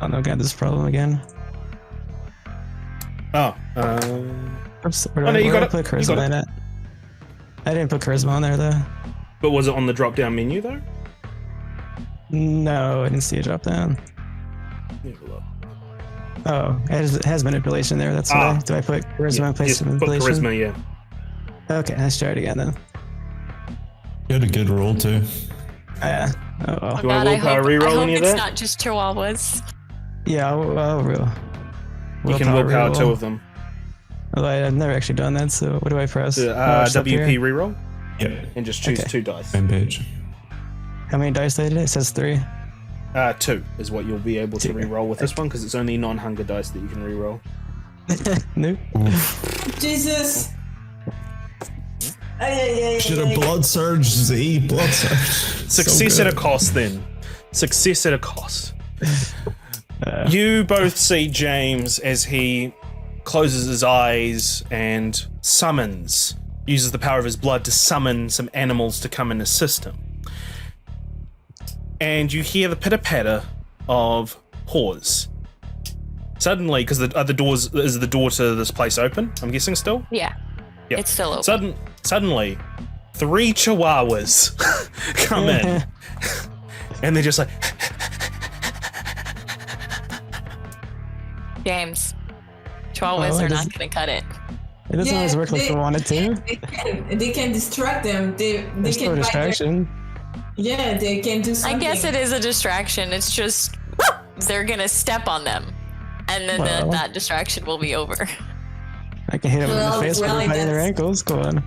Oh no, got this problem again. Oops. Where did I put charisma in it? I didn't put charisma on there though. But was it on the drop-down menu though? No, I didn't see a drop-down. Oh, it has manipulation there. That's why. Do I put charisma in place of manipulation? Put charisma, yeah. Okay, let's try it again then. You had a good roll too. Yeah. Oh, well. Do I willpower reroll any of that? It's not just chihuahuas. Yeah, I'll roll. You can willpower 2 of them. Although I've never actually done that, so what do I press? WP reroll? Yeah. And just choose 2 dice. Same page. How many dice did it? It says 3. 2 is what you'll be able to reroll with this one, because it's only non-hunger dice that you can reroll. Nope. Jesus. Should have blood surge, Z. Blood surge. Success at a cost, then. Success at a cost. You both see James as he closes his eyes and uses the power of his blood to summon some animals to come and assist him. And you hear the pitter-patter of paws. Suddenly, because is the door to this place open? I'm guessing still? Yeah. It's still open. Suddenly, 3 chihuahuas come in. And they're just like... James, chihuahuas are not going to cut it. It doesn't always work like we wanted to. They can distract them. They can a distraction. Yeah, they can do something. I guess it is a distraction. It's just they're gonna step on them, and then that distraction will be over. I can hit them in the face for biting their ankles. Go on.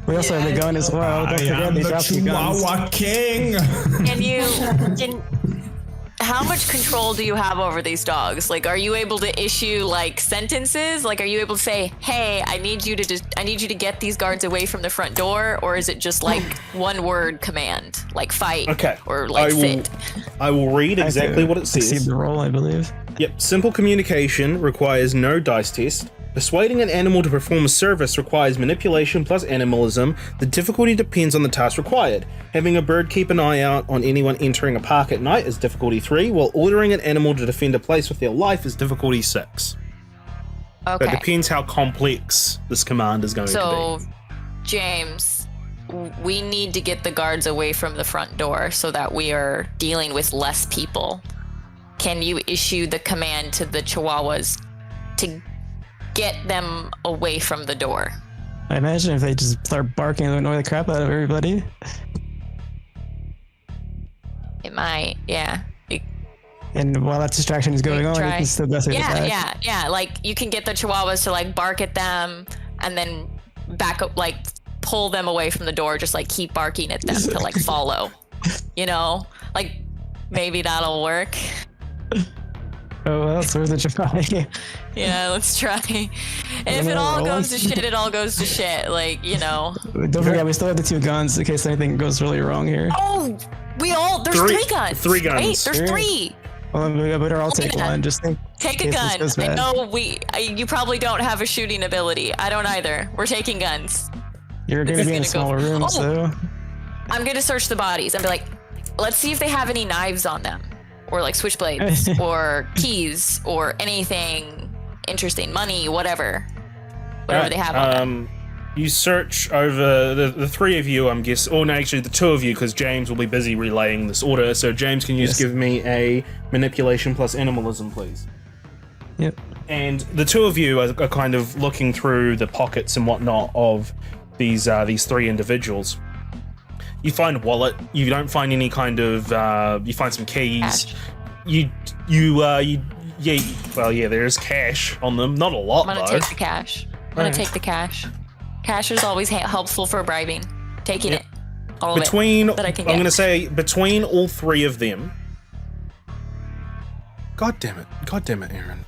We also have the gun as well. Don't forget they dropped the Chihuahua King. How much control do you have over these dogs? Like, are you able to issue like sentences? Like, are you able to say, "Hey, I need you to get these guards away from the front door," or is it just like one word command, like fight, or like sit? I will read exactly what it says. Exceed the roll, I believe. Yep. Simple communication requires no dice test. Persuading an animal to perform a service requires manipulation plus animalism. The difficulty depends on the task required. Having a bird keep an eye out on anyone entering a park at night is difficulty 3, while ordering an animal to defend a place with their life is difficulty 6. Okay. So it depends how complex this command is going to be. So, James, we need to get the guards away from the front door so that we are dealing with less people. Can you issue the command to the chihuahuas to get them away from the door? I imagine if they just start barking, it'll annoy the crap out of everybody. It might, yeah. And while that distraction is going on, you can still go through the back. Yeah. Like, you can get the chihuahuas to like bark at them and then back up, like pull them away from the door, just like keep barking at them to like follow. You know, like maybe that'll work. Oh, well, that's worth a try. Yeah, let's try. And if it all goes to shit, it all goes to shit. Like, you know. Don't forget, we still have the 2 guns in case anything goes really wrong here. Oh, there's 3 guns. 3 guns. Right? There's 3. Well, we better all take one. Just take a gun. I know you probably don't have a shooting ability. I don't either. We're taking guns. You're going to be in a smaller room, so. I'm going to search the bodies and be like, let's see if they have any knives on them. Or like switchblades or keys or anything interesting, money, whatever they have on them. You search over the 3 of you, I'm guessing. Or no, actually the 2 of you, because James will be busy relaying this order. So James, can you just give me a manipulation plus animalism, please? Yep. And the 2 of you are kind of looking through the pockets and whatnot of these 3 individuals. You find a wallet. You don't find any kind of. You find some keys. Cash. There's cash on them. Not a lot, I'm gonna take the cash. Take the cash. Cash is always helpful for bribing. Taking it. All of it that I can get. I'm gonna say between all 3 of them. God damn it, Aaron.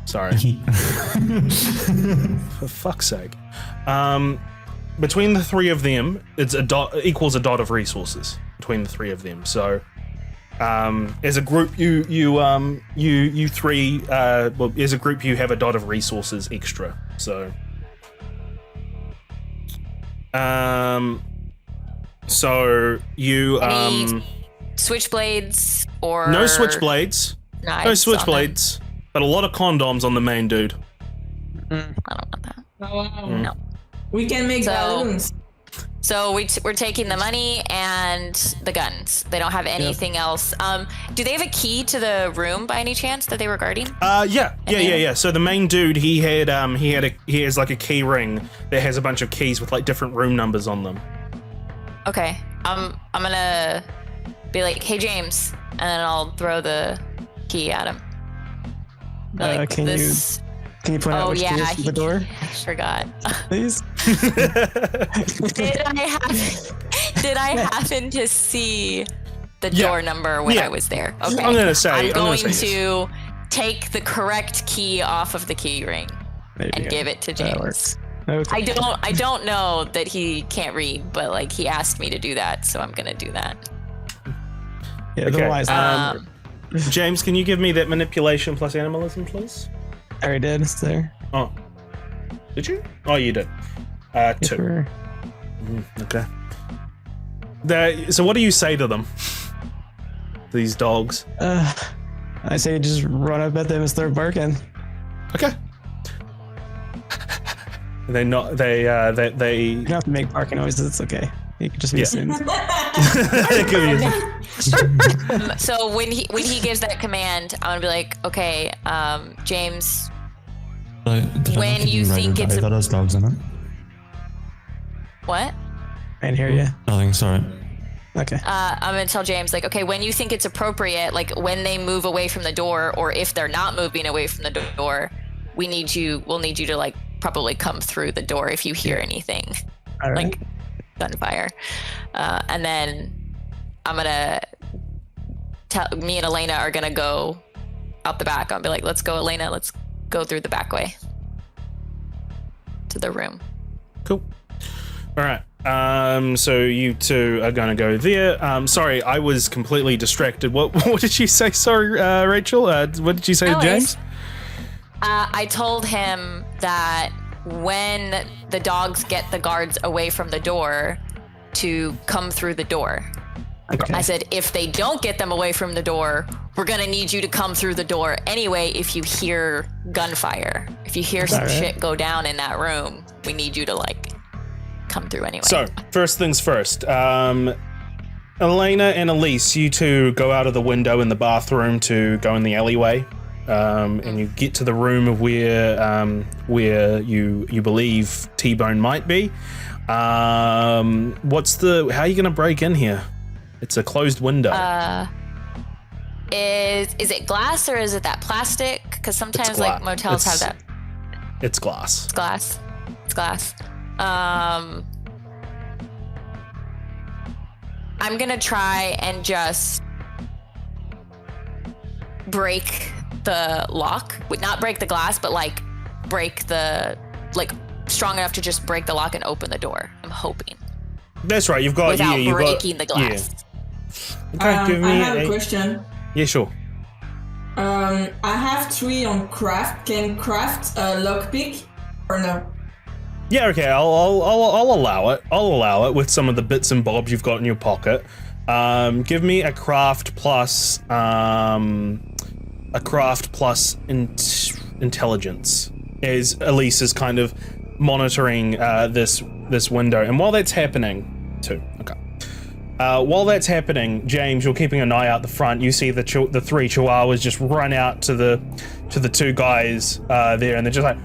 Sorry. For fuck's sake. Between the 3 of them, it's equals a dot of resources between the 3 of them. So, as a group, you 3. As a group, you have a dot of resources extra. So, you any switchblades or no switchblades, but a lot of condoms on the main dude. I don't want that. Oh, wow. No. We can make balloons. So we're taking the money and the guns. They don't have anything else. Do they have a key to the room by any chance that they were guarding? Yeah. So the main dude, he has like a key ring that has a bunch of keys with like different room numbers on them. Okay. I'm gonna be like, hey James, and then I'll throw the key at him. Like, Can you point out which key is to the door? I forgot. Please. Did I happen to see the door number when I was there? Okay. I'm gonna say I'm going to take the correct key off of the key ring and give it to James. Okay. I don't know that he can't read, but like he asked me to do that, so I'm gonna do that. Yeah, the wise. James, can you give me that manipulation plus animalism, please? I already did. It's there. Oh, did you? Oh, you did. 2. Sure. Okay. So what do you say to them? These dogs. I say just run up at them and start barking. Okay. They not. They. You don't have to make barking noises. It's okay. You can just be assumed. So when he gives that command, I'm gonna be like, okay, James. When you think it's that has dogs in it. What? I didn't hear you. Nothing. Sorry. Okay. I'm gonna tell James like, okay, when you think it's appropriate, like when they move away from the door, or if they're not moving away from the door, we'll need you to like probably come through the door if you hear anything, All right. like gunfire, and then I'm gonna me and Elena are gonna go out the back. I'll be like, let's go, Elena, let's go through the back way to the room. Cool. All right. So you 2 are gonna go there. Sorry, I was completely distracted. What did you say? Sorry, Rachel. What did you say to James? I told him that when the dogs get the guards away from the door, to come through the door. Okay. I said, if they don't get them away from the door, we're gonna need you to come through the door anyway. If you hear gunfire, if you hear some shit go down in that room, we need you to like come through anyway. So first things first. Elena and Elise, you 2 go out of the window in the bathroom to go in the alleyway, and you get to the room of where you believe T-Bone might be. How are you gonna break in here? It's a closed window. Is it glass or is it that plastic? Because sometimes like motels have that. It's glass. It's glass. It's glass. I'm gonna try and just break the lock. Not break the glass, but like break the, like strong enough to just break the lock and open the door. I'm hoping. That's right. You've got without you've breaking got, the glass. Yeah. Okay, give me I have a question. Yeah, sure. I have 3 on craft. Can craft a lockpick or no? Yeah, okay. I'll allow it. I'll allow it with some of the bits and bobs you've got in your pocket. Give me a craft plus intelligence, as Elise is kind of monitoring this window. And while that's happening, 2. Okay. While that's happening, James, you're keeping an eye out the front. You see the 3 chihuahuas just run out to the 2 guys there, and they're just like,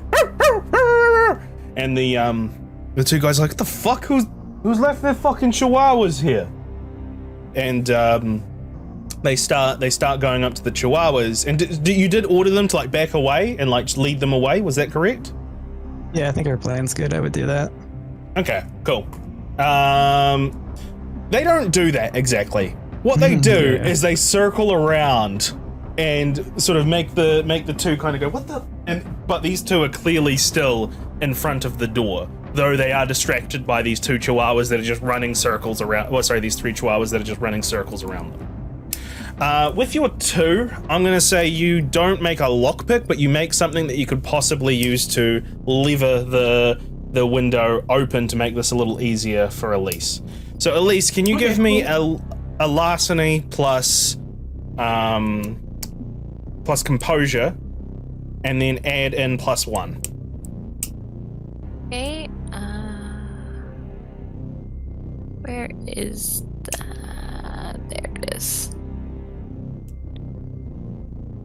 and the 2 guys are like, what the fuck? Who's left their fucking chihuahuas here? And they start going up to the chihuahuas. And you did order them to like back away and like just lead them away. Was that correct? Yeah, I think our plan's good. I would do that. Okay, cool. They don't do that exactly. What they do is they circle around and sort of make the 2 kind of go, what the? But these 2 are clearly still in front of the door, though they are distracted by these 2 chihuahuas that are just running circles around. Well, sorry, these 3 chihuahuas that are just running circles around them. With your 2, I'm going to say you don't make a lockpick, but you make something that you could possibly use to lever the window open to make this a little easier for Elise. So Elise, can you give me a larceny plus composure, and then add in +1. Okay. Where is that? There it is.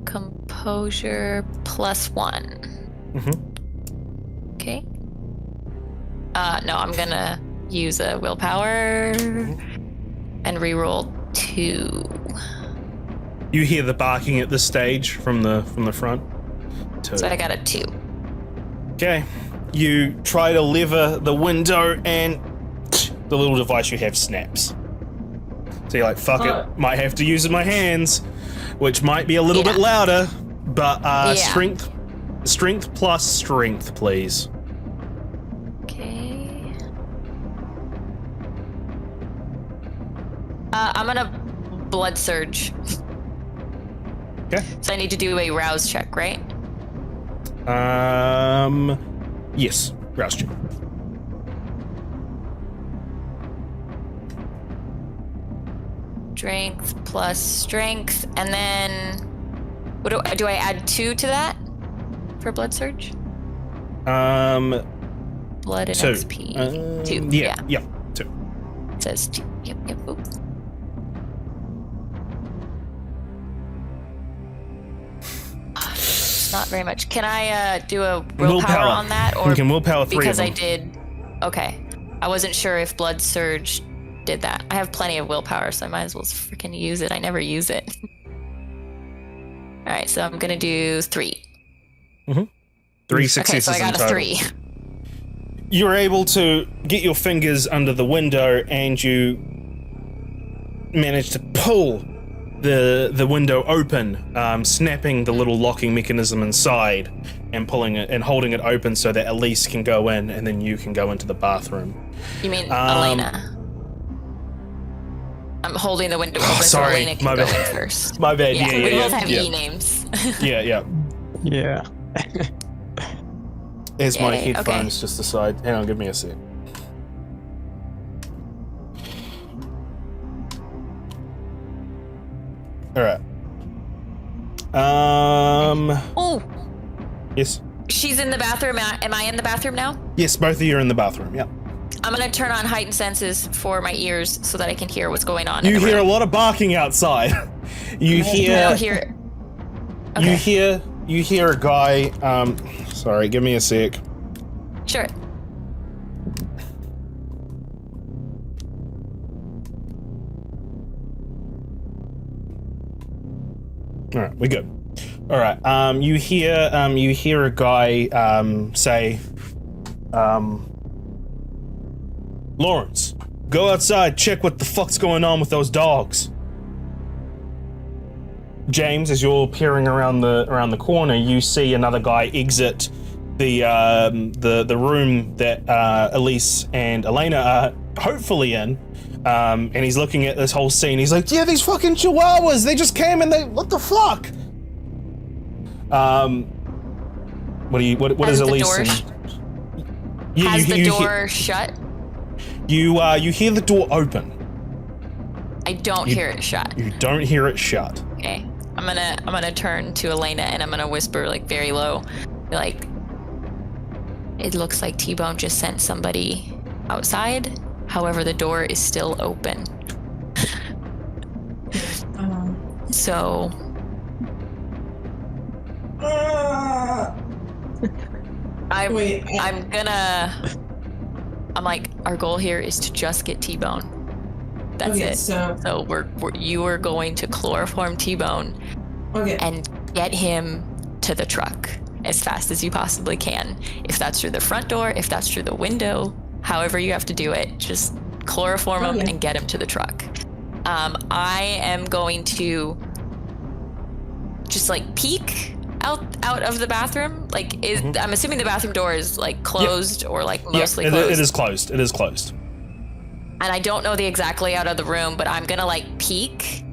Composure +1. Okay. No, I'm gonna use a willpower and reroll 2. You hear the barking at this stage from the front. 2. So I got a 2. Okay. You try to lever the window and the little device you have snaps. So you're like, fuck it, might have to use my hands, which might be a little bit louder, but strength plus strength, please. Okay. I'm gonna blood surge. Okay. So I need to do a rouse check, right? Yes, rouse check. Strength plus strength, and then what do I add 2 to that for blood surge? Blood and 2. XP. 2. Yeah, 2. It says 2. Yep. Oops. Not very much. Can I do a willpower on that, or you can willpower 3 because of I them. did? Okay, I wasn't sure if blood surge did that. I have plenty of willpower, so I might as well freaking use it. I never use it. All right, so I'm gonna do 3. 3 successes. Okay, so I got a 3. You're able to get your fingers under the window, and you manage to pull the window open, snapping the little locking mechanism inside and pulling it and holding it open so that Elise can go in and then you can go into the bathroom. You mean Elena? I'm holding the window open so sorry, Elena can my go bad. in first. My bad. Yeah, we both have yeah. E names. Yeah. Yeah. Here's my Yay, headphones just aside. Hang on, give me a sec. All right. Oh, Yes. she's in the bathroom. Am I in the bathroom now? Yes, both of you are in the bathroom. Yeah. I'm gonna turn on heightened senses for my ears so that I can hear what's going on. You in the hear a room. lot of barking outside. You No, hear. here. You hear a guy. Sorry, give me a sec. Sure. All right, we're good. All right. You hear a guy say, Lawrence, go outside, check what the fuck's going on with those dogs. James, as you're peering around the corner, you see another guy exit the room that Elise and Elena are hopefully in, and he's looking at this whole scene. He's like, "Yeah, these fucking chihuahuas! They just came and what the fuck?" What is Elise? Has the door shut? You hear the door open. I don't hear it shut. You don't hear it shut. Okay. I'm gonna turn to Elena and I'm gonna whisper like very low, like, it looks like T-Bone just sent somebody outside. However, the door is still open. So I'm like, our goal here is to just get T-Bone. That's it. So you are going to chloroform T-Bone and get him to the truck as fast as you possibly can. If that's through the front door, if that's through the window, however you have to do it, just chloroform him and get him to the truck. I am going to just like peek out of the bathroom. Like, I'm assuming the bathroom door is like closed or like mostly closed. It is closed. It is closed. And I don't know the exact layout of the room, but I'm gonna like peek.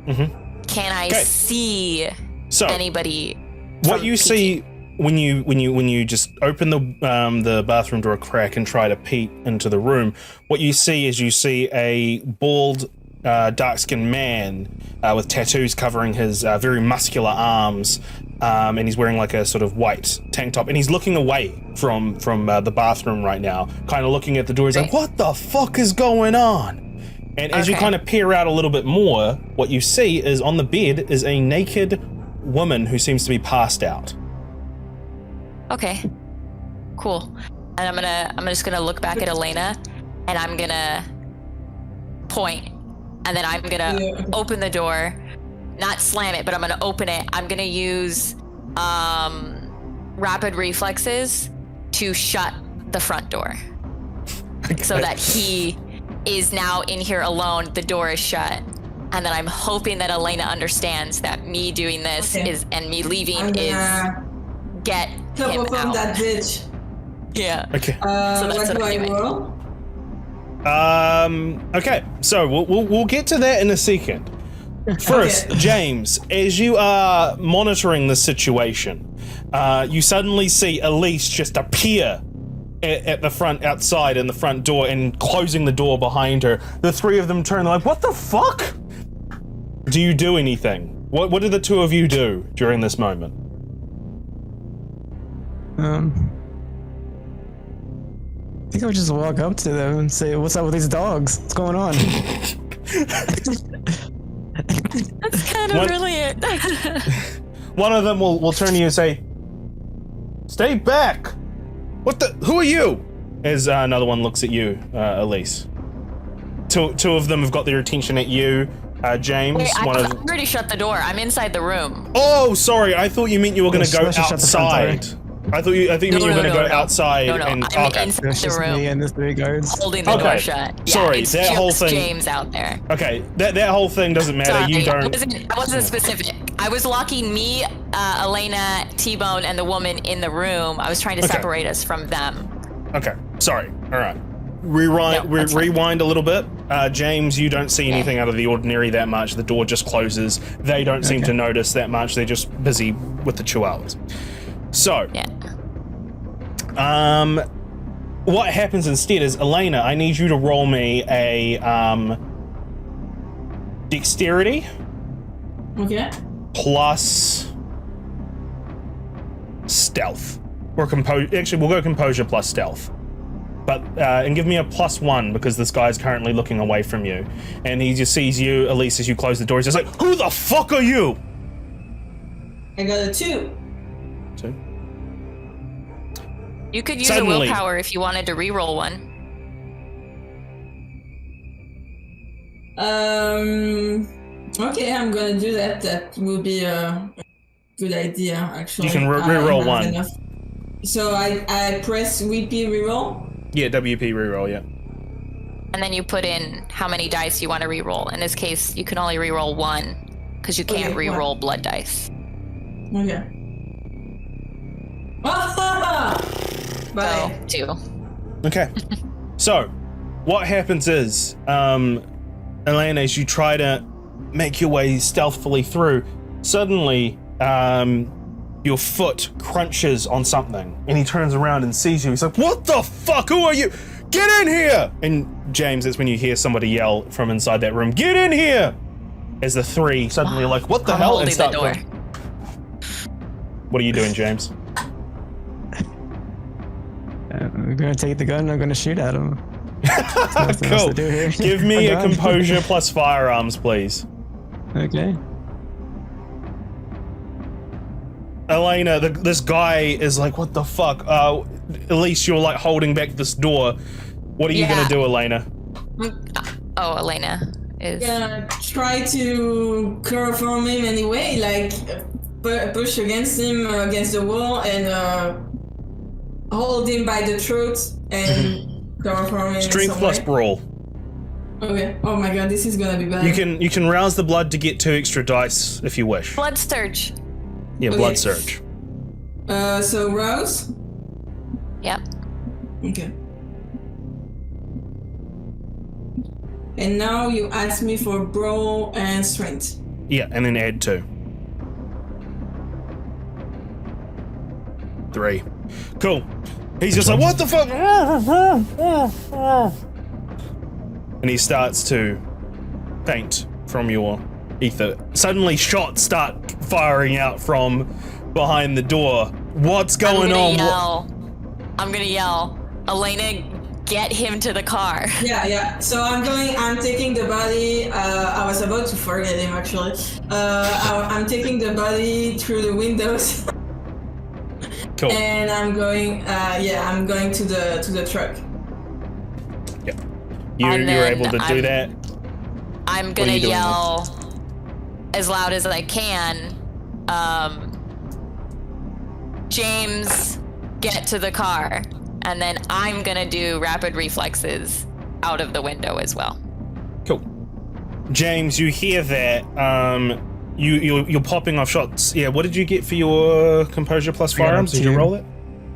Can I see anybody? What you see when you just open the bathroom door a crack and try to peek into the room, what you see is a bald, dark-skinned man with tattoos covering his very muscular arms, and he's wearing like a sort of white tank top, and he's looking away from the bathroom right now, kind of looking at the door. He's like, "What the fuck is going on?" And as you kind of peer out a little bit more, what you see is on the bed is a naked woman who seems to be passed out. Okay, cool. And I'm just gonna look back at Elena, and I'm gonna point, and then I'm gonna open the door, not slam it, but I'm gonna open it. I'm gonna use rapid reflexes to shut the front door, so that he is now in here alone. The door is shut, and then I'm hoping that Elena understands that me doing this is, and me leaving is get him out. That bitch. Yeah. Okay. So that's what I roll? Okay. So we'll get to that in a second. First, James, as you are monitoring the situation, you suddenly see Elise just appear at the front, outside in the front door, and closing the door behind her. The three of them turn, they're like, "What the fuck?" Do you do anything? What do the two of you do during this moment? I think I would just walk up to them and say, "What's up with these dogs? What's going on?" That's kind of brilliant. One of them will turn to you and say, "Stay back! Who are you?" As another one looks at you, Elise. Two of them have got their attention at you, James. Wait, I already shut the door. I'm inside the room. Oh, sorry. I thought you meant you were going to go outside. I thought you meant you were going to go outside. I'm inside the room. Me and the three guards. Holding the door shut. Yeah, sorry, it's that whole thing. James out there. Okay, that whole thing doesn't matter. Sorry, You don't. I wasn't specific. I was locking me, Elena, T-Bone, and the woman in the room. I was trying to separate us from them. Okay, sorry. All right. Rewind a little bit. James, you don't see anything out of the ordinary that much. The door just closes. They don't seem to notice that much. They're just busy with the chihuahuas. So, what happens instead is, Elena, I need you to roll me a dexterity. Okay. Plus stealth. Or composure. Actually, we'll go composure plus stealth. But, and give me a +1 because this guy's currently looking away from you. And he just sees you, Elise, as you close the door. He's just like, "Who the fuck are you?" I got a 2. 2. You could use a willpower if you wanted to re-roll one. Okay, I'm gonna do that. That will be a good idea, actually. You can re-roll one. Enough. So I press WP reroll? Yeah, WP reroll, yeah. and then you put in how many dice you want to reroll. In this case, you can only reroll 1 because you can't reroll blood dice. Okay. Bye. So 2. Okay. So, what happens is, Elena, as you try to make your way stealthily through, suddenly, your foot crunches on something, and he turns around and sees you. He's like, "What the fuck? Who are you? Get in here!" And James, that's when you hear somebody yell from inside that room, "Get in here!" As the three suddenly are like, "What the hell?" and start the door. What are you doing, James? I'm gonna take the gun and I'm gonna shoot at him. Cool. Give me a composure plus firearms, please. Okay. Elena, this guy is like, "What the fuck?" At least you're like holding back this door. What are you gonna do, Elena? Oh, Elena is Gonna try to chloroform him anyway, like push against him against the wall and hold him by the throat and chloroform him. Strength plus brawl. Okay. Oh my god, this is gonna be bad. You can rouse the blood to get 2 extra dice if you wish. blood surge. Yeah, blood surge. So rouse. Yep. Okay. And now you ask me for brawl and strength. Yeah, and then add 2. 3. Cool. He's just like, "What the fuck?" And he starts to faint from your ether. Suddenly shots start firing out from behind the door. What's going on? I'm gonna yell, "Elena, get him to the car." Yeah. So I'm taking the body. I was about to forget him actually. I'm taking the body through the windows. Cool. And I'm going to the truck. Yeah. You're able to do that. I'm gonna yell as loud as I can, "James, get to the car." And then I'm gonna do rapid reflexes out of the window as well. Cool. James, you hear that. You're popping off shots. Yeah, what did you get for your composure plus firearms? Did you roll it?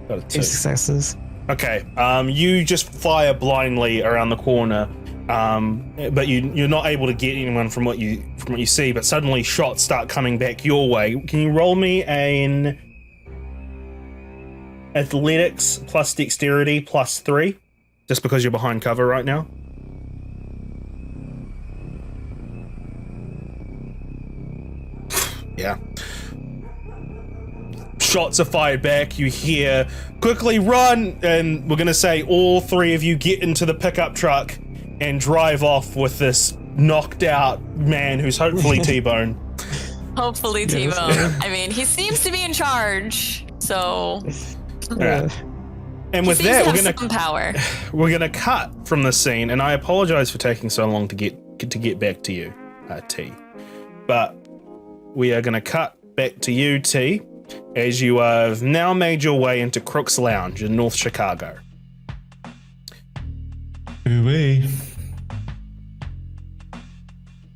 Got a 2. 2 successes. Okay. You just fire blindly around the corner, but you're not able to get anyone from what you see. But suddenly shots start coming back your way. Can you roll me an athletics plus dexterity plus 3? Just because you're behind cover right now. Yeah. Shots are fired back. You hear, "Quickly run!" And we're gonna say all 3 of you get into the pickup truck and drive off with this knocked out man who's hopefully T-Bone. Hopefully T-Bone. I mean, he seems to be in charge, so. Yeah. And with that, we're gonna cut from the scene. And I apologize for taking so long to get back to you, T. But we are gonna cut back to you, T, as you have now made your way into Crook's Lounge in North Chicago. Ooh-wee.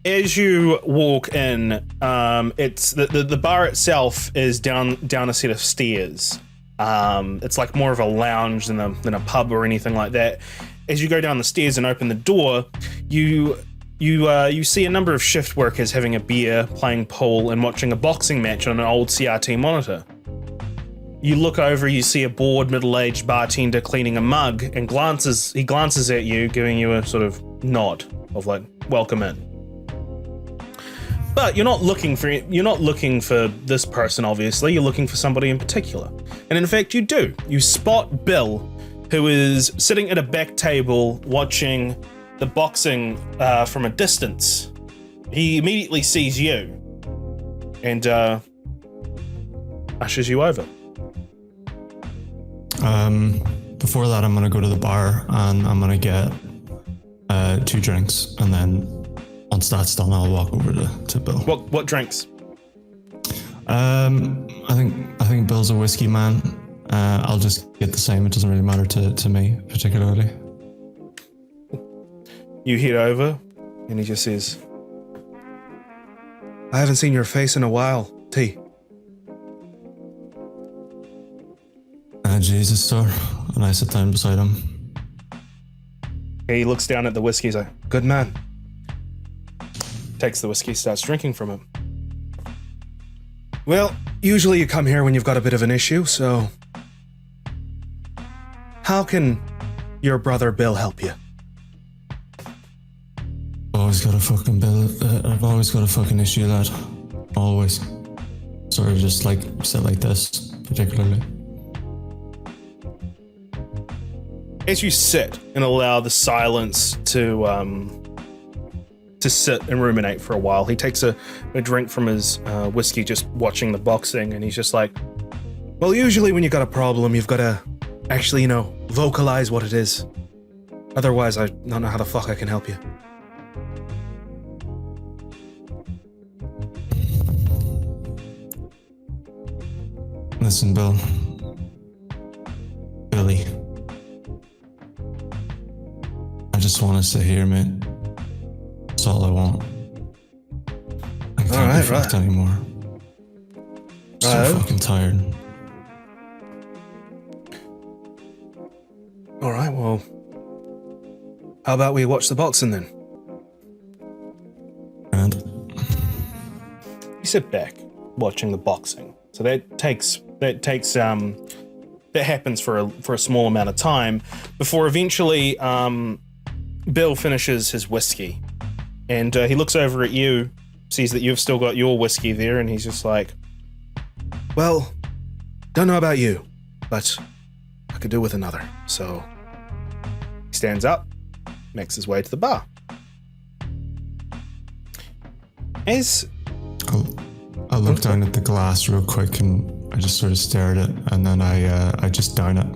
As you walk in, it's the bar itself is down a set of stairs. It's like more of a lounge than a pub or anything like that. As you go down the stairs and open the door, you see a number of shift workers having a beer, playing pool, and watching a boxing match on an old CRT monitor. You look over, you see a bored, middle-aged bartender cleaning a mug, and he glances at you, giving you a sort of nod of like, "Welcome in." But you're not looking for this person, obviously. You're looking for somebody in particular. And in fact, you do. You spot Bill, who is sitting at a back table watching the boxing from a distance. He immediately sees you and ushers you over. Before that, I'm going to go to the bar and I'm going to get 2 drinks, and then once that's done, I'll walk over to Bill. What drinks? I think Bill's a whiskey man. I'll just get the same. It doesn't really matter to me particularly. you head over, and he just says, I haven't seen your face in a while, T. Jesus, sir. And I sit down beside him. He looks down at the whiskey, he's like, good man. Takes the whiskey, starts drinking from it. Well, usually you come here when you've got a bit of an issue, so... How can your brother Bill help you? I've always got a fucking I've always got a fucking issue, lad. Always. Sort of just like, sit like this, particularly. As you sit and allow the silence to sit and ruminate for a while, he takes a drink from his whiskey, just watching the boxing, and he's just like, well, usually when you got a problem, you've got to actually, vocalize what it is. Otherwise, I don't know how the fuck I can help you. Listen, Bill. Billy. I just want to sit here, mate. That's all I want. I can't be fucked anymore. I'm so fucking tired. Alright, well... How about we watch the boxing then? And? You sit back, watching the boxing. So that happens for a small amount of time, before eventually, Bill finishes his whiskey, and he looks over at you, sees that you've still got your whiskey there, and he's just like, well, don't know about you, but I could do with another. So he stands up, makes his way to the bar. I look down at the glass real quick, and I just sort of stare at it, and then I just down it.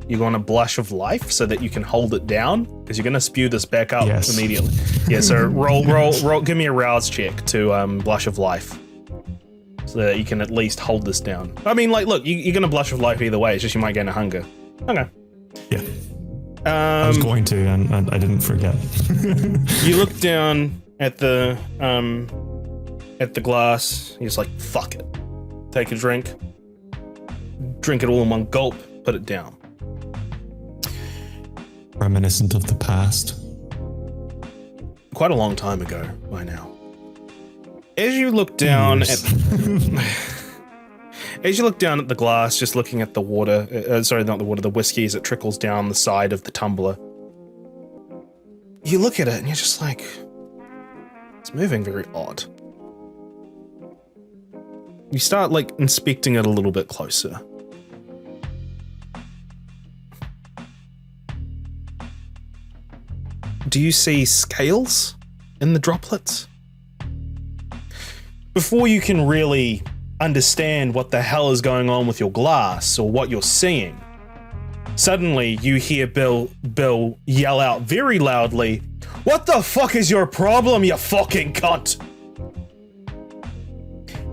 You're going to blush of life so that you can hold it down, because you're going to spew this back up immediately. Yeah, so roll. Give me a rouse check to blush of life, so that you can at least hold this down. I mean, like, look, you're going to blush of life either way. It's just you might gain a hunger. Okay. Yeah. I was going to, and I didn't forget. You look down at the glass. You're just like, fuck it. Take a drink. Drink it all in one gulp. Put it down. Reminiscent of the past. Quite a long time ago by now. As you look down at the glass, just looking at the water, the whiskey as it trickles down the side of the tumbler, you look at it and you're just like, it's moving very odd. You start like inspecting it a little bit closer. Do you see scales in the droplets? Before you can really understand what the hell is going on with your glass or what you're seeing, suddenly you hear Bill yell out very loudly, "What the fuck is your problem, you fucking cunt?"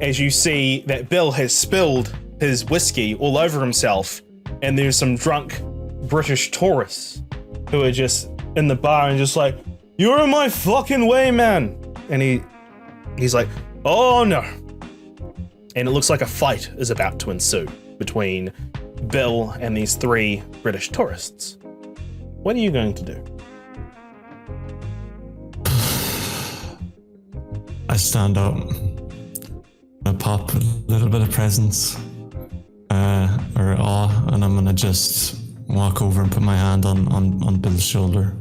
As you see that Bill has spilled his whiskey all over himself, and there's some drunk British tourists who are just in the bar and just like, "You're in my fucking way, man." And he's like, "Oh no." And it looks like a fight is about to ensue between Bill and these three British tourists. What are you going to do? I stand up. I pop a little bit of presence or awe, and I'm gonna just walk over and put my hand on Bill's shoulder.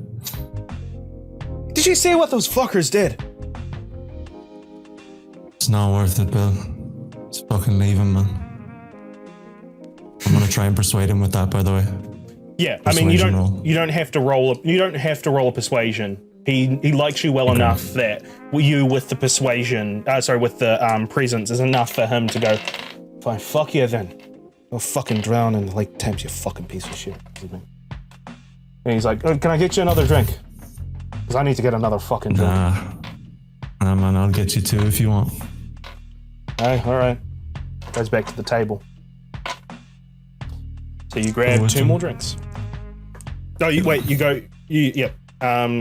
Did you see what those fuckers did? It's not worth it, Bill. Just fucking leave him, man. I'm gonna try and persuade him with that, by the way. Yeah, I mean, you don't have to roll a persuasion. He likes you well enough that you with the persuasion, with the presence is enough for him to go, fine, fuck you then. I'll fucking drown in the Lake Thames, you fucking piece of shit. And he's like, "Oh, can I get you another drink? Because I need to get another fucking drink." Nah, man, I'll get you two if you want. Hey, all right. Goes back to the table. So you grab two more drinks. Oh,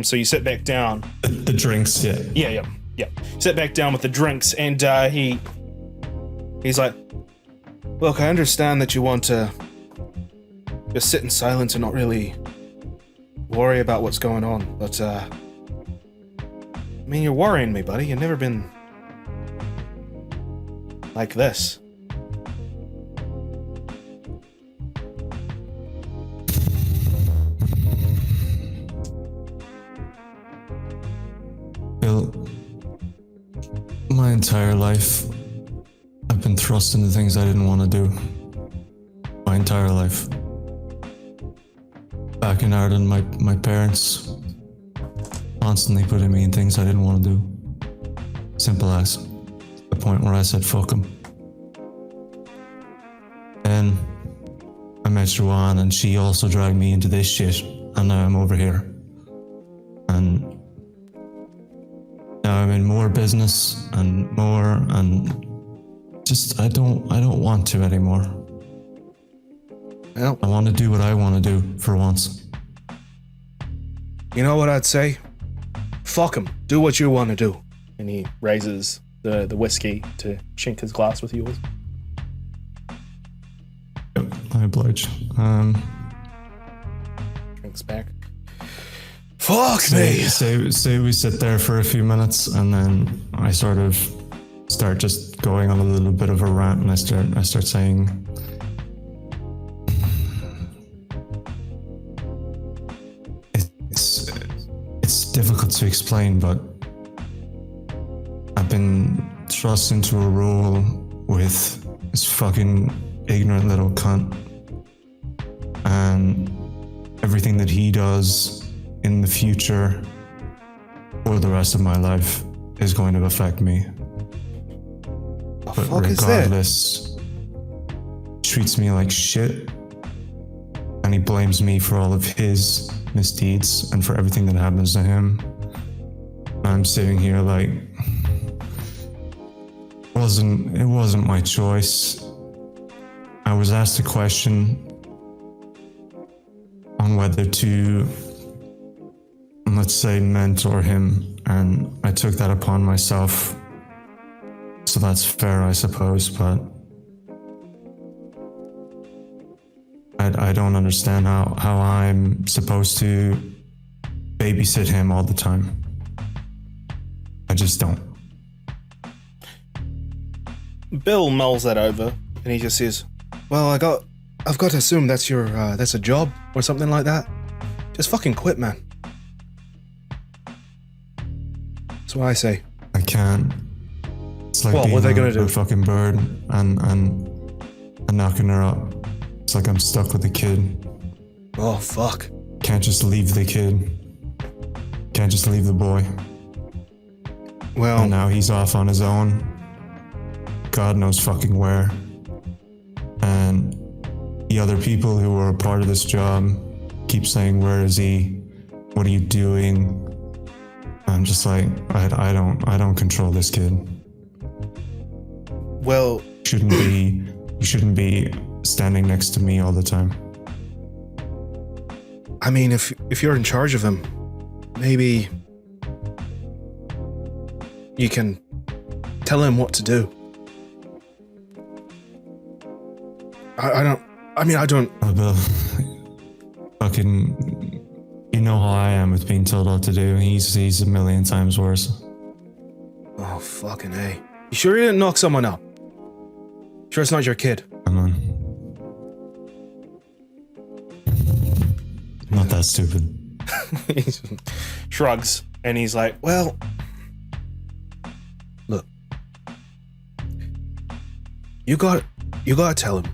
so you sit back down. The drinks, yeah. Yeah. Sit back down with the drinks, and he's like, look, I understand that you want to just sit in silence and not really worry about what's going on, but I mean, you're worrying me, buddy. You've never been like this. Bill, my entire life, I've been thrust into things I didn't want to do. My entire life. Back in Ireland, my parents constantly putting me in things I didn't want to do. Simple as. The point where I said, fuck them. And I met Joanne, and she also dragged me into this shit, and now I'm over here. And now I'm in more business and more, and just I don't want to anymore. Well, I want to do what I want to do for once. you know what I'd say? Fuck him. Do what you want to do. And he raises the whiskey to chink his glass with yours. Yep, I oblige. Drinks back. Fuck me! Say we sit there for a few minutes, and then I sort of start just going on a little bit of a rant, and I start saying, it's difficult to explain, but I've been thrust into a role with this fucking ignorant little cunt, and everything that he does in the future or the rest of my life is going to affect me. The But fuck is that? regardless, treats me like shit, and he blames me for all of his misdeeds and for everything that happens to him. I'm sitting here like, it wasn't my choice. I was asked a question on whether to, let's say, mentor him, and I took that upon myself. So that's fair, I suppose, but I don't understand how I'm supposed to babysit him all the time. I just don't. Bill mulls that over, and he just says, well, I've got to assume that's a job or something like that. Just fucking quit, man. That's what I say. I can't. It's like What being are they gonna do? a fucking bird and knocking her up. It's like I'm stuck with the kid. Oh, fuck. Can't just leave the kid. Can't just leave the boy. Well, And now he's off on his own. God knows fucking where. And the other people who are a part of this job keep saying, where is he? What are you doing? I'm just like, I don't control this kid. well, You shouldn't be standing next to me all the time. I mean, if you're in charge of him, maybe you can tell him what to do. I don't. Oh, Bill, fucking, you know how I am with being told what to do. He's a million times worse. Oh, fucking A. You sure you didn't knock someone up? Sure it's not your kid? Come on. Not that stupid. He shrugs, and he's like, well, look, you gotta tell him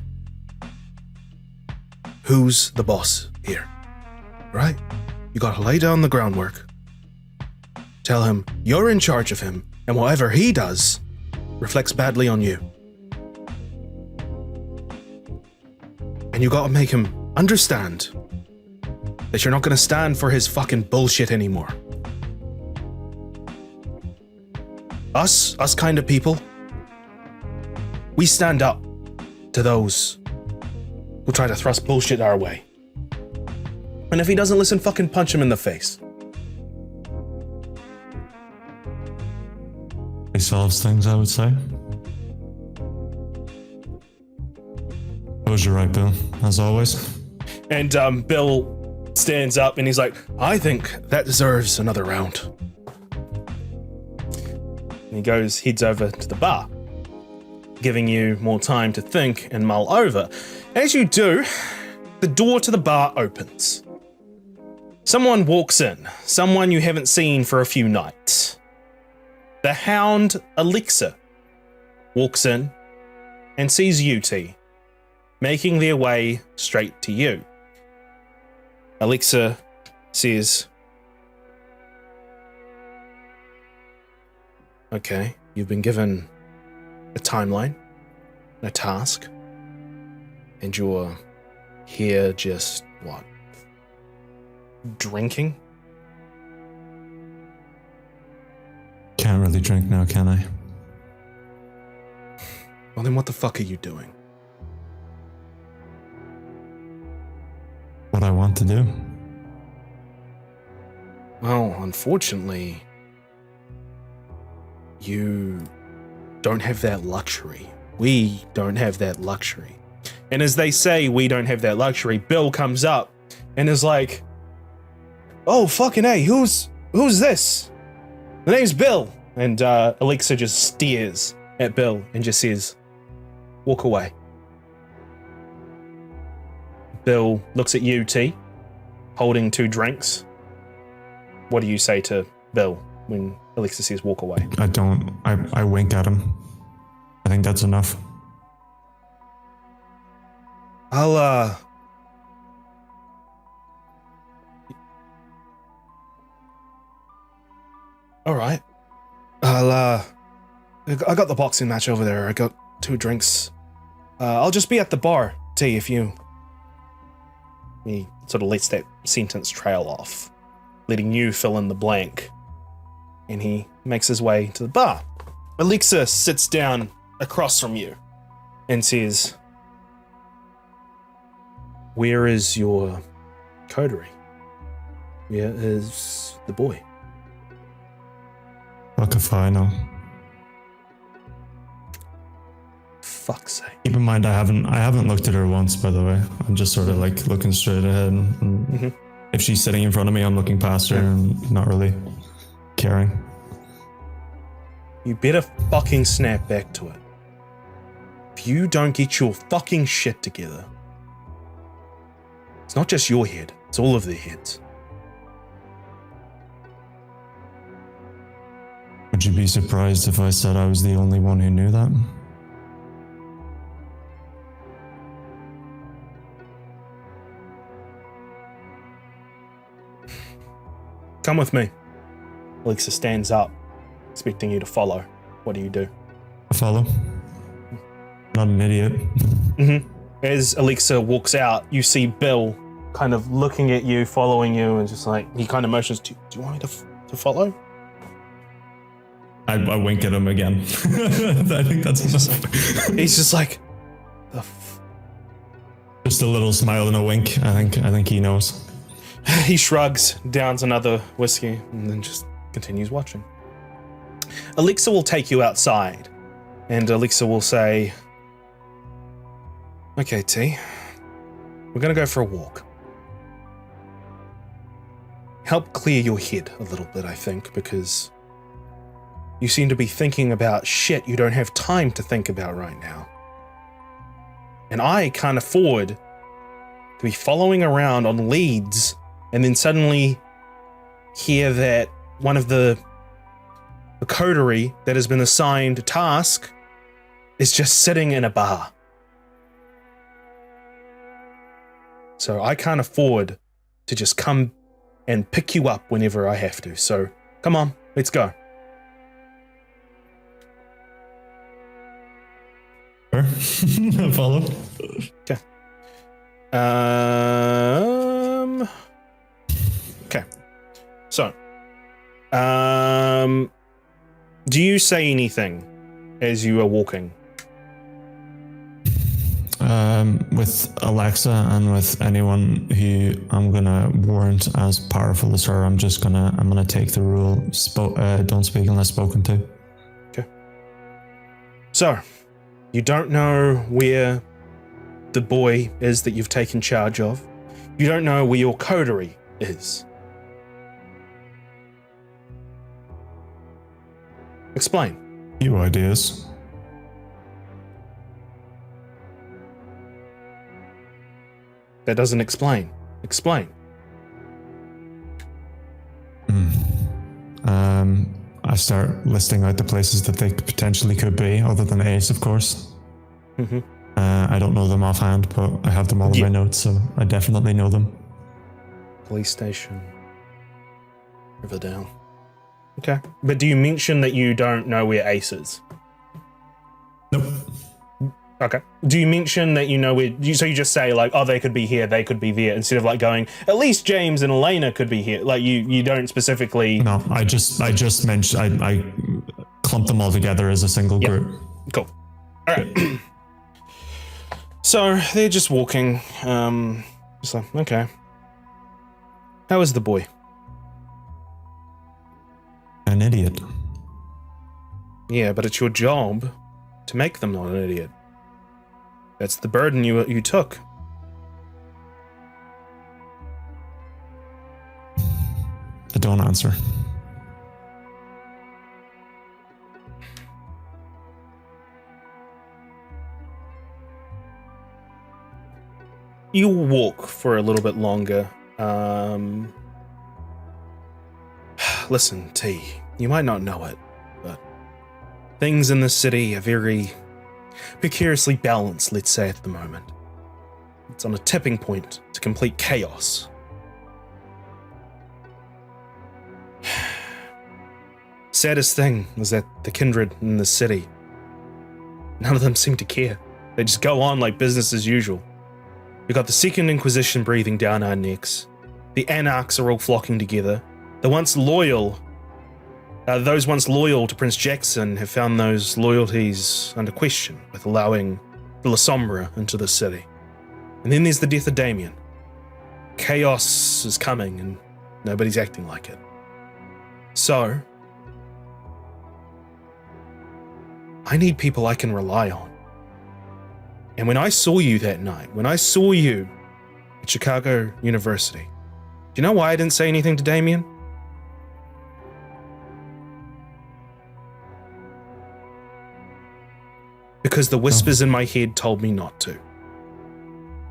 who's the boss here, right? You gotta lay down the groundwork. Tell him you're in charge of him, and whatever he does reflects badly on you. And you gotta make him understand that you're not gonna stand for his fucking bullshit anymore. Us kind of people, we stand up to those who try to thrust bullshit our way. And if he doesn't listen, fucking punch him in the face. He solves things, I would say. Suppose you're right, Bill, as always. And Bill stands up and he's like, I think that deserves another round. And he heads over to the bar, giving you more time to think and mull over. As you do, the door to the bar opens. Someone walks in, someone you haven't seen for a few nights. The hound Alexa walks in and sees UT, making their way straight to you. Alexa says, okay, you've been given a timeline, a task, and you're here just, what, drinking? Can't really drink now, can I? Well, then what the fuck are you doing? What I want to do. Well, unfortunately, you don't have that luxury. We don't have that luxury. And as they say, we don't have that luxury, Bill comes up and is like, oh, fucking A, who's this? The name's Bill. And Alexa just stares at Bill and just says, walk away. Bill looks at you, T, holding 2 drinks. What do you say to Bill when Alexa says walk away? I wink at him. I think that's enough. All right. I got the boxing match over there. I got 2 drinks. I'll just be at the bar, T, if you... He sort of lets that sentence trail off, letting you fill in the blank. And he makes his way to the bar. Alexa sits down across from you and says, where is your coterie? Where is the boy? Fuck if I know. Fuck's sake. Keep in mind, I haven't looked at her once, by the way. I'm just sort of like looking straight ahead. And if she's sitting in front of me, I'm looking past her and not really caring. You better fucking snap back to it. If you don't get your fucking shit together, it's not just your head, it's all of their heads. Would you be surprised if I said I was the only one who knew that? Come with me. Alexa stands up, expecting you to follow. What do you do? I follow. Not an idiot. As Alexa walks out, you see Bill kind of looking at you, following you, and just like, he kind of motions, do you want me to follow? I wink at him again. I think that's enough. He's just like, just a little smile and a wink. I think he knows. He shrugs, downs another whiskey, and then just continues watching. Alexa will take you outside, and Alexa will say, okay, T, we're gonna go for a walk. Help clear your head a little bit, I think, because you seem to be thinking about shit you don't have time to think about right now. And I can't afford to be following around on leads and then suddenly hear that one of the coterie that has been assigned a task is just sitting in a bar. So I can't afford to just come and pick you up whenever I have to. So come on, let's go. Sure. Follow. Okay. Okay. So, do you say anything as you are walking? with Alexa and with anyone who I'm gonna warrant as powerful as her, I'm gonna take the rule: don't speak unless spoken to. Okay. So, you don't know where the boy is that you've taken charge of. You don't know where your coterie is. Explain. Few ideas. That doesn't explain. Explain. I start listing out the places that they potentially could be, other than Ace, of course. Mm-hmm. I don't know them offhand, but I have them all in my notes, so I definitely know them. Police station. Riverdale. Okay. But do you mention that you don't know where Ace is? Nope. Okay. Do you mention that you know where... So you just say, like, oh, they could be here, they could be there, instead of, like, going, at least James and Elena could be here. Like, you don't specifically... No, I just mentioned... I clumped them all together as a single group. Cool. All right. So, they're just walking. Just like, okay. How is the boy? An idiot. Yeah, but it's your job to make them not an idiot. That's the burden you took. I don't answer. You walk for a little bit longer. Listen, T, you might not know it, but things in the city are very precariously balanced, let's say, at the moment. It's on a tipping point to complete chaos. Saddest thing is that the kindred in the city, none of them seem to care. They just go on like business as usual. We got the Second Inquisition breathing down our necks. The Anarchs are all flocking together. Those once loyal to Prince Jackson have found those loyalties under question with allowing the La Sombra into the city. And then there's the death of Damien. Chaos is coming and nobody's acting like it. So, I need people I can rely on. And when I saw you that night, when I saw you at Chicago University, do you know why I didn't say anything to Damien? Because the whispers in my head told me not to.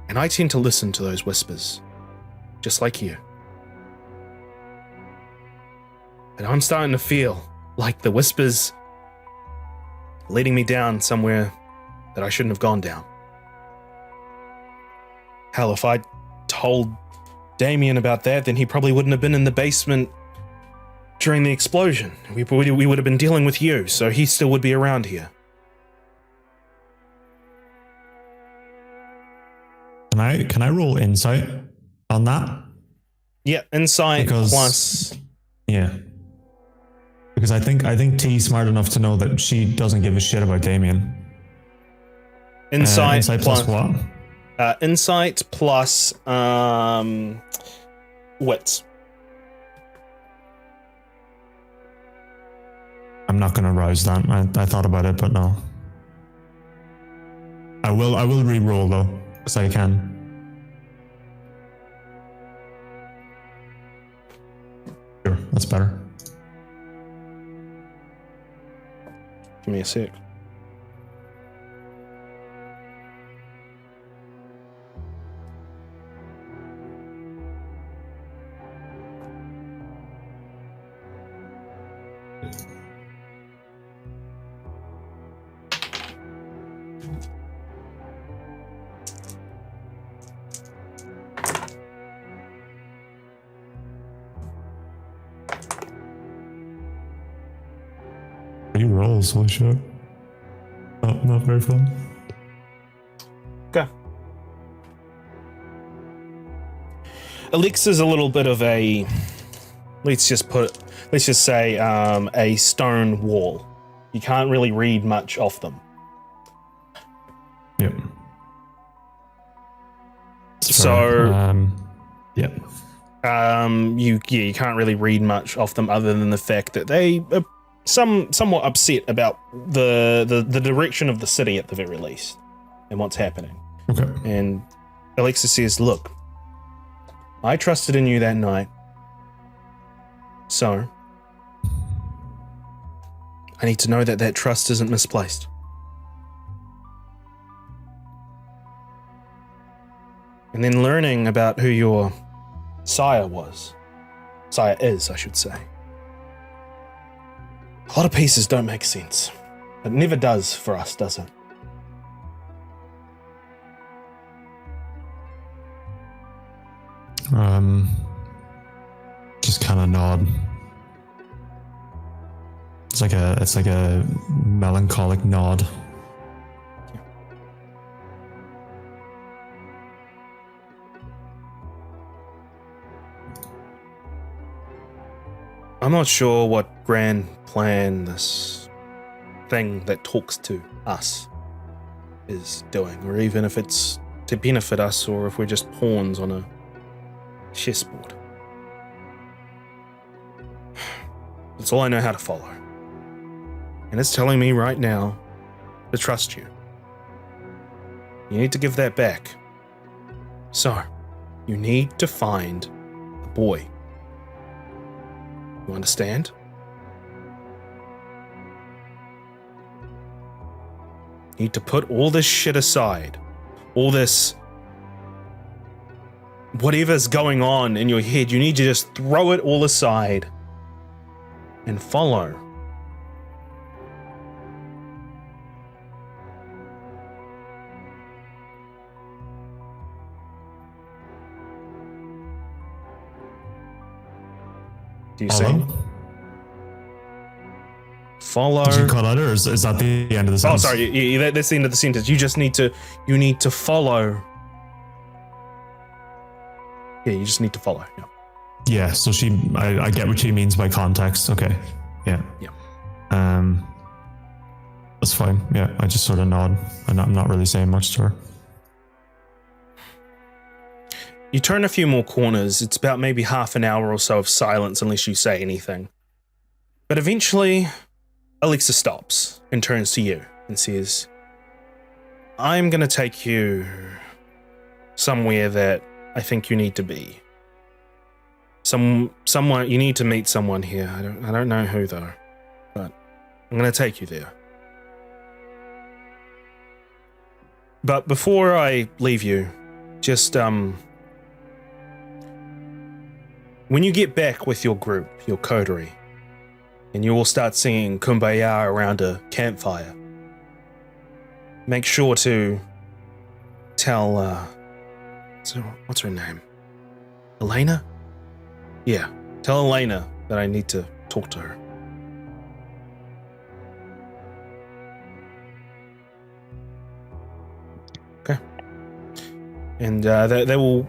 And I tend to listen to those whispers, just like you. And I'm starting to feel like the whispers leading me down somewhere that I shouldn't have gone down. Hell, if I'd told Damien about that, then he probably wouldn't have been in the basement during the explosion. We would have been dealing with you, so he still would be around here. Can I roll insight on that? Yeah, insight plus... Yeah. Because I think T's smart enough to know that she doesn't give a shit about Damien. Insight plus what? Insight plus wits. I'm not going to rouse that. I thought about it, but no. I will re-roll though, because I can. Sure, that's better. Give me a sec. He rolls, holy shit. Oh, not very fun. Okay. Alexa's a little bit of a, let's just say a stone wall. You can't really read much off them. Yep. So, yep. You can't really read much off them other than the fact that they are somewhat upset about the direction of the city at the very least and what's happening. Okay. And Alexa says, "Look, I trusted in you that night, so I need to know that that trust isn't misplaced." And then learning about who your sire is, I should say. A lot of pieces don't make sense. It never does for us, does it? Just kind of nod. It's like a melancholic nod. I'm not sure what grand plan this thing that talks to us is doing, or even if it's to benefit us or if we're just pawns on a chessboard. That's all I know how to follow. And it's telling me right now to trust you. You need to give that back. So, you need to find the boy. You understand? You need to put all this shit aside. All this... whatever's going on in your head, you need to just throw it all aside and follow. Do you see? Follow. Did you cut out, or is that the end of the sentence? Oh, sorry. Yeah, that's the end of the sentence. You just need to. You need to follow. Yeah, you just need to follow. Yeah. Yeah. So I get what she means by context. Okay. Yeah. Yeah. That's fine. Yeah. I just sort of nod. I'm not really saying much to her. You turn a few more corners. It's about maybe half an hour or so of silence unless you say anything. But eventually, Alexa stops and turns to you and says, "I'm going to take you somewhere that I think you need to be. Someone you need to meet someone here. I don't know who though, but I'm going to take you there. But before I leave you, just when you get back with your group, your coterie, and you all start singing Kumbaya around a campfire, make sure to tell, what's her name? Elena? Yeah, tell Elena that I need to talk to her." Okay. And they'll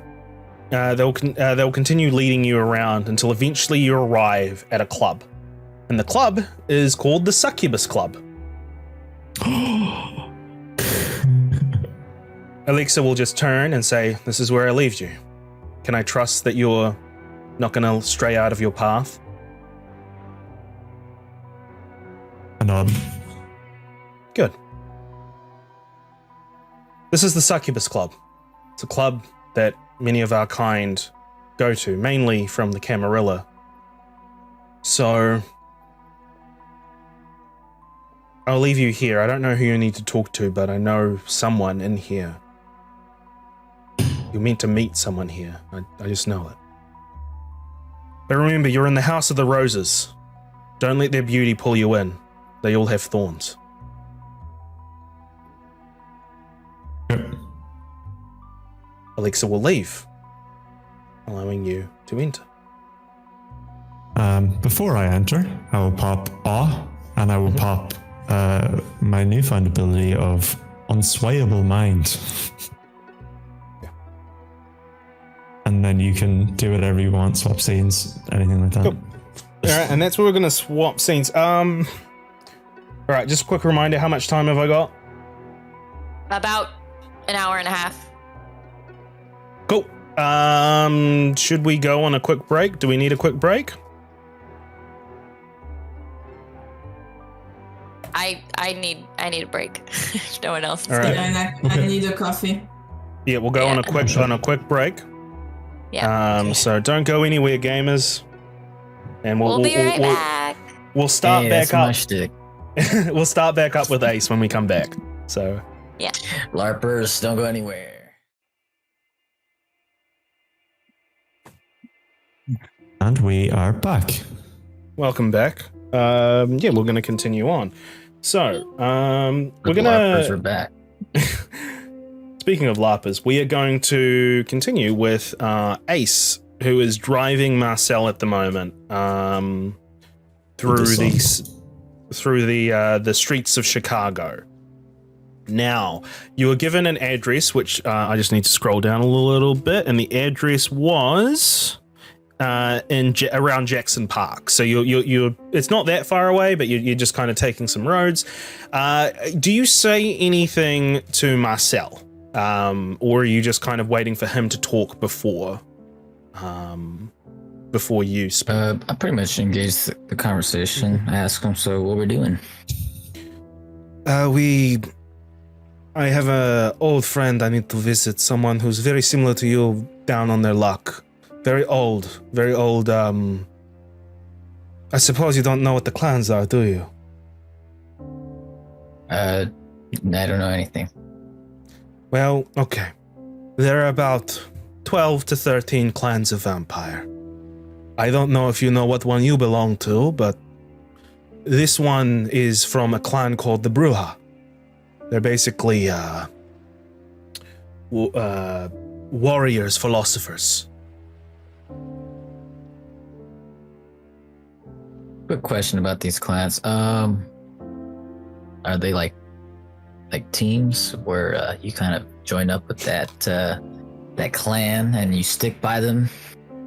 continue leading you around until eventually you arrive at a club. And the club is called the Succubus Club. Alexa will just turn and say, "This is where I leave you. Can I trust that you're not going to stray out of your path?" I nod. Good. This is the Succubus Club. It's a club that many of our kind go to, mainly from the Camarilla. So I'll leave you here. I don't know who you need to talk to, but I know someone in here. You're meant to meet someone here. I just know it. But remember, you're in the House of the Roses. Don't let their beauty pull you in. They all have thorns. Alexa will leave, allowing you to enter. Before I enter, I will pop awe, and I will pop my newfound ability of unswayable mind. Yeah. And then you can do whatever you want, swap scenes, anything like that. Cool. All right, and that's where we're going to swap scenes. All right, just a quick reminder, how much time have I got? About an hour and a half. Cool. Should we go on a quick break? Do we need a quick break? I need a break. If no one else. All right. Yeah, and I need a coffee. Yeah, we'll go on a quick break. Yeah. So don't go anywhere, gamers. And We'll be right back. We'll start back my up. shtick. We'll start back up with Ace when we come back. So Yeah. LARPers, don't go anywhere. And we are back. welcome back. We're going to continue on. So we're going LARPers to. are back. Speaking of LARPers, we are going to continue with Ace, who is driving Marcel at the moment through the streets of Chicago. Now, you were given an address, which I just need to scroll down a little bit, and the address was around Jackson Park. So you're it's not that far away, but you're just kind of taking some roads. Do you say anything to Marcel? Or are you just kind of waiting for him to talk before you speak? I pretty much engaged the conversation. I asked him, so what we're doing? I have a old friend I need to visit, someone who's very similar to you down on their luck. Very old. I suppose you don't know what the clans are, do you? I don't know anything. Well, okay. There are about 12 to 13 clans of vampire. I don't know if you know what one you belong to, but this one is from a clan called the Bruja. They're basically warriors, philosophers. Quick question about these clans. Are they like teams where you kind of join up with that clan and you stick by them?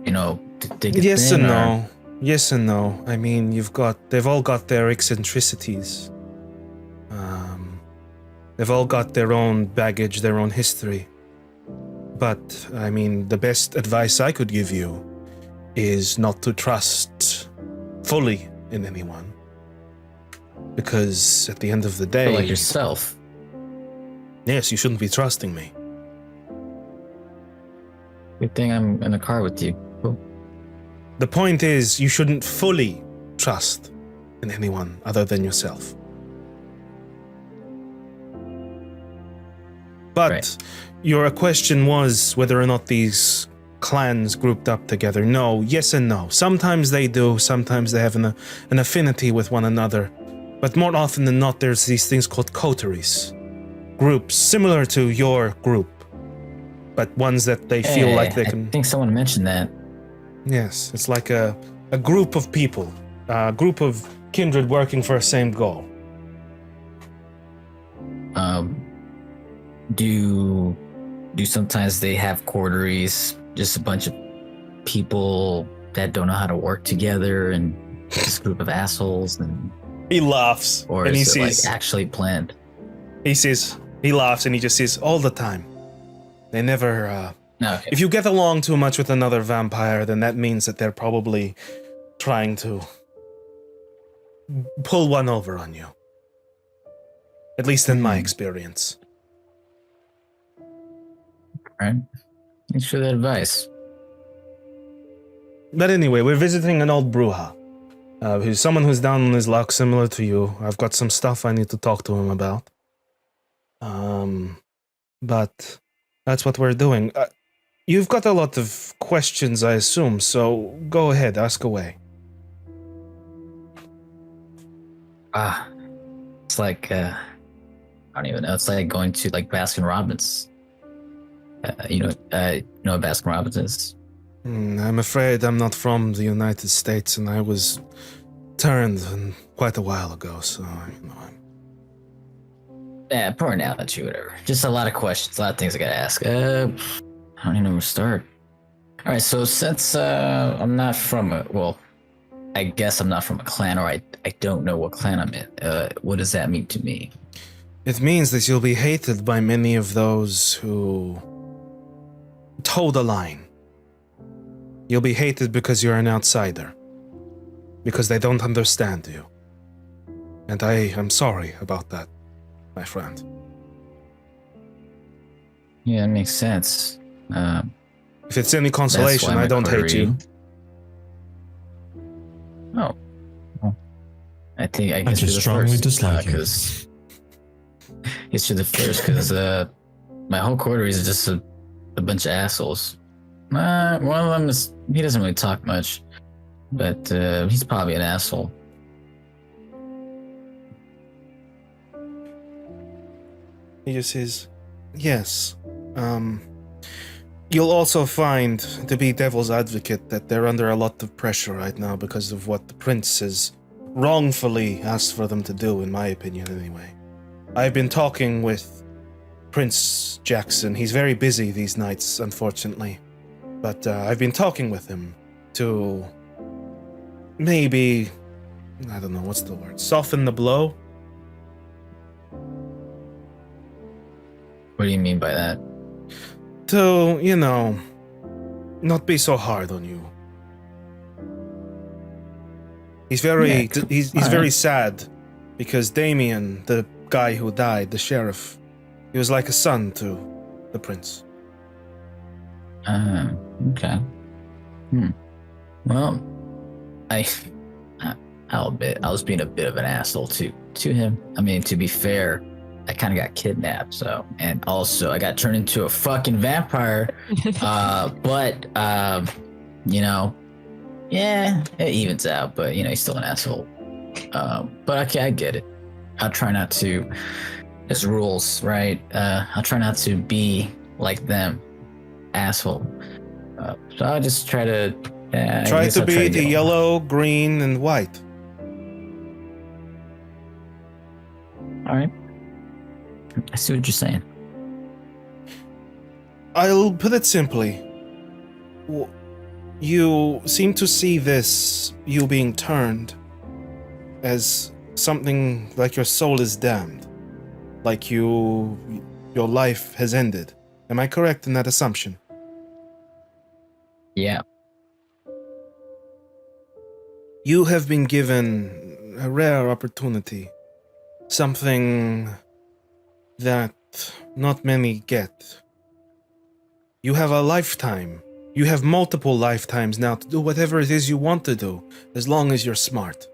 You know, to dig it Yes in, and or- no. Yes and no. I mean, they've all got their eccentricities. They've all got their own baggage, their own history. But, I mean, the best advice I could give you is not to trust fully in anyone. Because at the end of the day... like yourself. Yes, you shouldn't be trusting me. Good thing I'm in the car with you. Cool. The point is, you shouldn't fully trust in anyone other than yourself. But Right. your question was whether or not these clans grouped up together. No, yes and no. Sometimes they do, sometimes they have an affinity with one another. But more often than not, there's these things called coteries. Groups similar to your group, but ones that they feel like they can... I think someone mentioned that. Yes, it's like a group of people, a group of kindred working for a same goal. Do sometimes they have coteries, just a bunch of people that don't know how to work together and just a group of assholes, and He laughs, or and he is it says, like actually planned? he laughs, and he just says, all the time. They never, No, okay. if you get along too much with another vampire, then that means that they're probably trying to pull one over on you. At least in my experience. Right. Thanks for that advice. But anyway, we're visiting an old Bruja. Who's someone who's down on his luck, similar to you. I've got some stuff I need to talk to him about. But that's what we're doing. You've got a lot of questions, I assume, so go ahead, ask away. It's like I don't even know. It's like going to like Baskin Robbins. You know what Baskin Robbins is? I'm afraid I'm not from the United States, and I was turned quite a while ago, so I'm... Yeah, poor analogy, whatever. Just a lot of questions, a lot of things I gotta ask. I don't even know where to start. All right, so since I'm not from I guess I'm not from a clan, or I don't know what clan I'm in. What does that mean to me? It means that you'll be hated by many of those who toe the line. You'll be hated because you're an outsider. Because they don't understand you. And I am sorry about that, my friend. Yeah, that makes sense. If it's any consolation, I don't hate you. Oh. Well, I guess I you're just the strongly first, dislike you. Because you're the first, because my whole coterie is just a bunch of assholes. One of them he doesn't really talk much, but he's probably an asshole. He just says, yes. You'll also find, to be devil's advocate, that they're under a lot of pressure right now because of what the prince has wrongfully asked for them to do, in my opinion anyway. I've been talking with Prince Jackson. He's very busy these nights, unfortunately. But I've been talking with him to maybe, I don't know, what's the word? Soften the blow? What do you mean by that? To, not be so hard on you. He's very he's very sad because Damien, the guy who died, the sheriff, he was like a son to the prince. Okay. Well, I'll admit I was being a bit of an asshole to him. I mean, to be fair, I kind of got kidnapped, and also I got turned into a fucking vampire. But yeah, it evens out. But he's still an asshole. But okay, I get it. I'll try not to. There's rules, right? I'll try not to be like them, asshole. So I'll just try to. Try to be the yellow, green, and white. All right. I see what you're saying. I'll put it simply. You seem to see this, you being turned, as something like your soul is damned. Like your life has ended. Am I correct in that assumption? Yeah. You have been given a rare opportunity. Something that not many get. You have a lifetime. You have multiple lifetimes now to do whatever it is you want to do, as long as you're smart.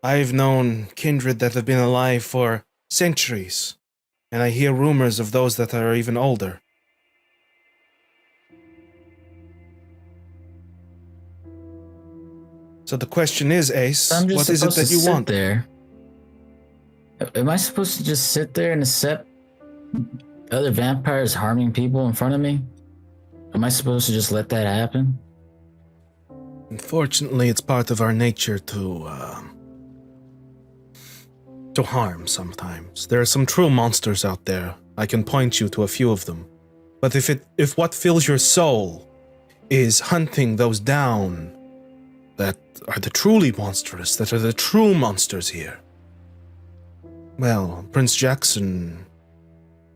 I've known kindred that have been alive for centuries, and I hear rumors of those that are even older. So the question is, Ace, what is it that you want? There. Am I supposed to just sit there and accept other vampires harming people in front of me? Am I supposed to just let that happen? Unfortunately, it's part of our nature to harm sometimes. There are some true monsters out there. I can point you to a few of them. But if what fills your soul is hunting those down that are the truly monstrous, that are the true monsters here, well, Prince Jackson,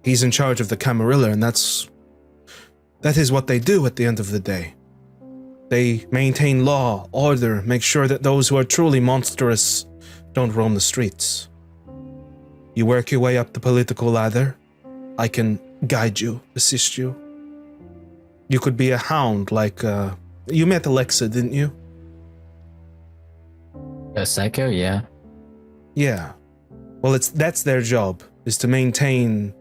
he's in charge of the Camarilla, and that is what they do at the end of the day. They maintain law, order, make sure that those who are truly monstrous don't roam the streets. You work your way up the political ladder. I can guide you, assist you. You could be a hound like, you met Alexa, didn't you? A psycho, yeah. Yeah. Well, that's their job, is to maintain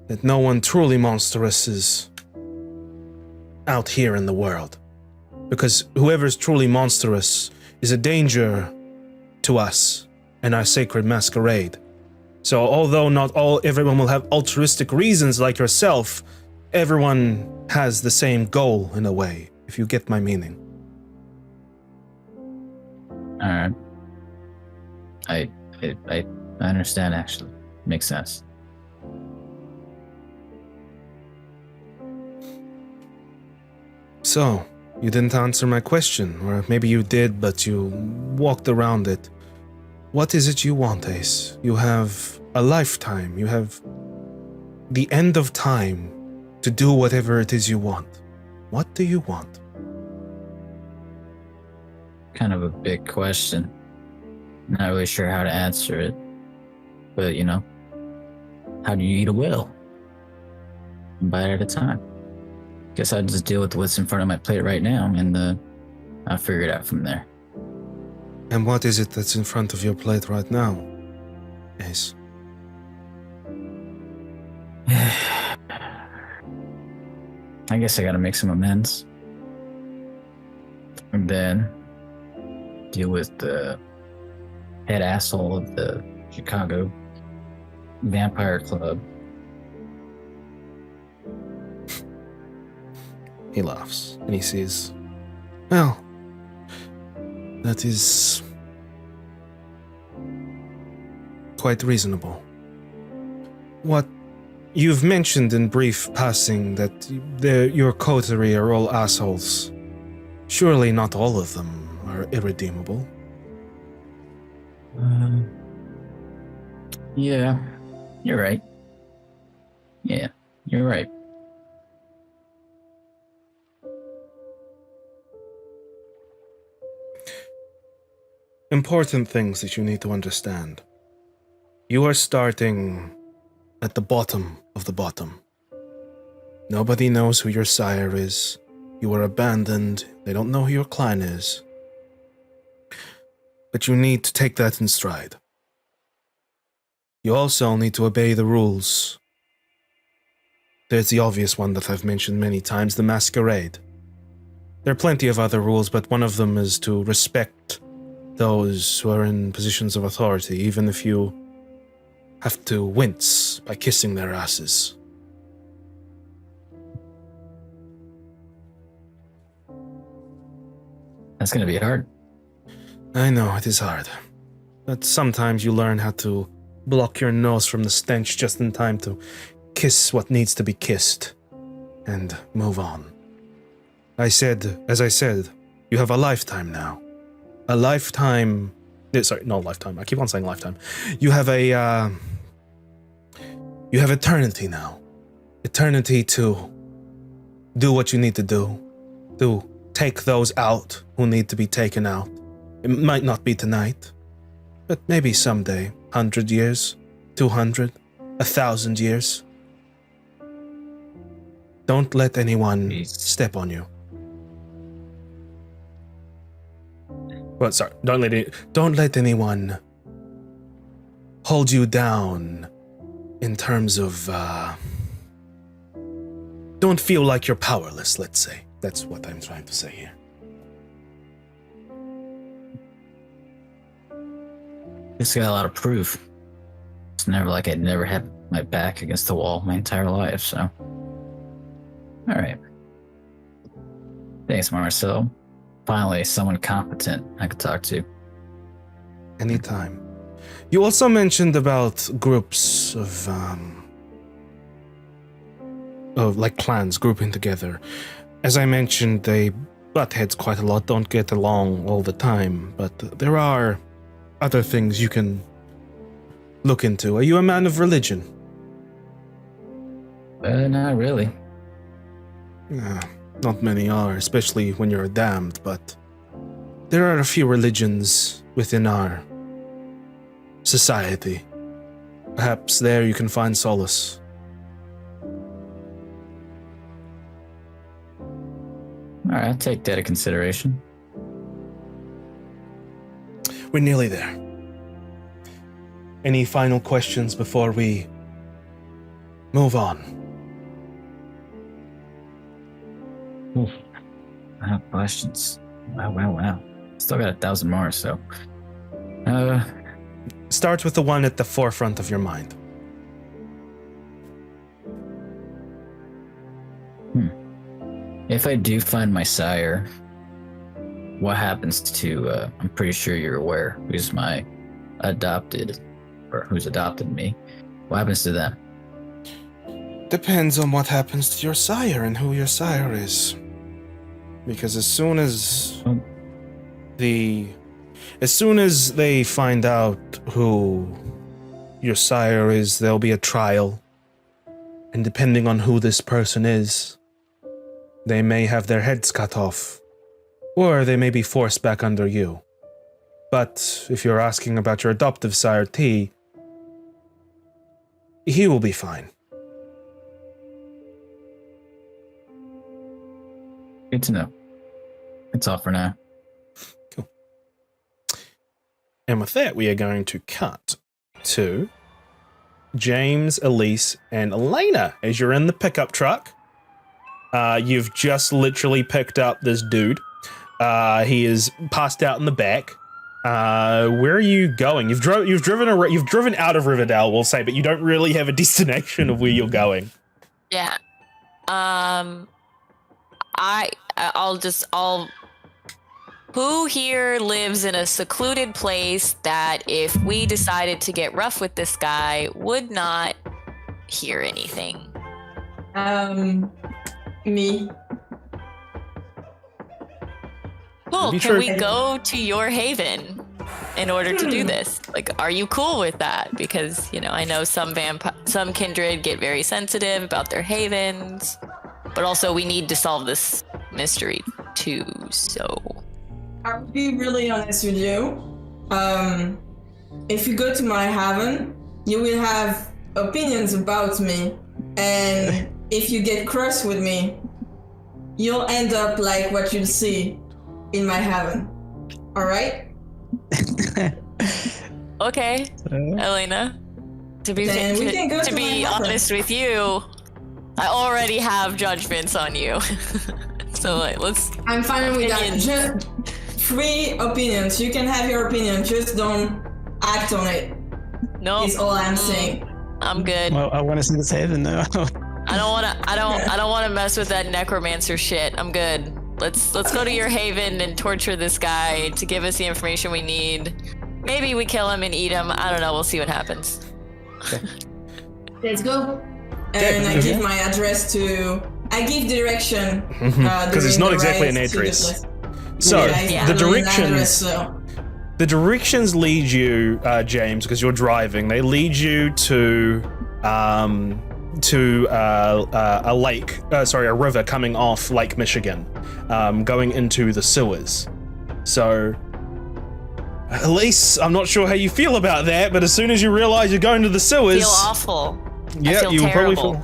that no one truly monstrous is out here in the world. Because whoever's truly monstrous is a danger to us and our sacred masquerade. So although not everyone will have altruistic reasons like yourself, everyone has the same goal in a way, if you get my meaning. Alright. I understand, actually. Makes sense. So, you didn't answer my question, or maybe you did, but you walked around it. What is it you want, Ace? You have a lifetime. You have the end of time to do whatever it is you want. What do you want? Kind of a big question. Not really sure how to answer it. But, how do you eat a whale? One bite at a time. Guess I'll just deal with what's in front of my plate right now, and I'll figure it out from there. And what is it that's in front of your plate right now, Ace? I guess I gotta make some amends. And then deal with the head asshole of the Chicago Vampire Club. He laughs and he says, well, that is quite reasonable. What you've mentioned in brief passing that your coterie are all assholes. Surely not all of them are irredeemable. Yeah, you're right. Yeah, you're right. Important things that you need to understand. You are starting at the bottom of the bottom. Nobody knows who your sire is. You were abandoned. They don't know who your clan is. But you need to take that in stride. You also need to obey the rules. There's the obvious one that I've mentioned many times, the Masquerade. There are plenty of other rules, but one of them is to respect those who are in positions of authority, even if you have to wince by kissing their asses. That's gonna be hard. I know, it is hard. But sometimes you learn how to block your nose from the stench just in time to kiss what needs to be kissed and move on. As I said, you have a lifetime now. A lifetime... Sorry, not a lifetime. I keep on saying lifetime. You have you have eternity now. Eternity to do what you need to do. To take those out who need to be taken out. It might not be tonight, but maybe someday. 100 years, 200, 1,000 years. Don't let anyone step on you. Well, sorry, don't let anyone hold you down in terms of, don't feel like you're powerless, let's say. That's what I'm trying to say here. It's got a lot of proof. It's never like I'd never had my back against the wall my entire life, so. Alright. Thanks, Marcel. Finally, someone competent I could talk to. Anytime. You also mentioned about groups of like clans grouping together. As I mentioned, they butt heads quite a lot, don't get along all the time, but there are other things you can look into. Are you a man of religion? Not really. Not many are, especially when you're damned, but there are a few religions within our society. Perhaps there you can find solace. Alright, I'll take that into consideration. We're nearly there. Any final questions before we move on? Oof. I have questions. Wow. Still got 1,000 more, so. Start with the one at the forefront of your mind. If I do find my sire, what happens to, I'm pretty sure you're aware, who's my adopted, or who's adopted me. What happens to them? Depends on what happens to your sire and who your sire is. Because as soon as they find out who your sire is, there'll be a trial. And depending on who this person is, they may have their heads cut off, or they may be forced back under you. But if you're asking about your adoptive sire T, he will be fine. Good to know. That's all for now. Cool. And with that, we are going to cut to James, Elise, and Elena as you're in the pickup truck. You've just literally picked up this dude. He is passed out in the back. Where are you going? You've driven out of Riverdale, we'll say, but you don't really have a destination of where you're going. Yeah. Who here lives in a secluded place that if we decided to get rough with this guy would not hear anything? Me. Cool. Be Can sure- we go to your haven in order to do this? Like, are you cool with that? Because, I know some kindred get very sensitive about their havens, but also we need to solve this mystery too, so. I'll be really honest with you. If you go to my haven, you will have opinions about me, and if you get cross with me, you'll end up like what you'll see in my haven. All right? Okay, Elena. To be Then we can go to my haven. honest with you, I already have judgments on you. So let's. I'm fine with that. Opinions. Just free opinions. You can have your opinion, just don't act on it. Nope. Is all I'm saying. I'm good. Well, I want to see this haven though. I don't want to mess with that necromancer shit. I'm good. Let's go to your haven and torture this guy to give us the information we need. Maybe we kill him and eat him. I don't know. We'll see what happens. Let's go. And I give my address to. I give direction. Because it's not exactly an address. So the directions. The directions lead you, James, because you're driving. They lead you to a lake. A river coming off Lake Michigan, going into the sewers. So, Elise, I'm not sure how you feel about that, but as soon as you realize you're going to the sewers, Feel awful. yeah, I feel you will terrible.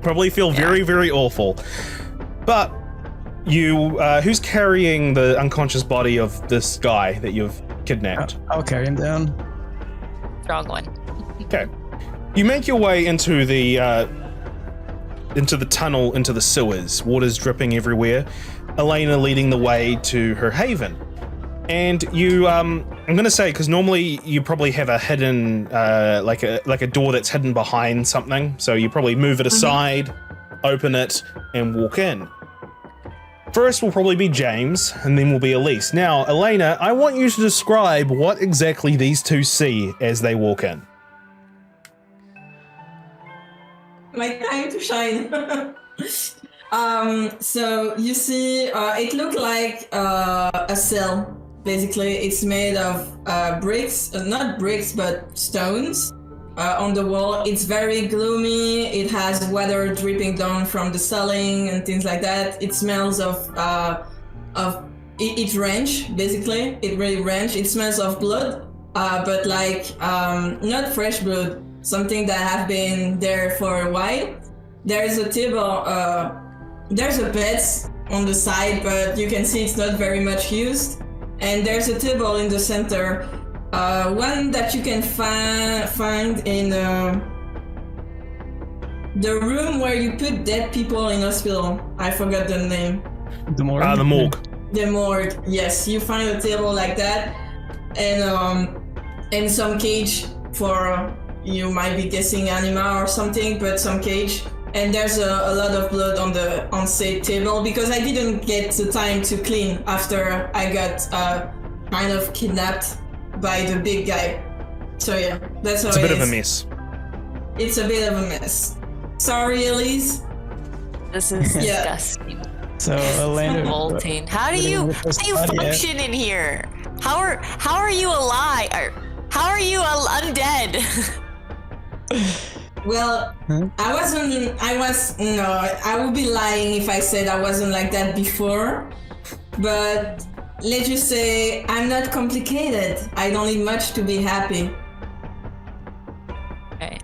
probably feel very, very awful. But you, who's carrying the unconscious body of this guy that you've kidnapped? I'll carry him down. Strong one. Okay. You make your way into the tunnel, into the sewers. Water's dripping everywhere. Elena leading the way to her haven. And you, I'm gonna say, because normally you probably have a hidden, like a door that's hidden behind something. So you probably move it aside, open it, and walk in. First will probably be James, and then will be Elise. Now, Elena, I want you to describe what exactly these two see as they walk in. My time to shine. So you see, it looked like a cell. Basically, it's made of bricks, not bricks, but stones on the wall. It's very gloomy. It has water dripping down from the ceiling and things like that. It smells of it ranch. Basically, it really ranch. It smells of blood, but like not fresh blood. Something that have been there for a while. There's a table, there's a bed on the side, but you can see it's not very much used. And there's a table in the center, one that you can find in the room where you put dead people in hospital. I forgot the name. The morgue. The morgue. The morgue, yes. You find a table like that, and some cage for, you might be guessing anima or something, but some cage. And there's a lot of blood on said table because I didn't get the time to clean after I got kind of kidnapped by the big guy. So yeah, that's how It's a bit is. of a mess. It's a bit of a mess. Sorry, Elise. This is Yeah. disgusting. So Elena, Revolting. How do you function in here? How are you alive? How are you undead? Well, Huh? I would be lying if I said I wasn't like that before. But let's just say I'm not complicated. I don't need much to be happy. Okay.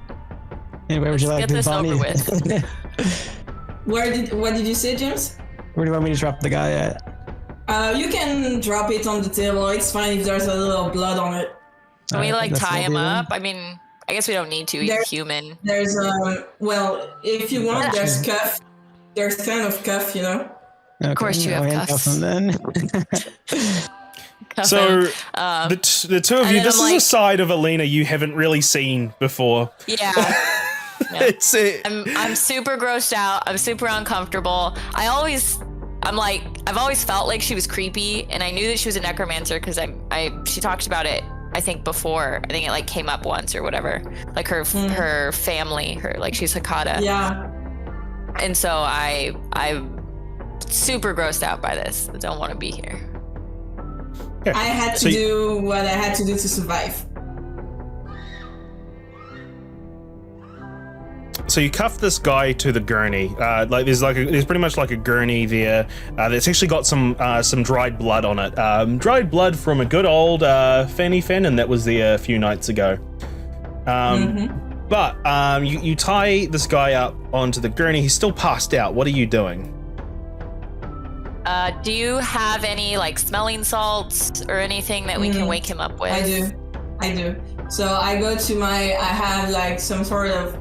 Anyway, would you like Get to this over with. What did you say, James? Where do you want me to drop the guy at? You can drop it on the table. It's fine if there's a little blood on it. Can we like That's tie what him I'll do up? I mean, I guess we don't need to. He's There- human. There's well, if you want, there's cuff. There's kind of cuff, you know. then. Of course you I'll have handcuff cuffs. him then. Cuff So him. the two of and you, then this I'm is a like- side of Alina you haven't really seen before. Yeah. It's it. I'm super grossed out. I'm super uncomfortable. I've always felt like she was creepy, and I knew that she was a necromancer because she talked about it. I think before. I think it like came up once or whatever. Like her family, like she's Hakata. Yeah. And so I'm super grossed out by this. I don't want to be here. Okay. I had to So you- do what I had to do to survive. So you cuff this guy to the gurney. There's pretty much like a gurney there. That's actually got some dried blood on it. Dried blood from a good old Fanny Fannin that was there a few nights ago. But you tie this guy up onto the gurney. He's still passed out. What are you doing? Do you have any like smelling salts or anything that we can wake him up with? I do. So I go to I have like some sort of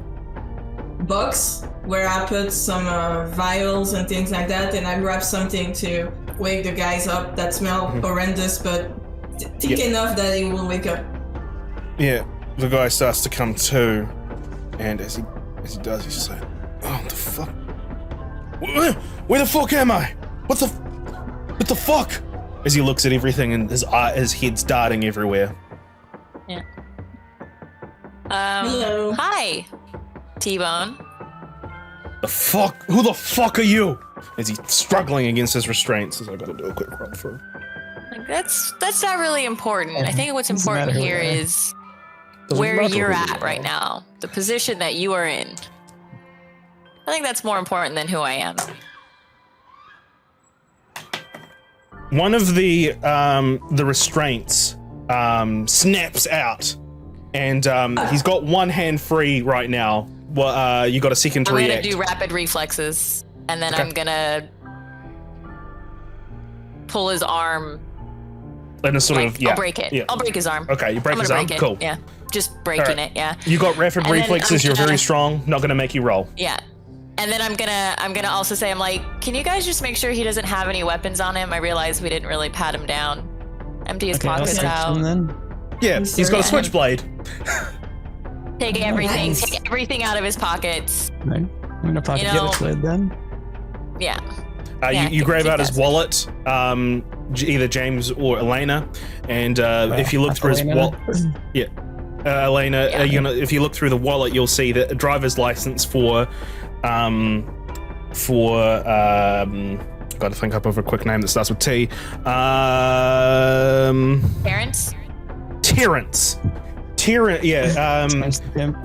box where I put some vials and things like that, and I grab something to wake the guys up that smell horrendous, but thick enough that he will wake up. Yeah, the guy starts to come to, and as he does, he's just like, "Oh, the fuck? Where the fuck am I? What the fuck?" As he looks at everything, and his head's darting everywhere. Yeah. Hello. Hi, T-Bone. The fuck? Who the fuck are you? As he's struggling against his restraints, as I gotta do a quick run through. Like, that's not really important. I think what's Doesn't important matter who here they are. is Doesn't where matter you're who they at right are. now, the position that you are in. I think that's more important than who I am. One of the restraints snaps out, and he's got one hand free right now. Well, you got a second to I'm gonna react. do rapid reflexes, and then Okay. I'm gonna pull his arm. And a sort Like, of, yeah. I'll break it. Yeah. I'll break his arm. Okay, you break I'm his gonna arm. break it. Cool. Yeah, just breaking Alright. it. Yeah, You got rapid And then reflexes. I'm You're very gonna- strong. Not gonna make you roll. yeah. And then I'm gonna also say, I'm like, can you guys just make sure he doesn't have any weapons on him? I realized we didn't really pat him down. Empty his Okay, I'll pockets search out. him then. Yeah, he's got a Yeah. switchblade. Take everything. Nice. Take everything out of his pockets. Right. I'm gonna pocket You know- the blade then. Yeah. You Yeah, grab keep out his that. wallet, either James or Elena, and if you look That's through his Elena. wallet, Elena, Yeah. if you look through the wallet, you'll see that a driver's license for got to think up of a quick name that starts with T. Parents. Terrence. Yeah. Nice to him.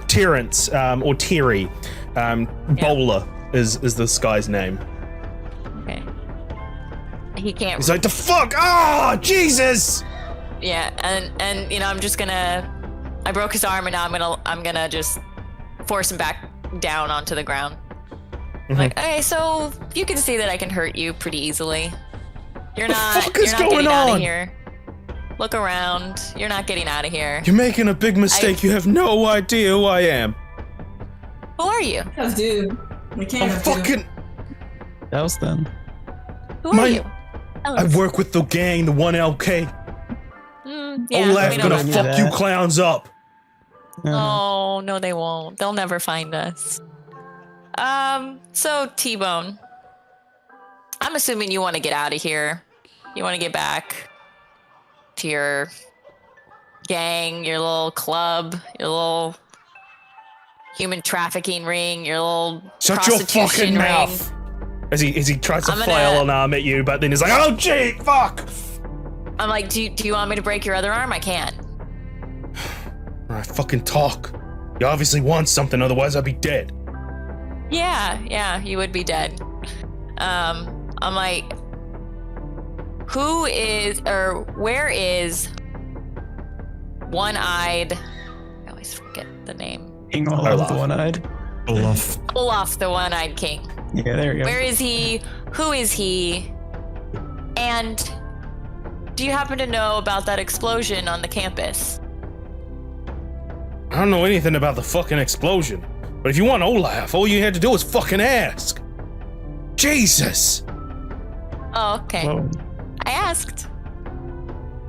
Terrence, or Terry. Bowler is this guy's name. Okay. He can't. He's like, the fuck? Ah, Jesus! Yeah, and you know, I'm just gonna. I broke his arm, and now I'm gonna just force him back down onto the ground. Like, okay, so you can see that I can hurt you pretty easily. You're not. fuck is You're not going getting out on? of here. Look around. You're not getting out of here. You're making a big mistake. You have no idea who I am. Who are you? Have to. We can't I'm have to. fucking. That was then. Who are My- you? Tell I us. work with the gang, the 1LK. Yeah, Olaf we know gonna that. fuck you clowns up. Oh, no, they won't. They'll never find us. So T-Bone, I'm assuming you want to get out of here. You want to get back to your gang, your little club, your little human trafficking ring, your little Shut your prostitution fucking ring. mouth. As he tries to I'm flail gonna- an arm at you, but then he's like, oh gee, fuck. I'm like, do you want me to break your other arm? I can. Alright, fucking talk. You obviously want something, otherwise I'd be dead. Yeah, you would be dead. I'm like, where is one-eyed? I always forget the name. King Olaf the One-Eyed. Olaf the One-Eyed King. Yeah, there we go. Where is he? Who is he? And do you happen to know about that explosion on the campus? I don't know anything about the fucking explosion. But if you want Olaf, all you had to do was fucking ask. Jesus. Oh, okay. Whoa. I asked.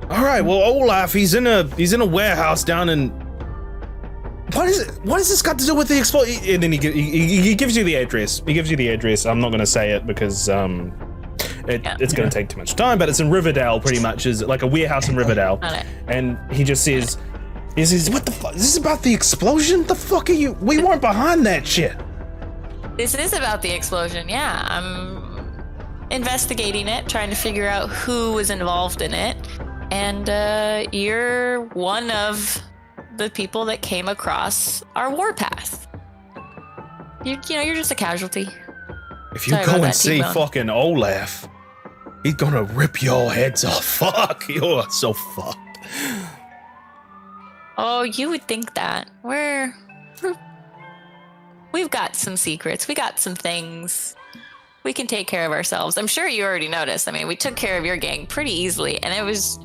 All right, well, Olaf, he's in a warehouse down in. What has this got to do with the explosion? And then he gives you the address. He gives you the address. I'm not going to say it because it's going to take too much time. But it's in Riverdale, pretty much. Is like a warehouse in Riverdale. And he just says, what the fuck? Is this about the explosion? The fuck are you? We weren't behind that shit. This is about the explosion, yeah. I'm investigating it, trying to figure out who was involved in it. And you're one of the people that came across our warpath. You're just a casualty. If you go and see fucking Olaf, he's gonna rip your heads off. Fuck, you're so fucked. Oh, you would think that. We've got some secrets. We got some things. We can take care of ourselves. I'm sure you already noticed. I mean, we took care of your gang pretty easily, and it was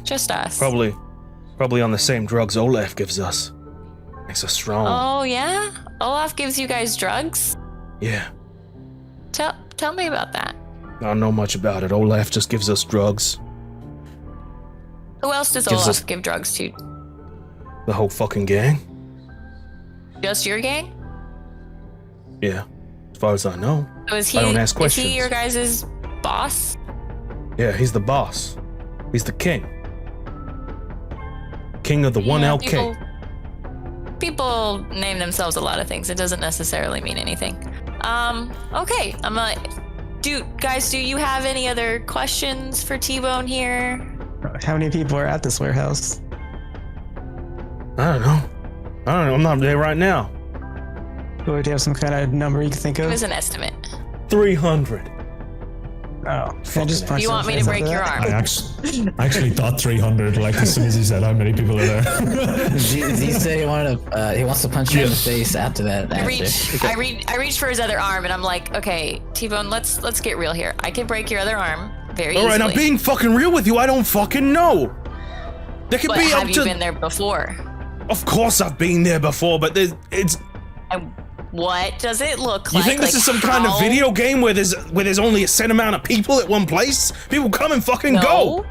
just us. Probably on the same drugs Olaf gives us. Makes us strong. Oh, yeah? Olaf gives you guys drugs? Yeah. Tell me about that. I don't know much about it. Olaf just gives us drugs. Who else does Olaf give drugs to? The whole fucking gang. Just your gang? Yeah, as far as I know. So I don't ask questions. Is he your guys' boss? Yeah, he's the boss. He's the king. King of the 1LK. People name themselves a lot of things. It doesn't necessarily mean anything. Okay. Do you have any other questions for T-Bone here? How many people are at this warehouse? I don't know. I'm not there right now. Or do you have some kind of number you can think It of? was an estimate. 300. Oh, can I just punch You want me to break your arm? I actually thought 300, like as soon as he said how many people are there. Z said he wants to punch you in the face after that. I reach for his other arm and I'm like, okay, T-Bone, let's get real here. I can break your other arm very easily. All right, I'm being fucking real with you. I don't fucking know. There could But be up have to. you been there before? Of course, I've been there before, but it's. And what does it look You like? think this is some kind of video game where there's only a set amount of people at one place? People come and fucking go.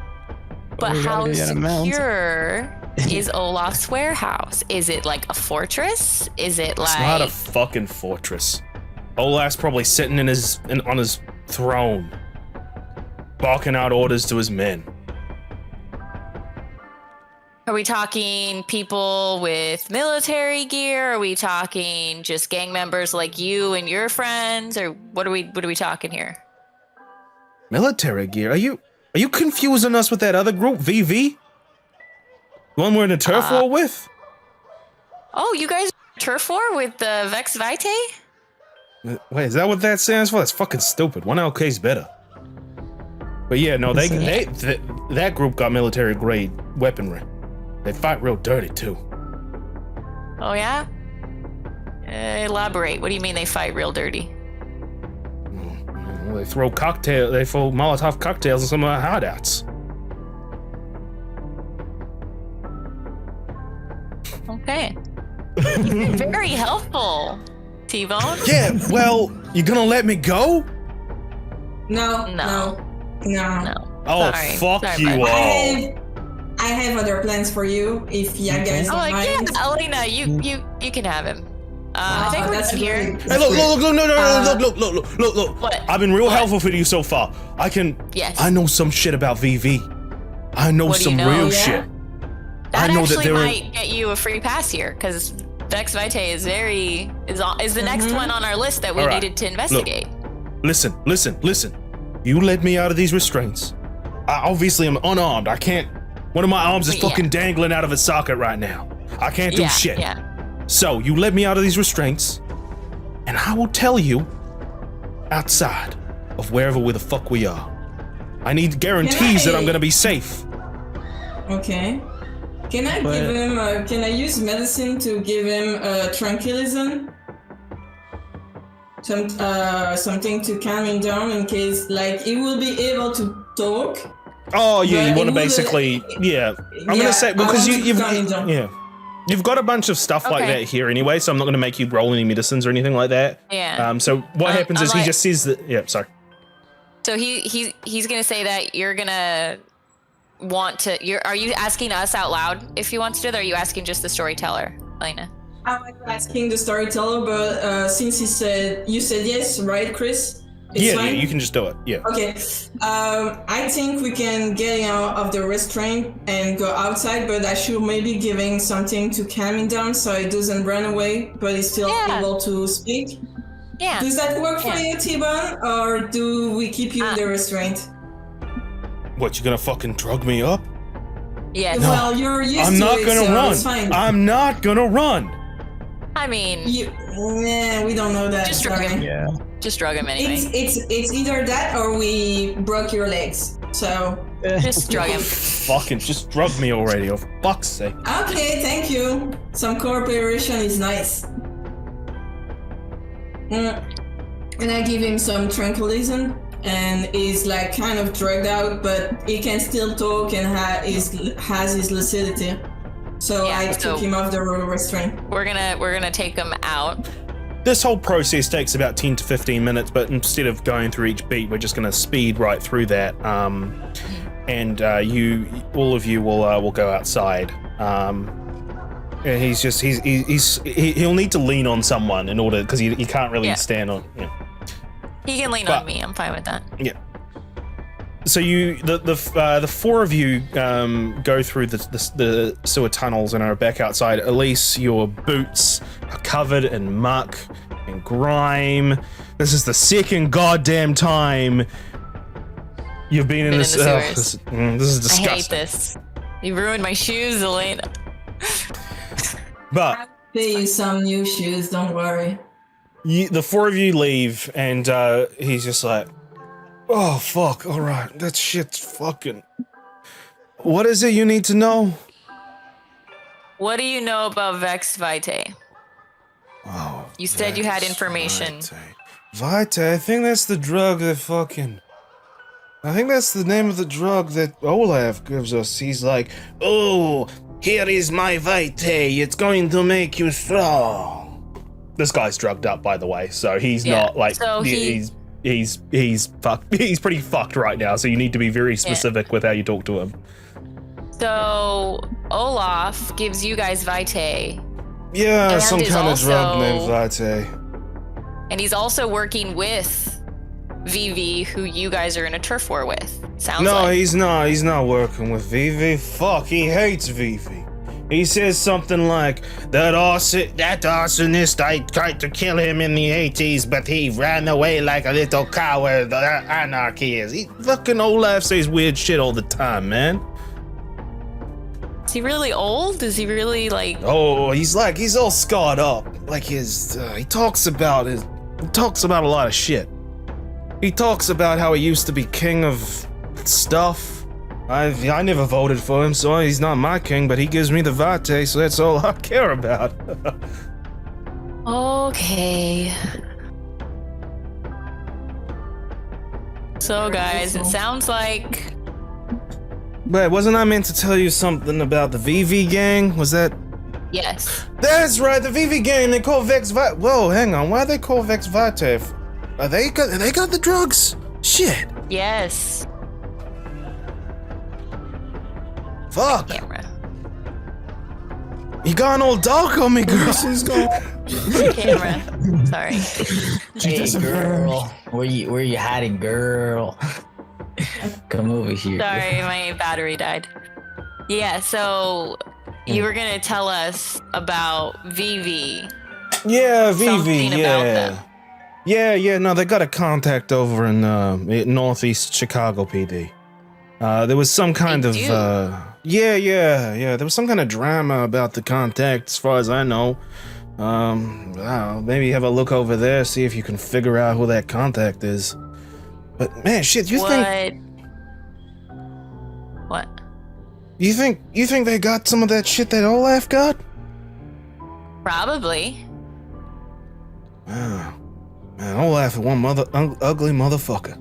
But we how gotta do that amount. secure is Olaf's warehouse? Is it like a fortress? Is it like? It's not a fucking fortress. Olaf's probably sitting on his throne, barking out orders to his men. Are we talking people with military gear? Are we talking just gang members like you and your friends? Or what are we talking here? Military gear? Are you confusing us with that other group, VV? The one we're in a turf war with? Oh, you guys are turf war with the Vexed Vitae? Wait, is that what that stands for? That's fucking stupid. 1LK's better. But yeah, no, that group got military grade weaponry. They fight real dirty too. Oh yeah? Elaborate. What do you mean they fight real dirty? Well, they throw Molotov cocktails in some of our hideouts. Okay. You've been very helpful, T-Bone. Yeah, well, you gonna let me go? No. Oh, Sorry. fuck Sorry, you bud. all. I have other plans for you if you guys Oh, don't mind. yeah, Alina, you can have him. I think we're that's done here. great. Hey, look. What? I've been real helpful for you so far. Yes. I know some shit about VV. I know What do you some know? real Yeah. shit. That I know that actually there are. might get you a free pass here, because Vexed Vitae is the next one on our list that we All right. needed to investigate. Listen. You let me out of these restraints. I obviously am unarmed. One of my arms is fucking dangling out of a socket right now. I can't do shit. Yeah. So you let me out of these restraints, and I will tell you outside of wherever the fuck we are. I need guarantees that I'm gonna be safe. Okay. Can I give him? Can I use medicine to give him a tranquilizant? Something to calm him down in case, like, he will be able to talk. Oh yeah, you want to basically, yeah. I'm gonna say because you've got a bunch of stuff like that here anyway, so I'm not gonna make you roll any medicines or anything like that. Yeah. So what happens is he just says that. Yeah, sorry. So he's gonna say that you're gonna want to. Are you asking us out loud if you want to do that? Or are you asking just the storyteller, Elena? I'm asking the storyteller, but since you said yes, right, Chris? Yeah, you can just do it. Yeah. Okay. I think we can get him out of the restraint and go outside, but I should maybe give him something to calm him down so he doesn't run away, but he's still able to speak. Yeah. Does that work for you, T-Bone, or do we keep you in the restraint? What, you gonna fucking drug me up? Yes. No. Well, you're used I'm to not it, gonna so run. it's fine. I'm not gonna run. I mean, we don't know that. Just drug him. Yeah. Just drug him anyway. It's either that or we broke your legs. So just drug him. Fucking just drug me already, for fuck's sake. Okay, thank you. Some cooperation is nice. And I give him some tranquilizant, and he's like kind of drugged out, but he can still talk and has his lucidity. So I took him off the restraint. We're gonna take him out. This whole process takes about 10 to 15 minutes, but instead of going through each beat, we're just gonna speed right through that. And all of you will go outside. And he'll need to lean on someone in order, because he can't really stand on. Yeah. He can lean on me. I'm fine with that. Yeah. So the four of you go through the sewer tunnels and are back outside. Elise, your boots are covered in muck and grime. This is the second goddamn time you've been in this. This is disgusting. I hate this. You ruined my shoes, Elena. But I'll pay you some new shoes. Don't worry. The four of you leave, and he's just like, oh, fuck, all right, that shit's fucking... What is it you need to know? What do you know about Vexed Vitae? Oh, you said you had information. Vitae, I think that's the drug that fucking... I think that's the name of the drug that Olaf gives us. He's like, oh, here is my Vitae, it's going to make you strong. This guy's drugged up, by the way, so he's not like... So he's fucked. He's pretty fucked right now, so you need to be very specific with how you talk to him. So Olaf gives you guys Vitae. Yeah, some kind of drug named Vitae. And he's also working with Vivi, who you guys are in a turf war with. Sounds like. No, he's not. He's not working with Vivi. Fuck, he hates Vivi. He says something like, that arsonist, I tried to kill him in the 80s, but he ran away like a little coward. Anarchy is. He fucking Olaf says weird shit all the time, man. Is he really old? Is he really like... Oh, he's all scarred up. Like he talks about a lot of shit. He talks about how he used to be king of stuff. I never voted for him, so he's not my king, but he gives me the Vitae, so that's all I care about. Okay. So guys, it sounds like... Wait, wasn't I meant to tell you something about the VV gang? Was that... Yes. That's right, the VV gang, they call Vexed Vitae. Whoa, hang on, why they call Vexed Vitae? They got the drugs? Shit. Yes. Fuck. Camera. You gone all dark on me, girl. Camera. Sorry. Hey, girl. Where you hiding, girl? Come over here. Sorry, my battery died. Yeah, so you were gonna tell us about Vivi. Yeah, Vivi, Something about them. Yeah, no, they got a contact over in Northeast Chicago PD. There was some kind of there was some kind of drama about the contact, as far as I know. Well, maybe have a look over there, see if you can figure out who that contact is. But man, shit, you think What? you think they got some of that shit that Olaf got? Probably. Oh, man, Olaf is one ugly motherfucker.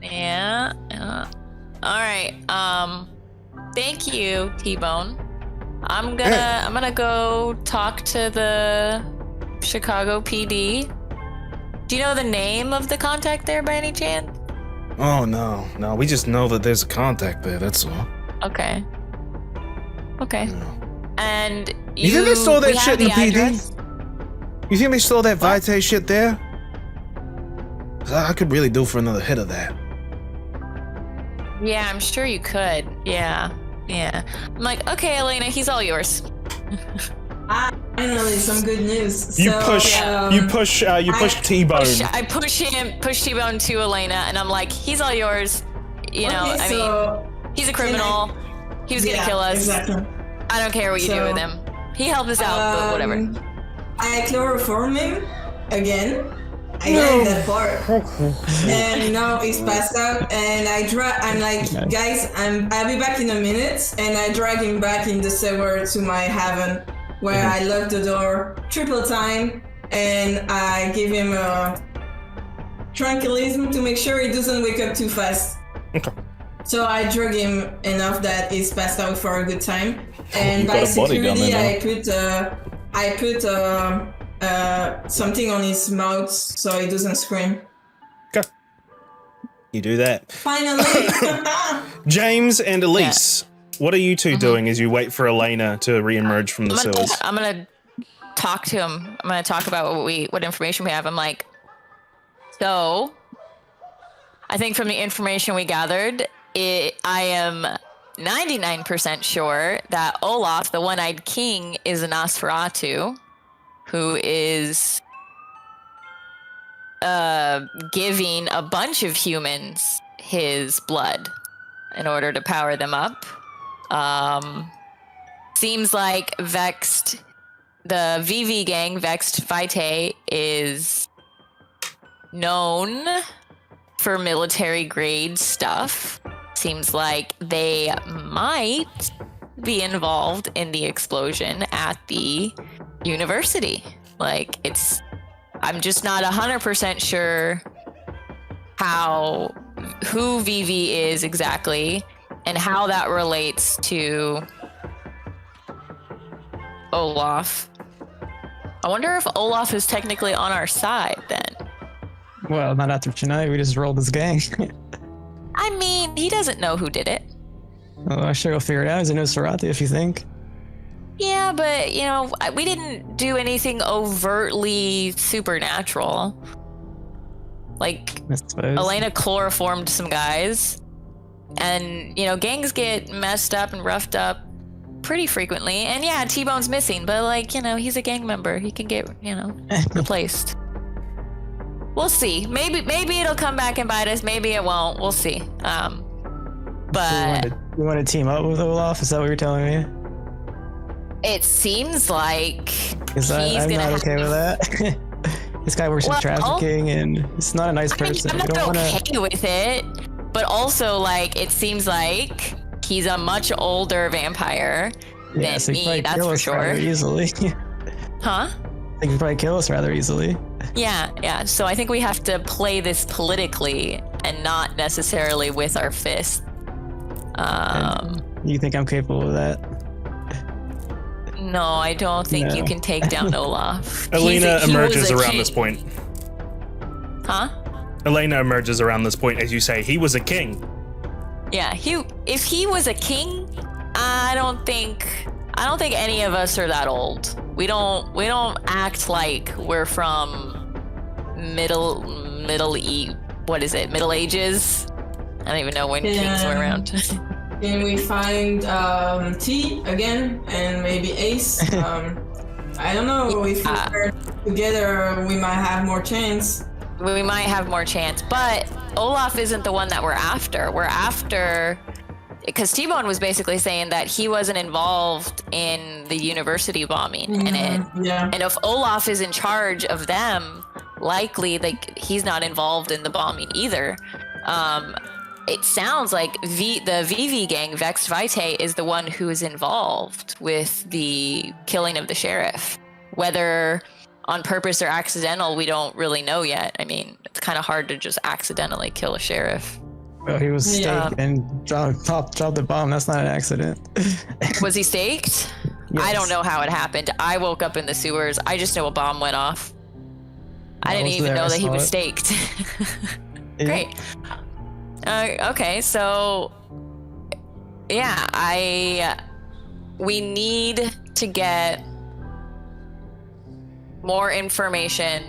Yeah. All right. Thank you, T-Bone. I'm gonna go talk to the Chicago PD. Do you know the name of the contact there by any chance? Oh no, we just know that there's a contact there. That's all. Okay. Yeah. And You think they stole that we shit have in the PD? address? You think they stole that Vitae shit there? 'Cause I could really do for another hit of that. Yeah, I'm sure you could. Yeah. I'm like, okay, Elena, he's all yours. Finally, some good news. You So, push T-Bone. I push T-Bone to Elena, and I'm like, he's all yours. You know, okay, I so mean, he's a criminal. He was gonna kill us. Exactly. I don't care what you do with him. He helped us out, but whatever. I chloroform him again. I like that part. And now he's passed out, and I'm like, guys, I'll be back in a minute, and I drag him back in the sewer to my haven, where I lock the door triple time, and I give him a tranquillism to make sure he doesn't wake up too fast. Okay. So I drug him enough that he's passed out for a good time, and by got a body gun security, there I put something on his mouth so he doesn't scream. Okay. You do that. Finally. James and Elise, what are you 2 doing as you wait for Elena to re-emerge from the sewers? I'm gonna talk to him. I'm gonna talk about what information we have. I'm like, so I think from the information we gathered, I am 99% sure that Olaf, the One-Eyed King, is a Nosferatu who is giving a bunch of humans his blood in order to power them up. Seems like the VV gang, Vexed Vitae, is known for military grade stuff. Seems like they might be involved in the explosion at the university. Like, I'm just not 100% sure who VV is exactly and how that relates to Olaf. I wonder if Olaf is technically on our side then. Well, not after tonight. We just rolled this gang. I mean, he doesn't know who did it. Well, I'm sure we'll figure it out. He's a Nosferatu if you think. Yeah, but, you know, we didn't do anything overtly supernatural. Like, I suppose. Elena chloroformed some guys. And, you know, gangs get messed up and roughed up pretty frequently. And yeah, T-Bone's missing, but, like, you know, he's a gang member. He can get, you know, replaced. We'll see. Maybe it'll come back and bite us. Maybe it won't. We'll see. But You want to team up with Olaf? Is that what you're telling me? it seems like Because I'm not okay with that. This guy works in trafficking, and he's not a nice person. I'm You not don't wanna... okay with it, but also, like, it seems like he's a much older vampire Yeah, than so he me, probably that's kill for us sure. rather easily. Huh? He can probably kill us rather easily. Yeah. So I think we have to play this politically and not necessarily with our fists. You think I'm capable of that? No, I don't think you can take down Olaf. Elena He emerges was a around king. this point. Huh? Elena emerges around this point as you say he was a king. Yeah, if he was a king, I don't think any of us are that old. We don't act like we're from Middle Ages. I don't even know when kings were around. Can we find T again and maybe Ace? I don't know. If we're together, we might have more chance. We might have more chance, but Olaf isn't the one that we're after. We're after because T-Bone was basically saying that he wasn't involved in the university bombing, and if Olaf is in charge of them, likely like he's not involved in the bombing either. It sounds like the VV gang, Vexed Vitae, is the one who is involved with the killing of the sheriff. Whether on purpose or accidental, we don't really know yet. I mean, it's kind of hard to just accidentally kill a sheriff. Well, he was staked and dropped the bomb. That's not an accident. Was he staked? Yes. I don't know how it happened. I woke up in the sewers. I just know a bomb went off. I didn't even know that he was staked. Great. Okay, so yeah, we need to get more information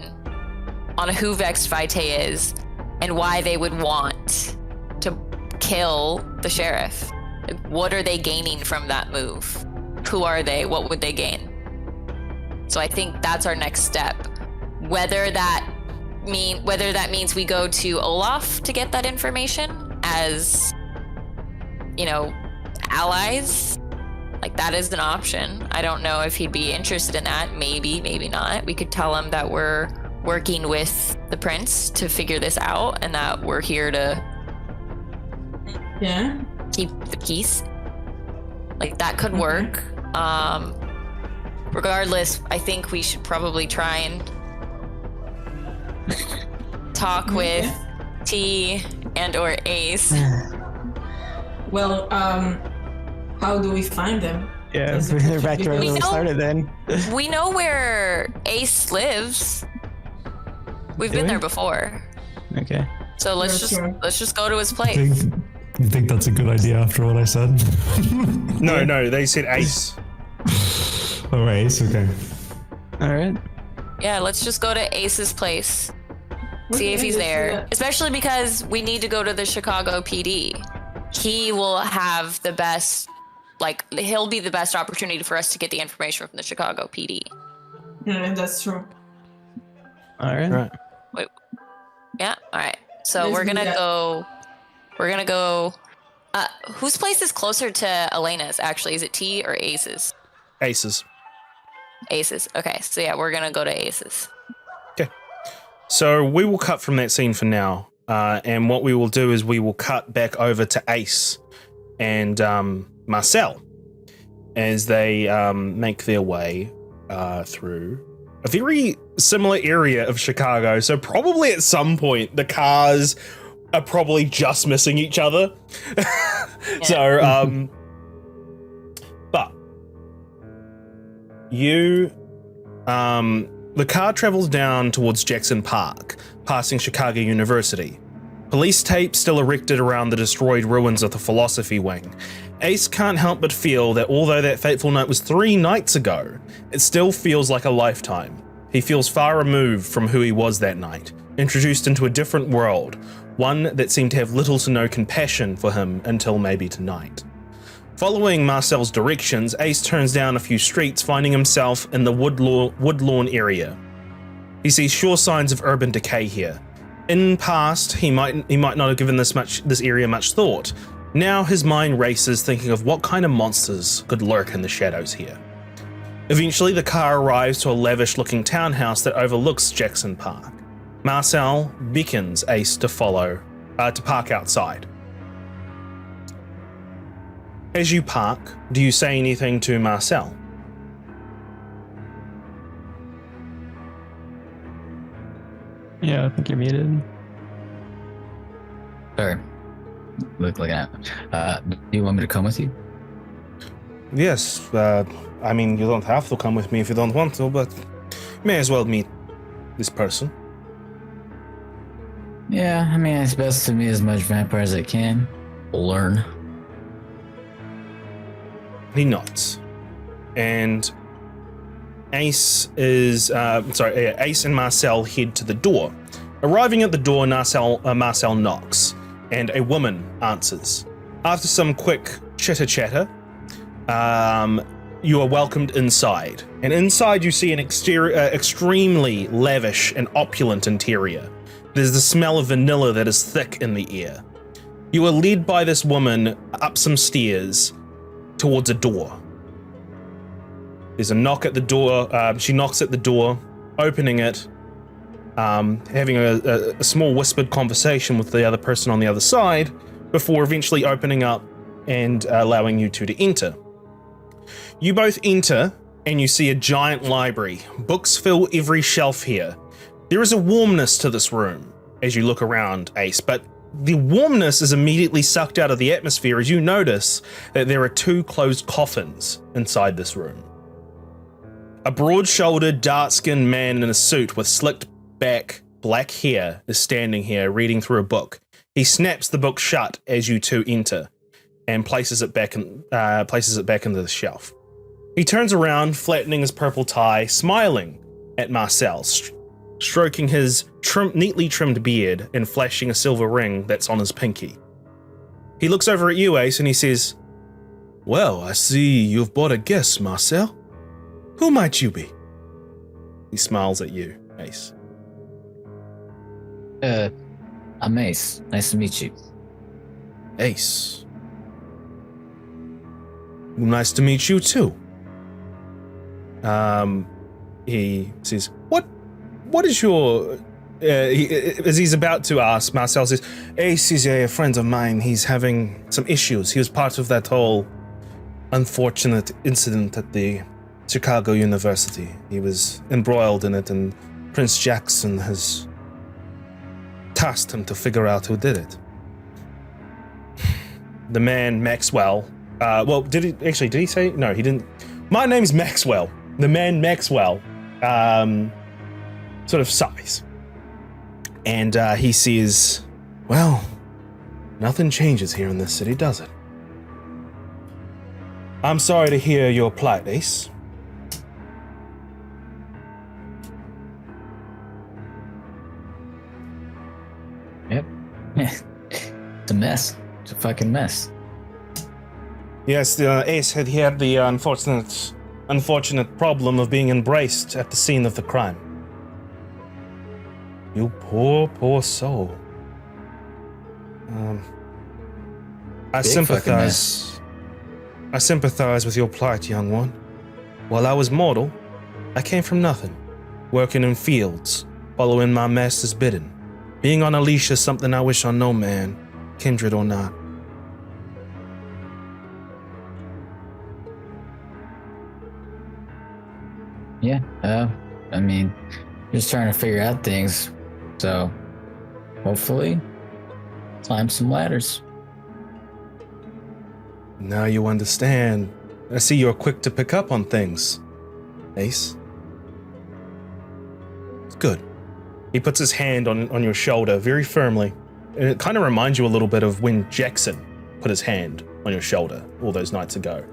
on who Vexed Vitae is and why they would want to kill the sheriff. Like, what are they gaining from that move? Who are they? What would they gain? So I think that's our next step. Whether that means we go to Olaf to get that information as, allies, like that is an option. I don't know if he'd be interested in that. Maybe not. We could tell him that we're working with the prince to figure this out and that we're here to keep the peace. Like that could work. Regardless, I think we should probably try and talk with T and or Ace. Well, how do we find them? Yeah, we're back to where we started then. We know where Ace lives. We've been there before. Okay. So let's just go to his place. You think that's a good idea after what I said? No, they said Ace. Oh, Ace, okay. All right. Yeah, let's just go to Ace's place. See if he's there. Especially because we need to go to the Chicago PD. He will have the best, he'll be the best opportunity for us to get the information from the Chicago PD. Yeah, that's true. All right. Wait. Yeah, all right. So we're gonna go, whose place is closer to Elena's, actually? Is it T or Ace's? Aces. Aces. Okay, so yeah, we're gonna go to Aces. Okay. So we will cut from that scene for now. And what we will do is we will cut back over to Ace and Marcel as they make their way through a very similar area of Chicago. So probably at some point the cars are probably just missing each other. So, but the car travels down towards Jackson Park, passing Chicago University. Police tape still erected around the destroyed ruins of the philosophy wing. Ace can't help but feel that although that fateful night was 3 nights ago, it still feels like a lifetime. He feels far removed from who he was that night, introduced into a different world, one that seemed to have little to no compassion for him until maybe tonight. Following Marcel's directions, Ace turns down a few streets, finding himself in the Woodlawn area. He sees sure signs of urban decay here. In past, he might not have given this area much thought. Now his mind races, thinking of what kind of monsters could lurk in the shadows here. Eventually, the car arrives to a lavish-looking townhouse that overlooks Jackson Park. Marcel beckons Ace to park outside. As you park, do you say anything to Marcel? Yeah, I think you're muted. Sorry. Looking at. Do you want me to come with you? Yes. I mean, you don't have to come with me if you don't want to, but may as well meet this person. Yeah, I mean, it's best to meet as much vampire as I can. Learn. He nods. And Ace and Marcel head to the door. Arriving at the door, Marcel knocks, and a woman answers. After some quick chitter-chatter, you are welcomed inside. And inside you see an extremely lavish and opulent interior. There's the smell of vanilla that is thick in the air. You are led by this woman up some stairs towards a door. There's a knock at the door. She knocks at the door, opening it, having a small whispered conversation with the other person on the other side, before eventually opening up and allowing you two to enter. You both enter, and you see a giant library. Books fill every shelf here. There is a warmness to this room as you look around, Ace, but the warmness is immediately sucked out of the atmosphere as you notice that there are 2 closed coffins inside this room. A broad-shouldered, dark-skinned man in a suit with slicked back black hair is standing here reading through a book. He snaps the book shut as you two enter and places it back into the shelf. He turns around, flattening his purple tie, smiling at Marcel, stroking his neatly trimmed beard and flashing a silver ring that's on his pinky. He looks over at you, Ace, and he says, "Well, I see you've brought a guest, Marcel. Who might you be?" He smiles at you, Ace. I'm Ace. Nice to meet you. Ace. Nice to meet you too. He says, What is your... as he's about to ask, Marcel says, Ace is a friend of mine. He's having some issues. He was part of that whole unfortunate incident at the Chicago University. He was embroiled in it, and Prince Jackson has tasked him to figure out who did it. The man, Maxwell... did he say... No, he didn't... My name's Maxwell. The man, Maxwell, sort of sighs. And he says, "Well, nothing changes here in this city, does it? I'm sorry to hear your plight, Ace." Yep. It's a mess. It's a fucking mess. Yes, the Ace had the unfortunate problem of being embraced at the scene of the crime. You poor soul. I sympathize with your plight, young one. While I was mortal, I came from nothing, working in fields, following my master's bidding. Being on a leash is something I wish on no man, kindred or not. Yeah, I mean, just trying to figure out things, so hopefully climb some ladders. Now you understand. I see you're quick to pick up on things, Ace. Good. He puts his hand on your shoulder very firmly, and it kind of reminds you a little bit of when Jackson put his hand on your shoulder all those nights ago.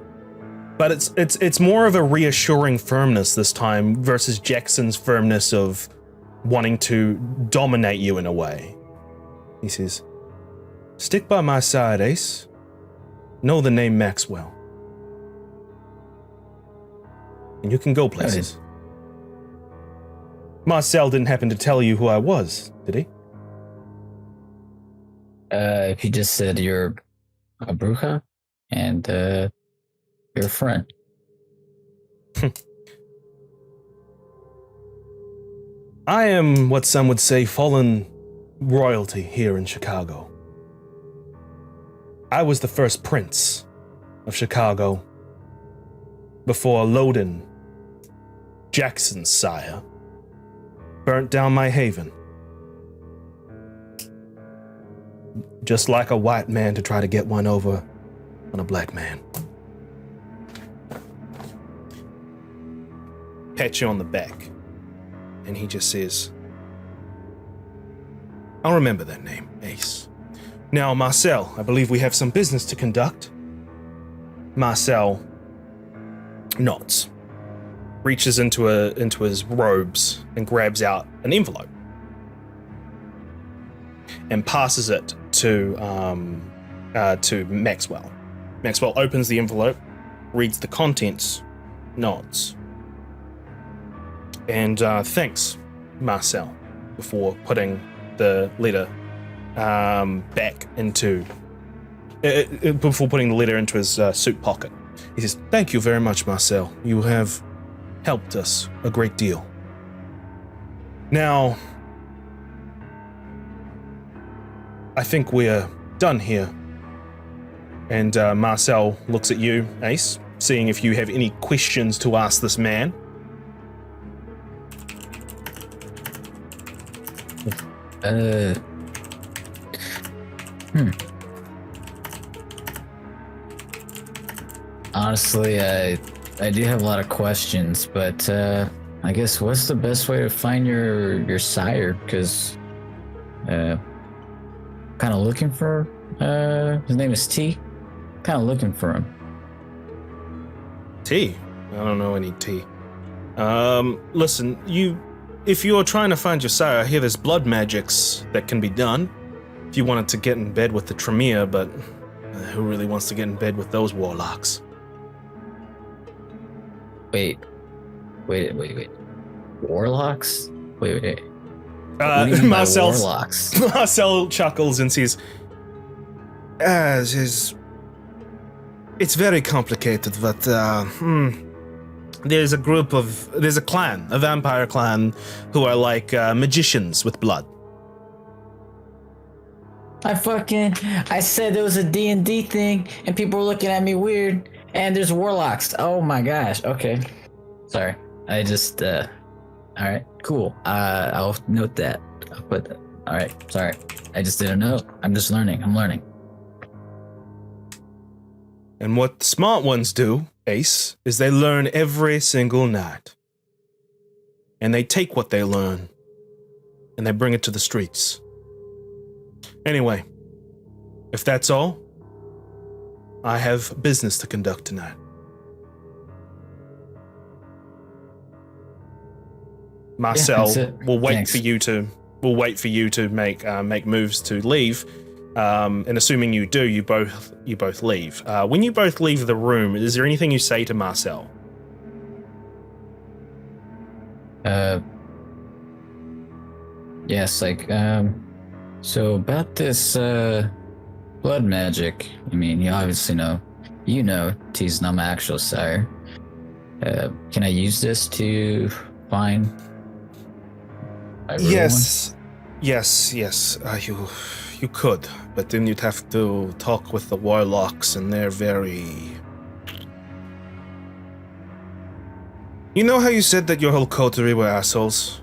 But it's more of a reassuring firmness this time versus Jackson's firmness of wanting to dominate you in a way. He says, "Stick by my side, Ace. Know the name Maxwell. And you can go places." Marcel didn't happen to tell you who I was, did he? He just said you're a bruja and you're a friend. I am what some would say fallen royalty here in Chicago. I was the first prince of Chicago before Loden, Jackson's sire, burnt down my haven. Just like a white man to try to get one over on a black man. Pat you on the back, and he just says, "I'll remember that name, Ace. Now, Marcel, I believe we have some business to conduct." Marcel nods, reaches into his robes and grabs out an envelope and passes it to Maxwell. Maxwell opens the envelope, reads the contents, nods, and thanks Marcel before putting the letter back into before putting the letter into his suit pocket. He says, "Thank you very much, Marcel. You have helped us a great deal. Now, I think we're done here." And Marcel looks at you, Ace, seeing if you have any questions to ask this man. Honestly, I do have a lot of questions, but I guess what's the best way to find your sire? Because kind of looking for his name is T. Kind of looking for him. T? I don't know any T. Listen, if you're trying to find your sire, I hear there's blood magics that can be done. If you wanted to get in bed with the Tremere, but who really wants to get in bed with those warlocks? Wait. Warlocks? Wait. What do you mean by warlocks? Marcel chuckles and says, it's very complicated, but there's a clan, a vampire clan, who are like magicians with blood. I said there was a D&D thing, and people were looking at me weird, and there's warlocks. Oh my gosh, okay. Sorry, I just, alright, cool. I'll note that. I'll put that. Alright, sorry. I just didn't know. I'm just learning. I'm learning. And what the smart ones do, Ace, is they learn every single night. And they take what they learn, and they bring it to the streets. Anyway, if that's all, I have business to conduct tonight. Marcel will wait for you to make moves to leave. And assuming you do, you both leave. When you both leave the room, is there anything you say to Marcel? Yes, so about this blood magic. I mean, you obviously know. You know, T's not my actual sire. Can I use this to find my real Yes. You could, but then you'd have to talk with the warlocks, and they're very... You know how you said that your whole coterie were assholes?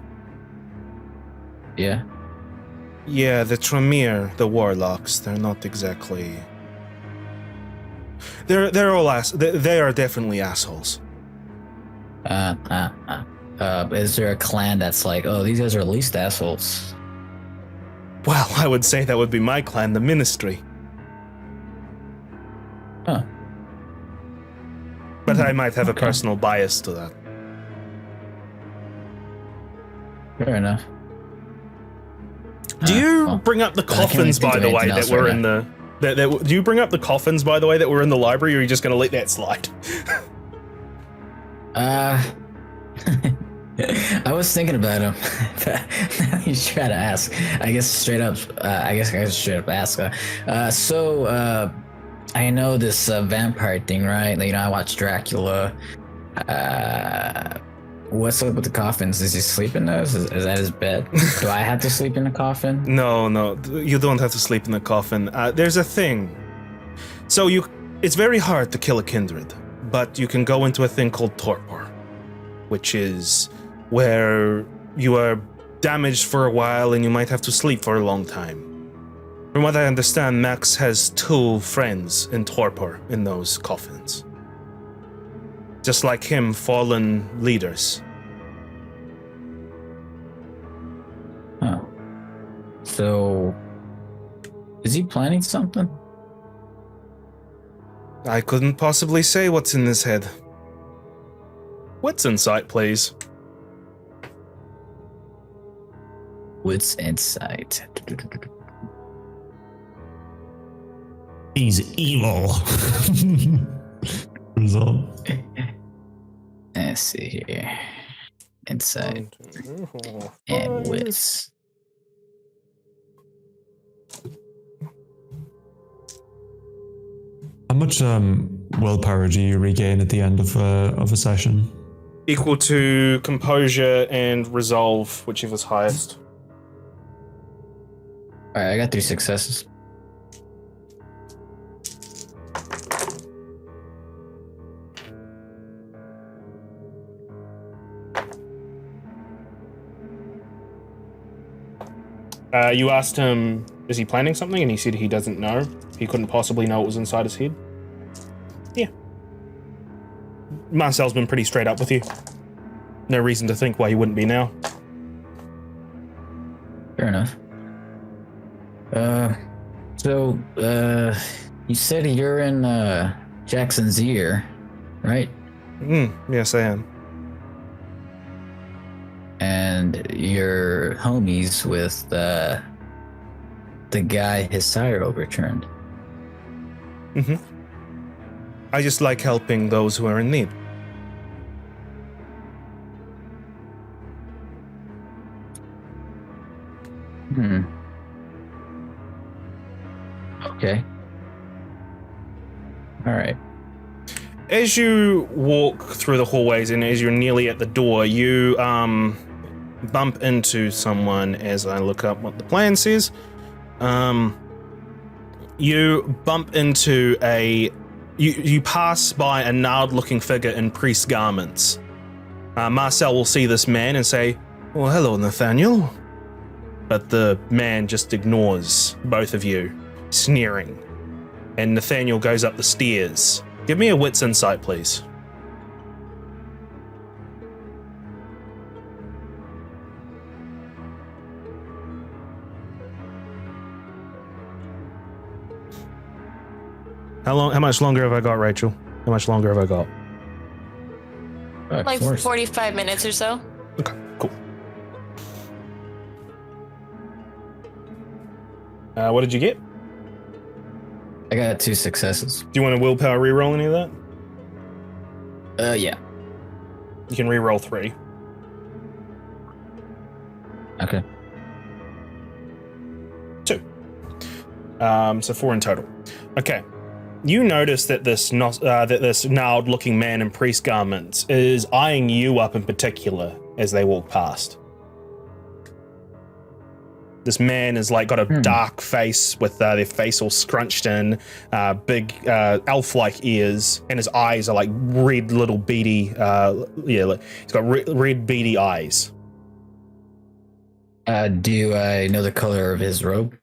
one? Yeah. Yeah, the Tremere, the warlocks, they're not exactly... They're all they are definitely assholes. Is there a clan that's like, oh, these guys are at least assholes? Well, I would say that would be my clan, the Ministry. Huh. But I might have a personal bias to that. Fair enough. Do you bring up the coffins, by the way, that were in the... do you bring up the coffins, by the way, that were in the library, or are you just going to let that slide? I was thinking about him. Now you try to ask. I guess straight up ask. I know this vampire thing, right? Like, I watched Dracula. What's up with the coffins? Does he sleep in those? Is that his bed? Do I have to sleep in a coffin? No, you don't have to sleep in a coffin. There's a thing. So it's very hard to kill a kindred, but you can go into a thing called torpor, which is where you are damaged for a while and you might have to sleep for a long time. From what I understand, Max has 2 friends in torpor in those coffins. Just like him, fallen leaders. Oh. So, is he planning something? I couldn't possibly say what's in his head. What's insight, please? What's insight? He's evil. Result. Let's see here. Insight. And wits. much willpower do you regain at the end of a session? Equal to composure and resolve, whichever's highest. All right, I got 3 successes. You asked him, is he planning something? And he said he doesn't know. He couldn't possibly know what was inside his head. Yeah. Marcel's been pretty straight up with you. No reason to think why he wouldn't be now. Fair enough. So, you said you're in Jackson's ear, right? Yes, I am. And you're homies with the guy his sire overturned. I just like helping those who are in need. Okay. All right. As you walk through the hallways and as you're nearly at the door, you bump into someone. As I look up what the plan says, you bump into you pass by a gnarled-looking figure in priest garments. Marcel will see this man and say, "Well, hello, Nathaniel." But the man just ignores both of you, sneering. And Nathaniel goes up the stairs. Give me a wits insight, please. How much longer have I got, Rachel? How much longer have I got? Like 45 minutes or so. Okay, cool. What did you get? I got 2 successes. Do you want to willpower reroll any of that? Yeah. You can reroll 3. Okay. 2. So 4 in total. Okay. You notice that this gnarled-looking man in priest garments is eyeing you up in particular as they walk past. This man has got a dark face with their face all scrunched in, big elf-like ears, and his eyes are red little beady. He's got red beady eyes. Do I know the color of his robe?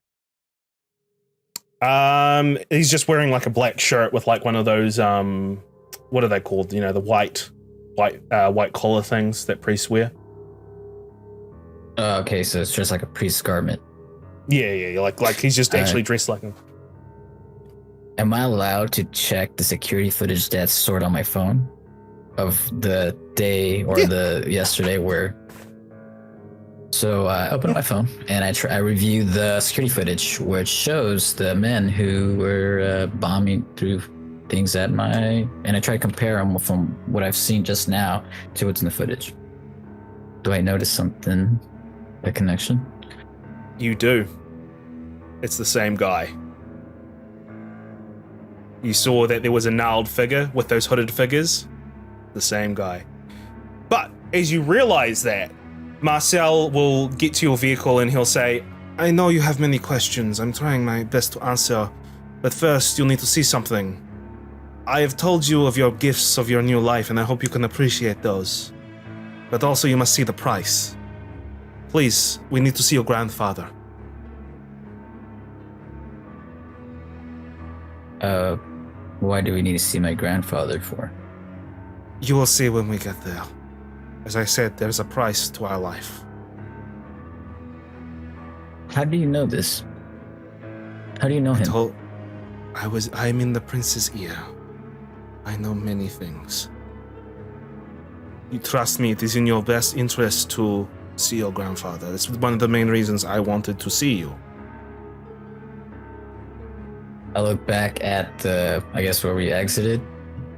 He's just wearing a black shirt with one of those what are they called? The white collar things that priests wear. Okay, so it's just like a priest's garment. Yeah, like he's just actually dressed like him. Am I allowed to check the security footage that's stored on my phone of the day or the yesterday where? So I open up my phone and I review the security footage, which shows the men who were bombing through things and I try to compare them from what I've seen just now to what's in the footage. Do I notice something? A connection? You do. It's the same guy. You saw that there was a gnarled figure with those hooded figures. The same guy. But as you realize that, Marcel will get to your vehicle and he'll say, "I know you have many questions. I'm trying my best to answer. But first, you'll need to see something. I have told you of your gifts of your new life, and I hope you can appreciate those. But also, you must see the price. Please, we need to see your grandfather." Why do we need to see my grandfather for? You will see when we get there. As I said, there's a price to our life. How do you know this? How do you know him? I'm in the prince's ear. I know many things. You trust me, it is in your best interest to see your grandfather. That's one of the main reasons I wanted to see you. I look back at I guess where we exited,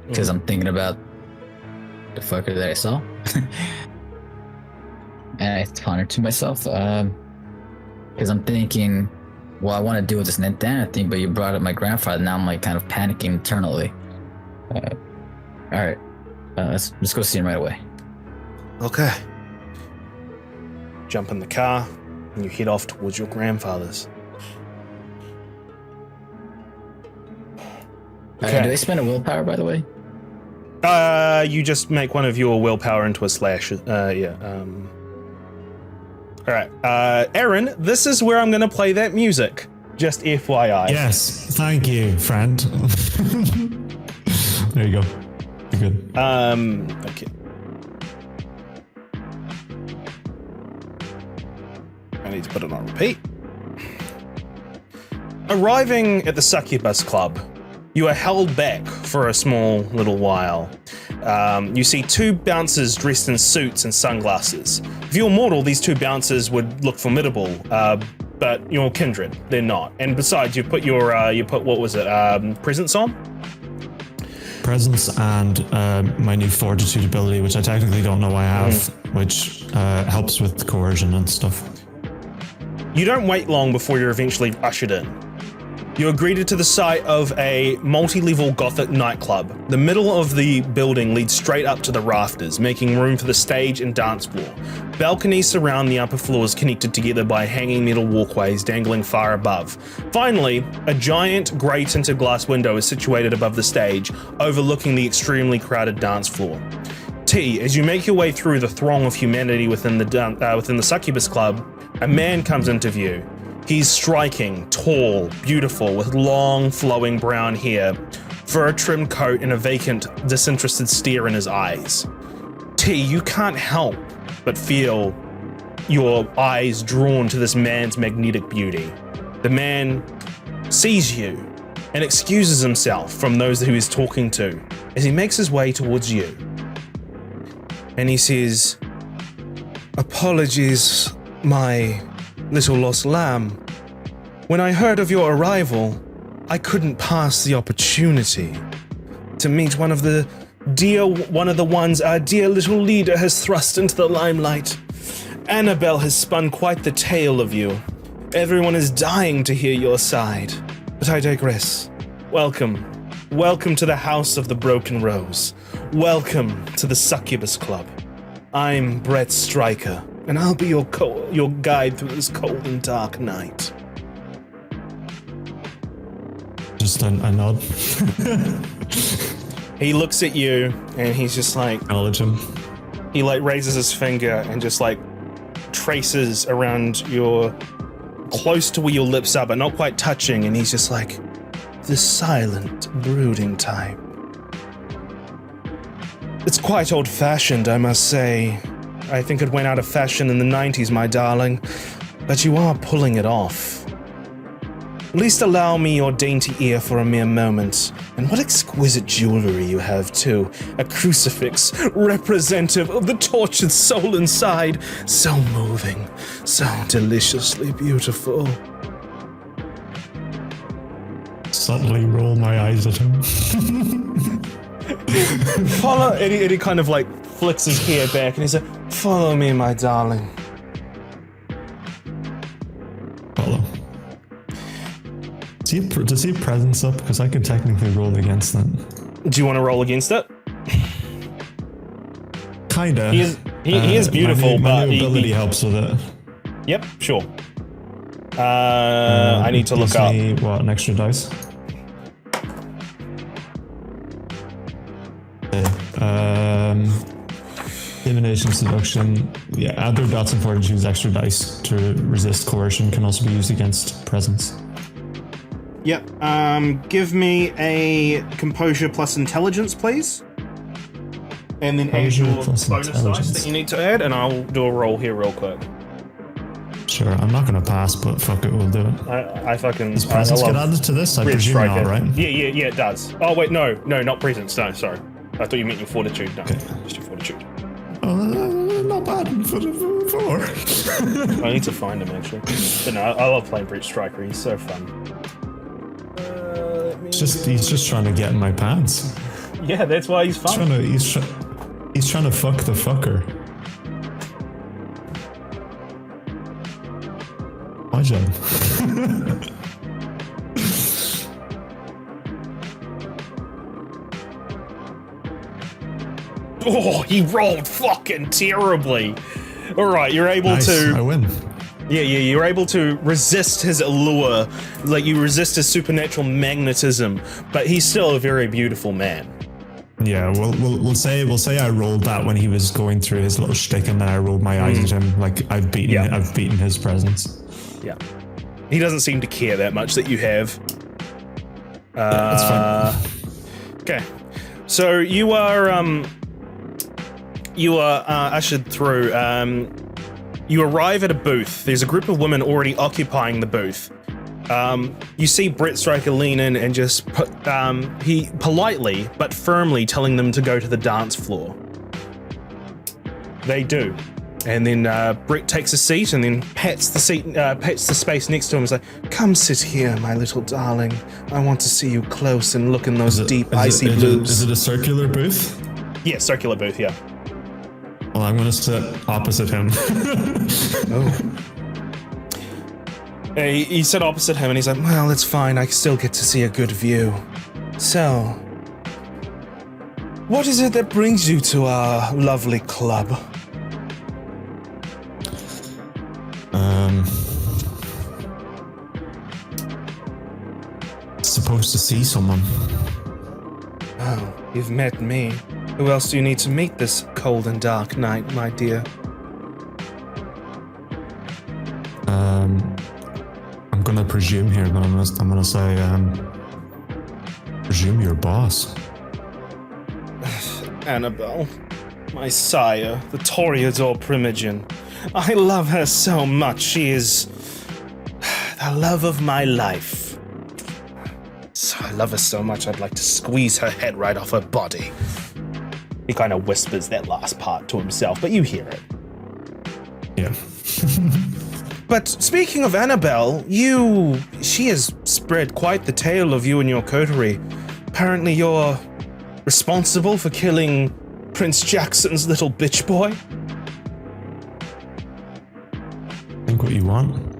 because I'm thinking about the fucker that I saw. And I ponder to myself, because I'm thinking I want to deal with this Nintendo thing, but you brought up my grandfather. Now I'm like kind of panicking internally. All right, let's go see him right away. Okay. Jump in the car and you head off towards your grandfather's. Okay. Do they spend a willpower, by the way? You just make one of your willpower into a slash. All right, Aaron, this is where I'm going to play that music. Just FYI. Yes, thank you, friend. There you go. You're good. Okay. I need to put it on repeat. Arriving at the Succubus Club, you are held back for a small little while. You see two bouncers dressed in suits and sunglasses. If you're mortal, these two bouncers would look formidable, but you're kindred, they're not. And besides, you put presence on? Presence and my new fortitude ability, which I technically don't know I have, which helps with coercion and stuff. You don't wait long before you're eventually ushered in. You're greeted to the site of a multi-level Gothic nightclub. The middle of the building leads straight up to the rafters, making room for the stage and dance floor. Balconies surround the upper floors, connected together by hanging metal walkways dangling far above. Finally, a giant grey tinted glass window is situated above the stage, overlooking the extremely crowded dance floor. T, as you make your way through the throng of humanity within the Succubus Club, a man comes into view. He's striking, tall, beautiful, with long, flowing brown hair, fur-trimmed coat, and a vacant, disinterested stare in his eyes. T, you can't help but feel your eyes drawn to this man's magnetic beauty. The man sees you and excuses himself from those who he's talking to as he makes his way towards you. And he says, "Apologies, my little lost lamb. When I heard of your arrival, I couldn't pass the opportunity to meet one of the ones our dear little leader has thrust into the limelight. Annabelle has spun quite the tale of you. Everyone is dying to hear your side. But I digress. Welcome. Welcome to the House of the Broken Rose. Welcome to the Succubus Club. I'm Brett Stryker, and I'll be your guide through this cold and dark night." Just a nod. He looks at you, and he's just like... Acknowledge him. He raises his finger and just traces around close to where your lips are, but not quite touching, and he's just like, "The silent, brooding type. It's quite old-fashioned, I must say. I think it went out of fashion in the 90s, my darling, but you are pulling it off. At least allow me your dainty ear for a mere moment. And what exquisite jewelry you have, too. A crucifix representative of the tortured soul inside. So moving, so deliciously beautiful." Subtly roll my eyes at him. Follow, and he kind of flicks his hair back and he's like, "Follow me, my darling." Follow. Does he presence up? Because I can technically roll against that. Do you want to roll against it? Kinda. He is beautiful, my but new ability helps with it. Yep, sure. I need to look up. What, an extra dice? Intimidation, seduction. Yeah, add their dots and fortitudes extra dice to resist coercion can also be used against presence. Yep. Give me a composure plus intelligence, please. And then add your bonus dice that you need to add, and I'll do a roll here real quick. Sure, I'm not going to pass, but fuck it, we'll do it. I fucking... Does presence get added to this? I presume not, right? Yeah, it does. Oh, wait, no, not presence. No, sorry. I thought you meant your fortitude. No, okay. Just your fortitude. Not bad for four. I need to find him, actually. But no, I love playing Brute Striker. He's so fun. He's just trying to get in my pants. Yeah, that's why he's fun. He's trying to fuck the fucker. Hi, Jen. Oh, he rolled fucking terribly. All right, you're able Nice, I to. win. Yeah, you're able to resist his allure, like you resist his supernatural magnetism, but he's still a very beautiful man. Yeah, we'll say I rolled that when he was going through his little shtick, and then I rolled my eyes at him. Like I've beaten his presence. Yeah, he doesn't seem to care that much that you have. That's fine. Okay, so you are ushered through. You arrive at a booth. There's a group of women already occupying the booth. You see Brett Stryker lean in and just he politely but firmly telling them to go to the dance floor. They do, and then Brett takes a seat and then pats the space next to him. He's like, "Come sit here, my little darling. I want to see you close and look in those deep icy blues." Is it a circular booth? Yeah, circular booth. Yeah. Well, I'm going to sit opposite him. Oh. He sat opposite him and he's like, "Well, it's fine. I still get to see a good view. So, what is it that brings you to our lovely club?" Supposed to see someone. Oh, you've met me. Who else do you need to meet this cold and dark night, my dear? I'm gonna presume here, but I'm gonna say, presume your boss. Annabelle, my sire, the Toreador Primogen. I love her so much. She is the love of my life. So I love her so much, I'd like to squeeze her head right off her body. He kind of whispers that last part to himself, but you hear it. Yeah. But speaking of Annabelle, she has spread quite the tale of you and your coterie. Apparently you're responsible for killing Prince Jackson's little bitch boy. Think what you want.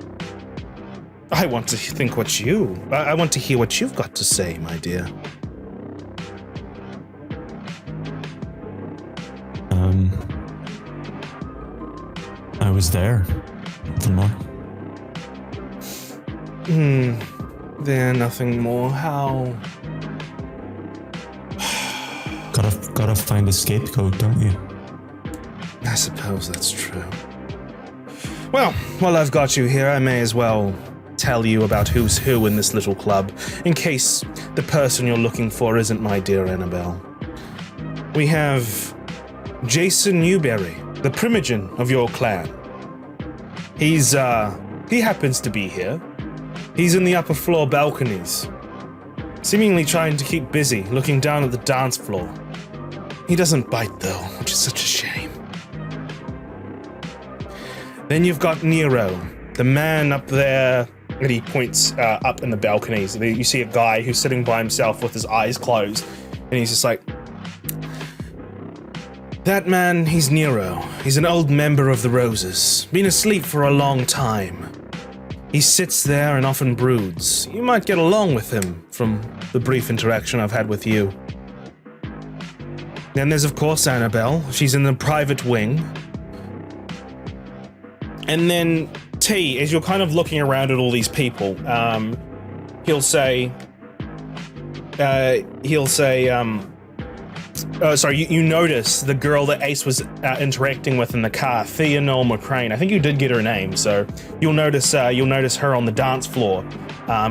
I want to think I want to hear what you've got to say, my dear. I was there. Nothing more. There, nothing more. How? Gotta find a scapegoat, don't you? I suppose that's true. Well, while I've got you here, I may as well tell you about who's who in this little club, in case the person you're looking for isn't my dear Annabelle. We have Jason Newberry, the Primogen of your clan. He happens to be here. He's in the upper floor balconies, seemingly trying to keep busy, looking down at the dance floor. He doesn't bite though, which is such a shame. Then you've got Nero, the man up there, and he points up in the balconies. You see a guy who's sitting by himself with his eyes closed, and he's just like, that man, he's Nero. He's an old member of the Roses, been asleep for a long time. He sits there and often broods. You might get along with him from the brief interaction I've had with you. Then there's, of course, Annabelle. She's in the private wing. And then T, as you're kind of looking around at all these people, he'll say, you notice the girl that Ace was interacting with in the car, Theonore McCrane. I think you did get her name, so you'll notice her on the dance floor,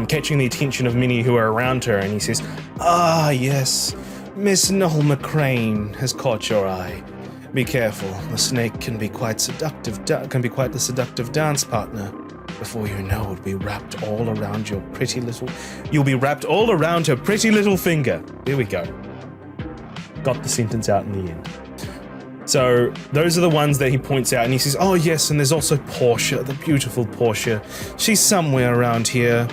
catching the attention of many who are around her. And he says, "Ah, yes, Miss Noel McCrane has caught your eye. Be careful. The snake can be quite seductive. Can be quite the seductive dance partner. Before you know, it'll be wrapped all around your pretty little. You'll be wrapped all around her pretty little finger." There we go. Got the sentence out in the end. So those are the ones that he points out, and he says, "Oh yes, and there's also Portia, the beautiful Portia. She's somewhere around here.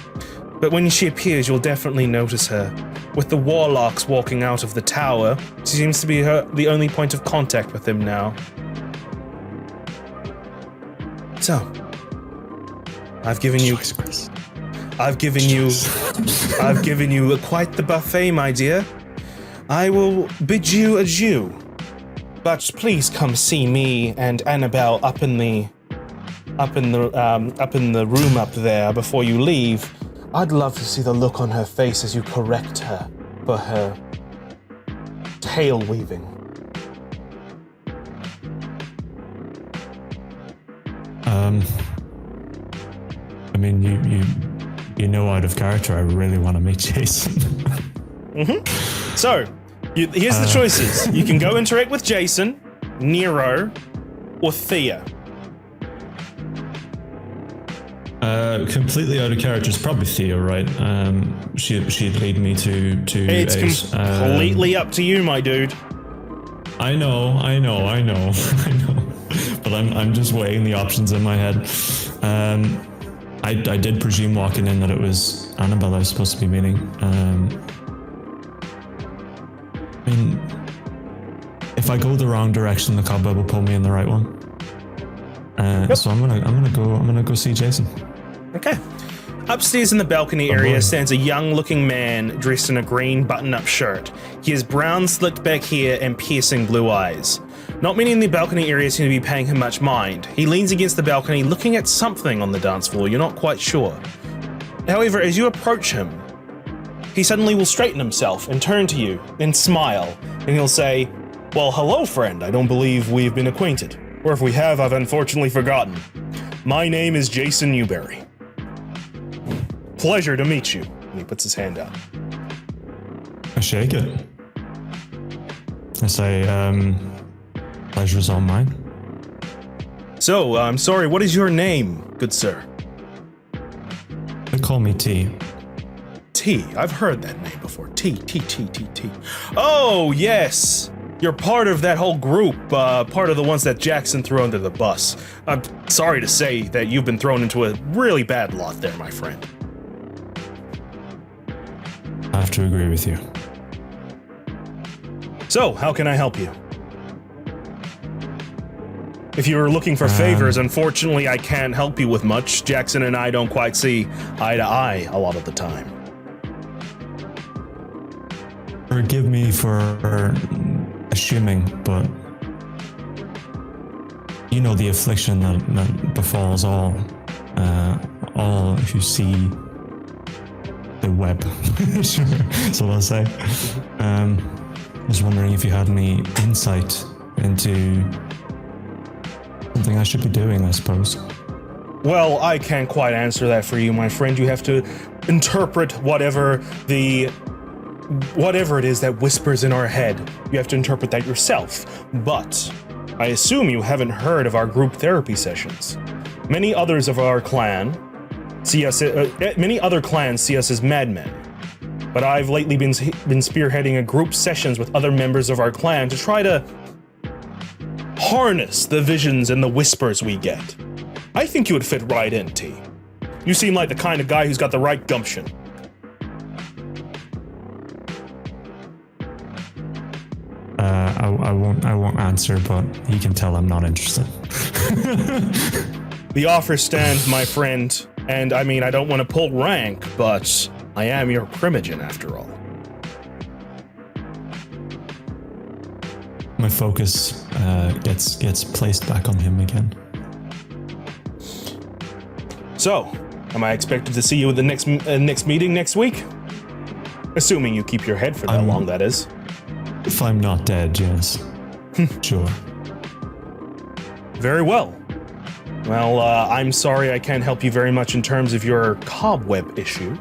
But when she appears, you'll definitely notice her. With the warlocks walking out of the tower, she seems to be the only point of contact with him now. So, I've given you quite the buffet, my dear. I will bid you adieu. But please come see me and Annabelle up in the room up there before you leave. I'd love to see the look on her face as you correct her for her tail weaving. I mean, you know, out of character, I really want to meet Jason. So, here's the choices. You can go interact with Jason, Nero, or Thea. Completely out of character is probably Thea, right? She'd lead me to It's Ace. completely up to you, my dude. I know. But I'm just weighing the options in my head. I did presume walking in that it was Annabelle I was supposed to be meeting. I mean, if I go the wrong direction, the cobweb will pull me in the right one. So I'm gonna go see Jason. Okay. Upstairs in the balcony area stands a young-looking man dressed in a green button-up shirt. He has brown slicked back hair and piercing blue eyes. Not many in the balcony area seem to be paying him much mind. He leans against the balcony looking at something on the dance floor, you're not quite sure. However, as you approach him, he suddenly will straighten himself and turn to you and smile, and he'll say, "Well, hello friend, I don't believe we've been acquainted. Or if we have, I've unfortunately forgotten. My name is Jason Newberry. Pleasure to meet you." And he puts his hand out. I shake it. I say, pleasure's all mine. So, I'm sorry, what is your name, good sir? They call me T. T. I've heard that name before. T. Oh, yes. You're part of that whole group, part of the ones that Jackson threw under the bus. I'm sorry to say that you've been thrown into a really bad lot there, my friend. I have to agree with you. So, how can I help you? If you were looking for favors, unfortunately, I can't help you with much. Jackson and I don't quite see eye to eye a lot of the time. Forgive me for assuming, but you know the affliction that befalls all who see the web. Sure, that's what I'll say. I was wondering if you had any insight into something I should be doing, I suppose. Well, I can't quite answer that for you, my friend. You have to interpret whatever it is that whispers in our head. You have to interpret that yourself. But I assume you haven't heard of our group therapy sessions. Many others of our clan see us. Many other clans see us as madmen. But I've lately been spearheading a group sessions with other members of our clan to try to harness the visions and the whispers we get. I think you would fit right in, T. You seem like the kind of guy who's got the right gumption. I won't answer, but you can tell I'm not interested. The offer stands, my friend, and I mean, I don't want to pull rank, but I am your primogen after all. My focus gets placed back on him again. So, am I expected to see you at the next meeting next week? Assuming you keep your head for that long, that is. If I'm not dead, yes. Sure. Very well. Well, I'm sorry I can't help you very much in terms of your cobweb issue,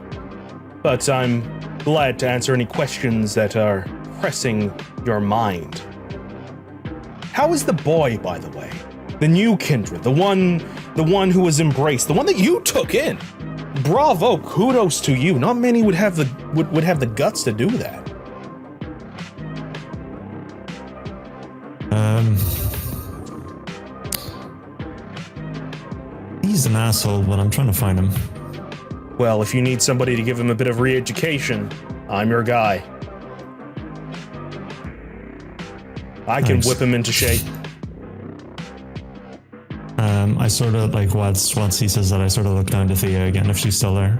but I'm glad to answer any questions that are pressing your mind. How is the boy, by the way? The new kindred, the one who was embraced, the one that you took in. Bravo, kudos to you. Not many would have the guts to do that. He's an asshole, but I'm trying to find him. Well, if you need somebody to give him a bit of re-education, I'm your guy. I can Thanks. whip him into shape. I sort of like once he says that, I sort of look down to Thea again if she's still there.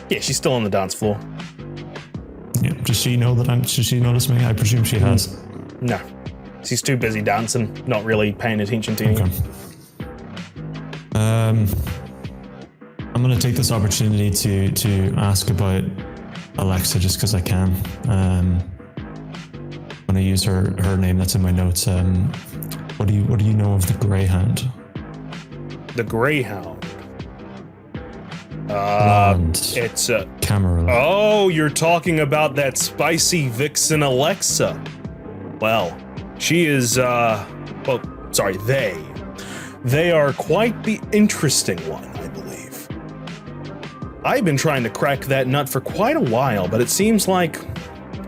Yeah, she's still on the dance floor. Yeah. Does she know that does she notice me? I presume she has. No, she's too busy dancing, not really paying attention to you. Okay. I'm gonna take this opportunity to ask about Alexa just because I can. I'm gonna use her name that's in my notes. What do you know of the Greyhound? The Greyhound. It's a Camarilla. Oh, you're talking about that spicy vixen Alexa. Well, she is, They are quite the interesting one, I believe. I've been trying to crack that nut for quite a while, but it seems like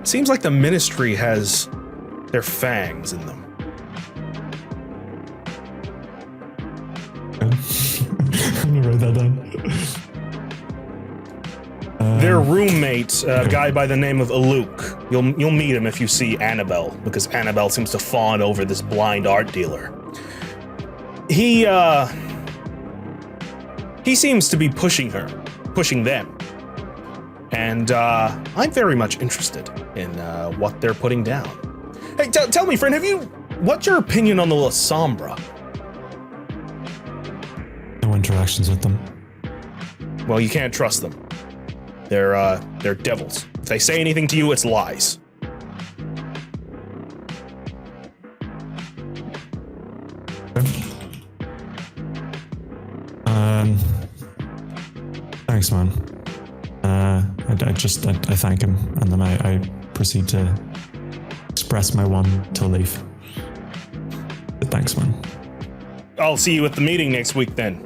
the Ministry has their fangs in them. Let me write that down. Their roommate, a guy by the name of Aluk. You'll meet him if you see Annabelle, because Annabelle seems to fawn over this blind art dealer. He seems to be pushing them. And I'm very much interested in what they're putting down. Hey, tell me, friend, what's your opinion on the La Sombra? No interactions with them. Well, you can't trust them. They're devils. If they say anything to you, it's lies. Thanks, man. I thank him, and then I proceed to express my want to leave. But thanks, man. I'll see you at the meeting next week then.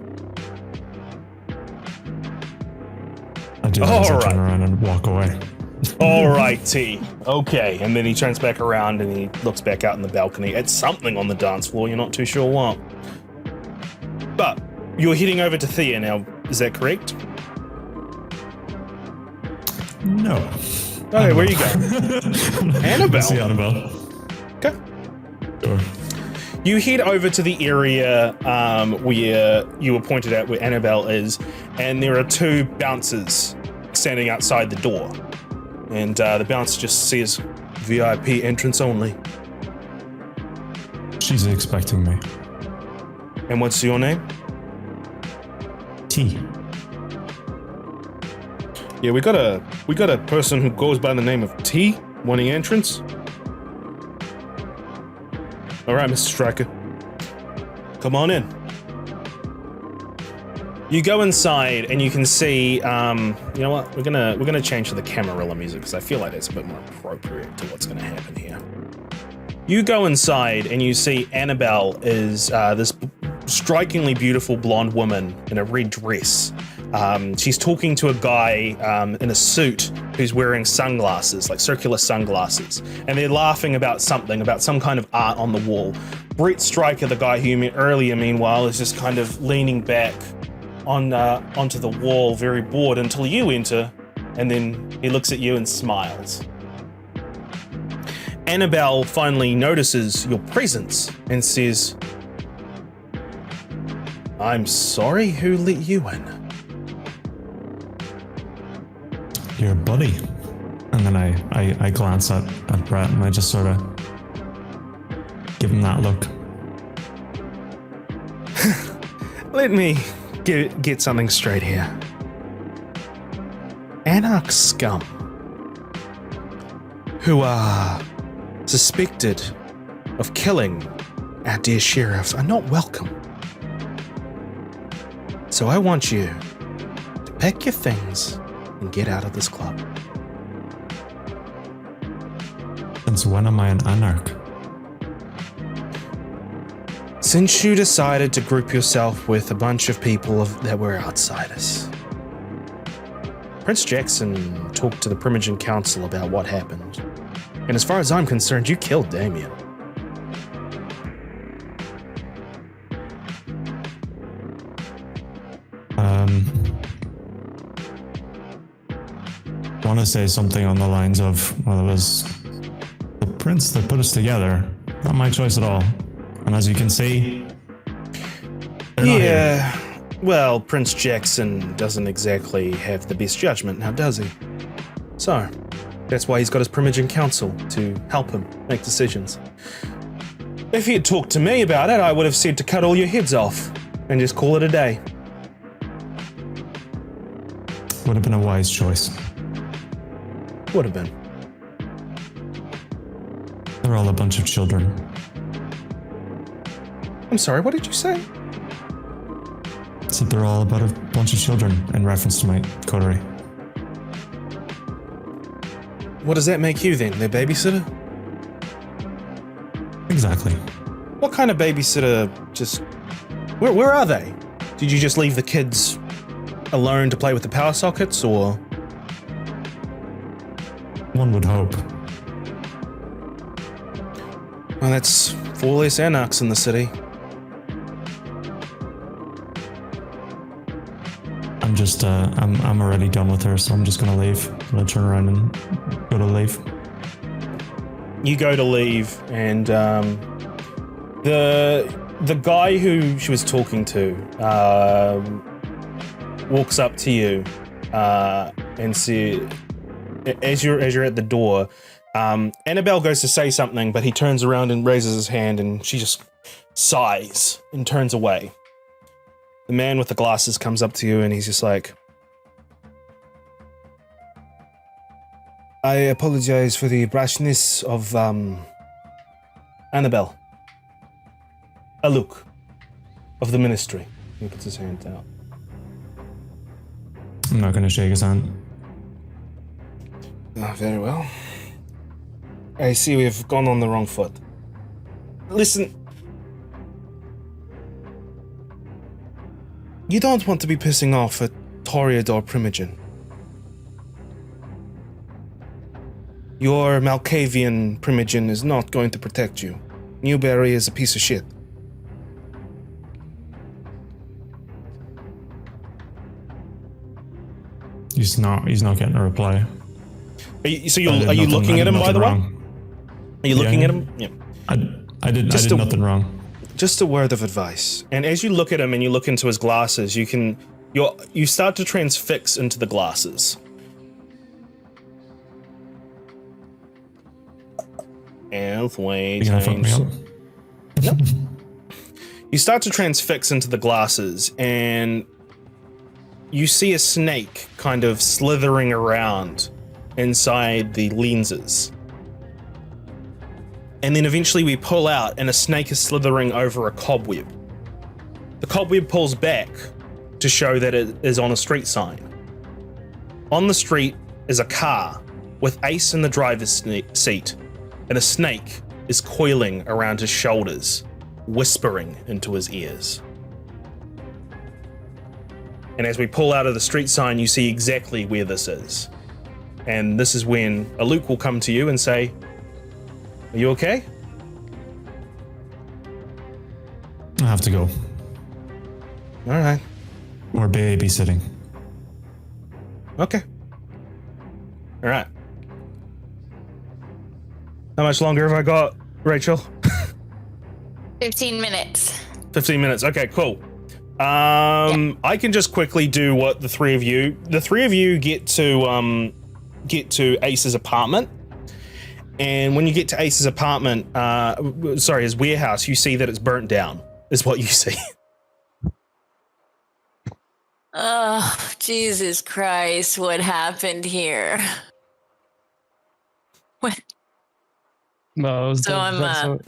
I do that as I turn around and walk away. All right, T. Okay, and then he turns back around and he looks back out in the balcony at something on the dance floor. You're not too sure what. But you're heading over to Thea now, is that correct? No. Okay, where are you going? Annabelle. See Annabelle. Okay. Sure. You head over to the area where you were pointed out where Annabelle is, and there are two bouncers standing outside the door. And the bouncer just says, VIP entrance only. She's expecting me. And what's your name? T. Yeah, we got a person who goes by the name of T wanting entrance. All right, Mr. Striker, come on in. You go inside and you can see. You know what? We're gonna change to the Camarilla music because I feel like it's a bit more appropriate to what's gonna happen here. You go inside and you see Annabelle is this strikingly beautiful blonde woman in a red dress. She's talking to a guy in a suit who's wearing sunglasses, like circular sunglasses, and they're laughing about some kind of art on the wall. Brett Stryker, the guy who you met earlier, meanwhile, is just kind of leaning back onto the wall, very bored, until you enter, and then he looks at you and smiles. Annabelle finally notices your presence and says, "I'm sorry, who let you in?" Your buddy. And then I glance at Brett and I just sort of give him that look. Let me get something straight here. Anarch scum who are suspected of killing our dear sheriff are not welcome. So I want you to pack your things and get out of this club. Since when am I an anarch? Since you decided to group yourself with a bunch of people that were outsiders. Prince Jackson talked to the Primogen Council about what happened. And as far as I'm concerned, you killed Damien. I want to say something on the lines of, well, it was the prince that put us together. Not my choice at all. And as you can see, They're not here. Yeah. Well, Prince Jackson doesn't exactly have the best judgment now, does he? So, that's why he's got his Primogen Council to help him make decisions. If he had talked to me about it, I would have said to cut all your heads off and just call it a day. Would have been a wise choice. Would have been. They're all a bunch of children. I'm sorry, what did you say? So they're all about a bunch of children in reference to my coterie. What does that make you then? Their babysitter? Exactly. What kind of babysitter just... Where are they? Did you just leave the kids alone to play with the power sockets, or...? One would hope. Well, that's 4 less Anarchs in the city. I'm just, I'm already done with her, so I'm just gonna leave. I'm gonna turn around and go to leave. You go to leave, and the guy who she was talking to walks up to you and see as you're at the door. Annabelle goes to say something, but he turns around and raises his hand, and she just sighs and turns away. The man with the glasses comes up to you, and he's just like, I apologize for the brashness of Annabelle. Aluk of the ministry. He puts his hand out. I'm not gonna shake his hand. Very well. I see we've gone on the wrong foot. Listen. You don't want to be pissing off a Toreador Primogen. Your Malkavian Primogen is not going to protect you. Newberry is a piece of shit. He's not getting a reply. Are you looking at him, by the way? Are you looking at him? Yeah. I did nothing wrong. Just a word of advice. And as you look at him and you look into his glasses, you start to transfix into the glasses. Healthway. You gonna fuck me up? Nope. You start to transfix into the glasses, and you see a snake kind of slithering around inside the lenses. And then eventually we pull out, and a snake is slithering over a cobweb. The cobweb pulls back to show that it is on a street sign. On the street is a car with Ace in the driver's seat, and a snake is coiling around his shoulders, whispering into his ears. And as we pull out of the street sign, you see exactly where this is. And this is when Aluk will come to you and say, are you okay? I have to go. All right. We're babysitting. Okay. All right. How much longer have I got, Rachel? 15 minutes. 15 minutes. Okay, cool. I can just quickly do what the three of you get to Ace's apartment. And when you get to Ace's apartment, his warehouse, you see that it's burnt down, is what you see. Oh, Jesus Christ, what happened here? What? Well, it was So I'm,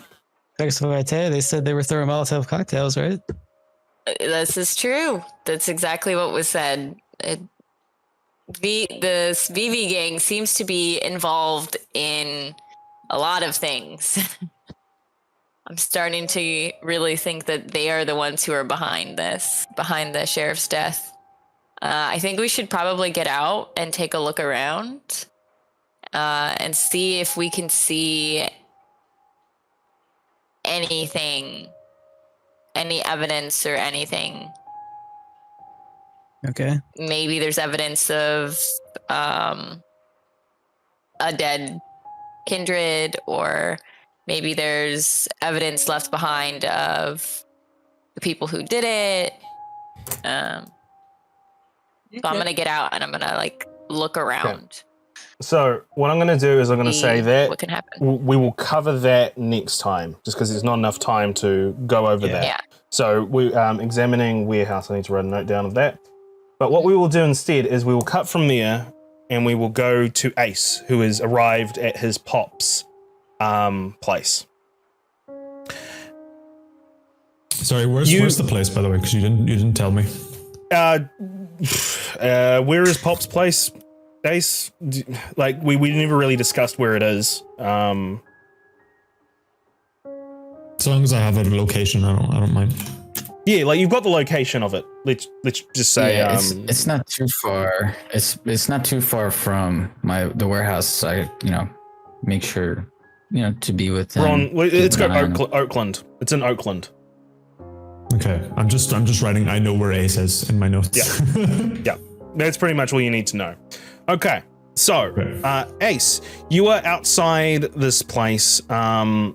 Vexed Vitae. They said they were throwing Molotov cocktails, right? This is true. That's exactly what was said. The VV gang seems to be involved in a lot of things. I'm starting to really think that they are the ones who are behind this, behind the sheriff's death. I think we should probably get out and take a look around and see if we can see anything, any evidence or anything. Okay. Maybe there's evidence of a dead kindred, or maybe there's evidence left behind of the people who did it. So I'm gonna get out and I'm gonna like look around. So what I'm going to do is I'm going to say that what can happen. we will cover that next time, just because there's not enough time to go over that. Yeah. So we examining warehouse. I need to write a note down of that. But what we will do instead is we will cut from there, and we will go to Ace, who has arrived at his pop's place. Sorry, where's the place, by the way? Because you didn't tell me. Where is Pop's place? Ace, like we never really discussed where it is. As long as I have a location, I don't mind. Yeah, like you've got the location of it. Let's just say it's not too far. It's not too far from the warehouse. So I make sure to be with them. It's got Oakland. It's in Oakland. Okay, I'm just writing. I know where Ace is in my notes. Yeah, yeah. That's pretty much all you need to know. Okay, so Ace, you are outside this place, and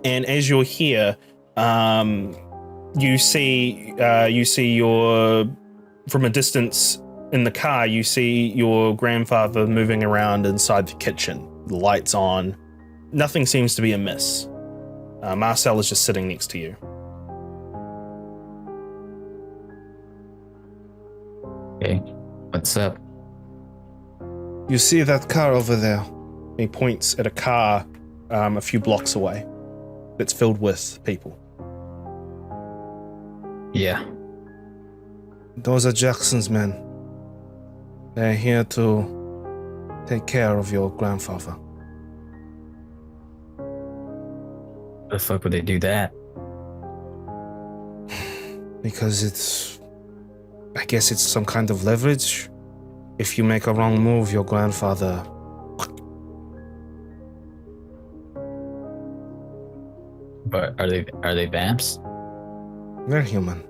as you're here, you see your from a distance in the car. You see your grandfather moving around inside the kitchen. The lights on. Nothing seems to be amiss. Marcel is just sitting next to you. Okay, what's up? You see that car over there? He points at a car a few blocks away that's filled with people. Yeah. Those are Jackson's men. They're here to take care of your grandfather. The fuck would they do that? Because I guess it's some kind of leverage. If you make a wrong move, your grandfather... But are they vamps? They're human.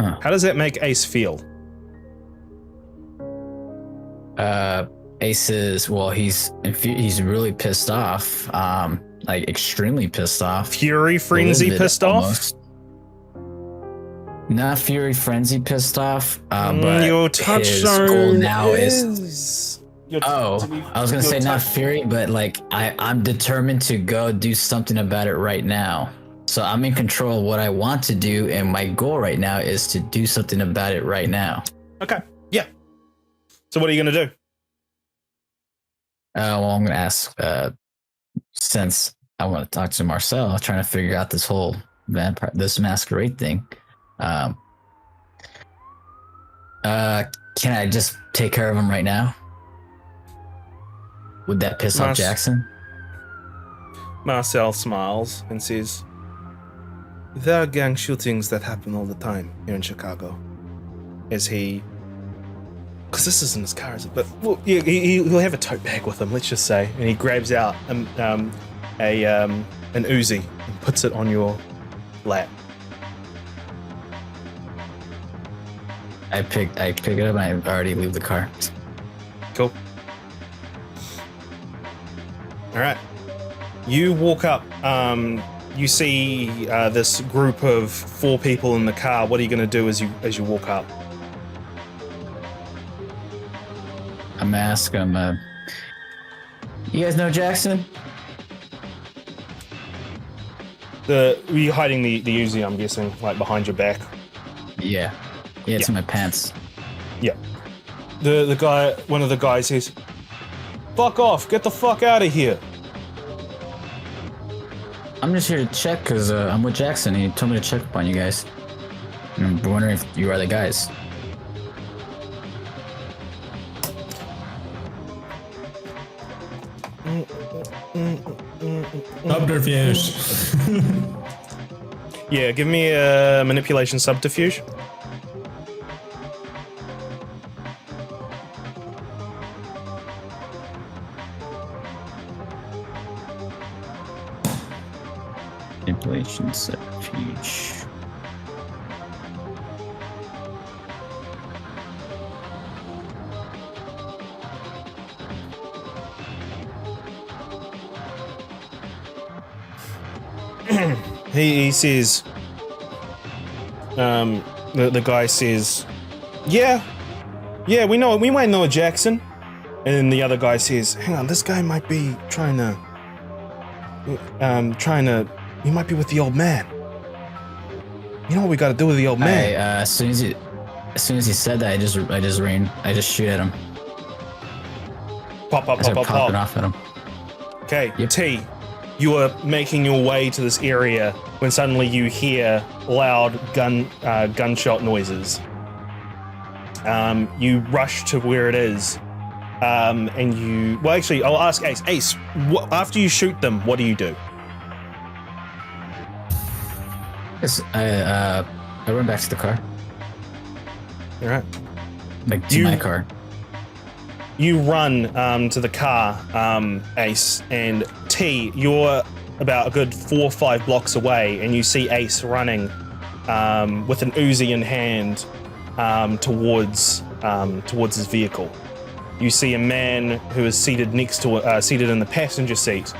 Huh. How does that make Ace feel? Ace is, well, he's really pissed off. Like extremely pissed off. Fury frenzy pissed off? Not fury frenzy pissed off, but your his goal now is I was gonna say not fury, but like I'm determined to go do something about it right now. So I'm in control of what I want to do, and my goal right now is to do something about it right now. Okay, yeah. So what are you gonna do? Well, I'm gonna ask, since I want to talk to Marcel, trying to figure out this whole this masquerade thing. Can I just take care of him right now? Would that piss off Jackson? Marcel smiles and says, "There are gang shootings that happen all the time here in Chicago." As he, because this isn't his car, is it? But well, yeah, he'll have a tote bag with him. Let's just say, and he grabs out an Uzi and puts it on your lap. I pick it up and I already leave the car. Cool. All right. You walk up. You see this group of 4 people in the car. What are you going to do as you walk up? I'm gonna ask him. You guys know Jackson? Were you hiding the Uzi? I'm guessing, like behind your back. Yeah. Yeah, it's in my pants. Yeah. The guy, one of the guys says, "Fuck off! Get the fuck out of here!" I'm just here to check because I'm with Jackson. He told me to check up on you guys. And I'm wondering if you are the guys. Subterfuge. Yeah, give me a manipulation subterfuge. Manipulation subterfuge. he says, the guy says, yeah, we know it. We might know Jackson. And then the other guy says, hang on, this guy might be trying to, he might be with the old man. You know what we got to do with the old man? As soon as he said that, I just shoot at him. Pop. Popping off at him. Okay, Yep. T, you are making your way to this area when suddenly you hear loud gunshot noises. You rush to where it is, and you... Well, actually, I'll ask Ace. Ace, after you shoot them, what do you do? I run back to the car. All right. Like, to my car. You run to the car, Ace, and T, you're about a good 4 or 5 blocks away, and you see Ace running with an Uzi in hand towards his vehicle. You see a man who is seated seated in the passenger seat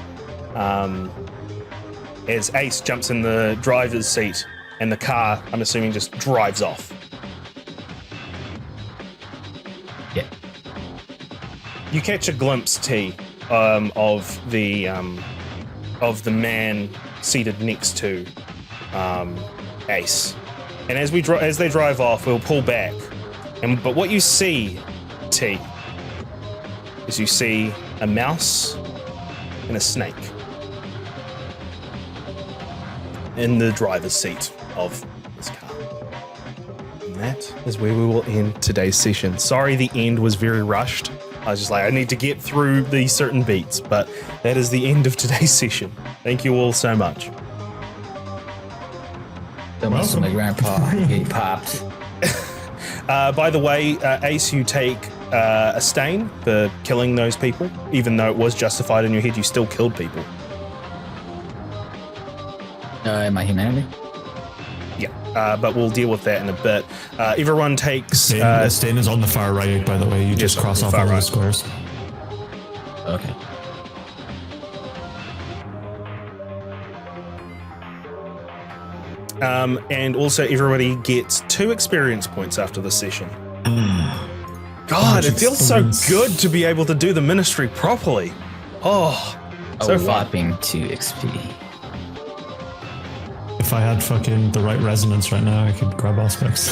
as Ace jumps in the driver's seat, and the car, I'm assuming, just drives off. Yeah. You catch a glimpse, T, of the man seated next to Ace, and as they drive off, we'll pull back. But what you see, T, is you see a mouse and a snake in the driver's seat of this car. And that is where we will end today's session. Sorry, the end was very rushed. I was just like, I need to get through these certain beats, but that is the end of today's session. Thank you all so much. Don't mess with my grandpa. He popped. By the way, Ace, you take a stain for killing those people. Even though it was justified in your head, you still killed people. My humanity? Yeah, but we'll deal with that in a bit. Everyone takes... The stain is on the far right, by the way. You just cross off all the squares. Okay. And also everybody gets 2 experience points after the session. God, it feels so good to be able to do the ministry properly. Oh, so a fun. whopping 2 XP. If I had fucking the right resonance right now, I could grab aspects.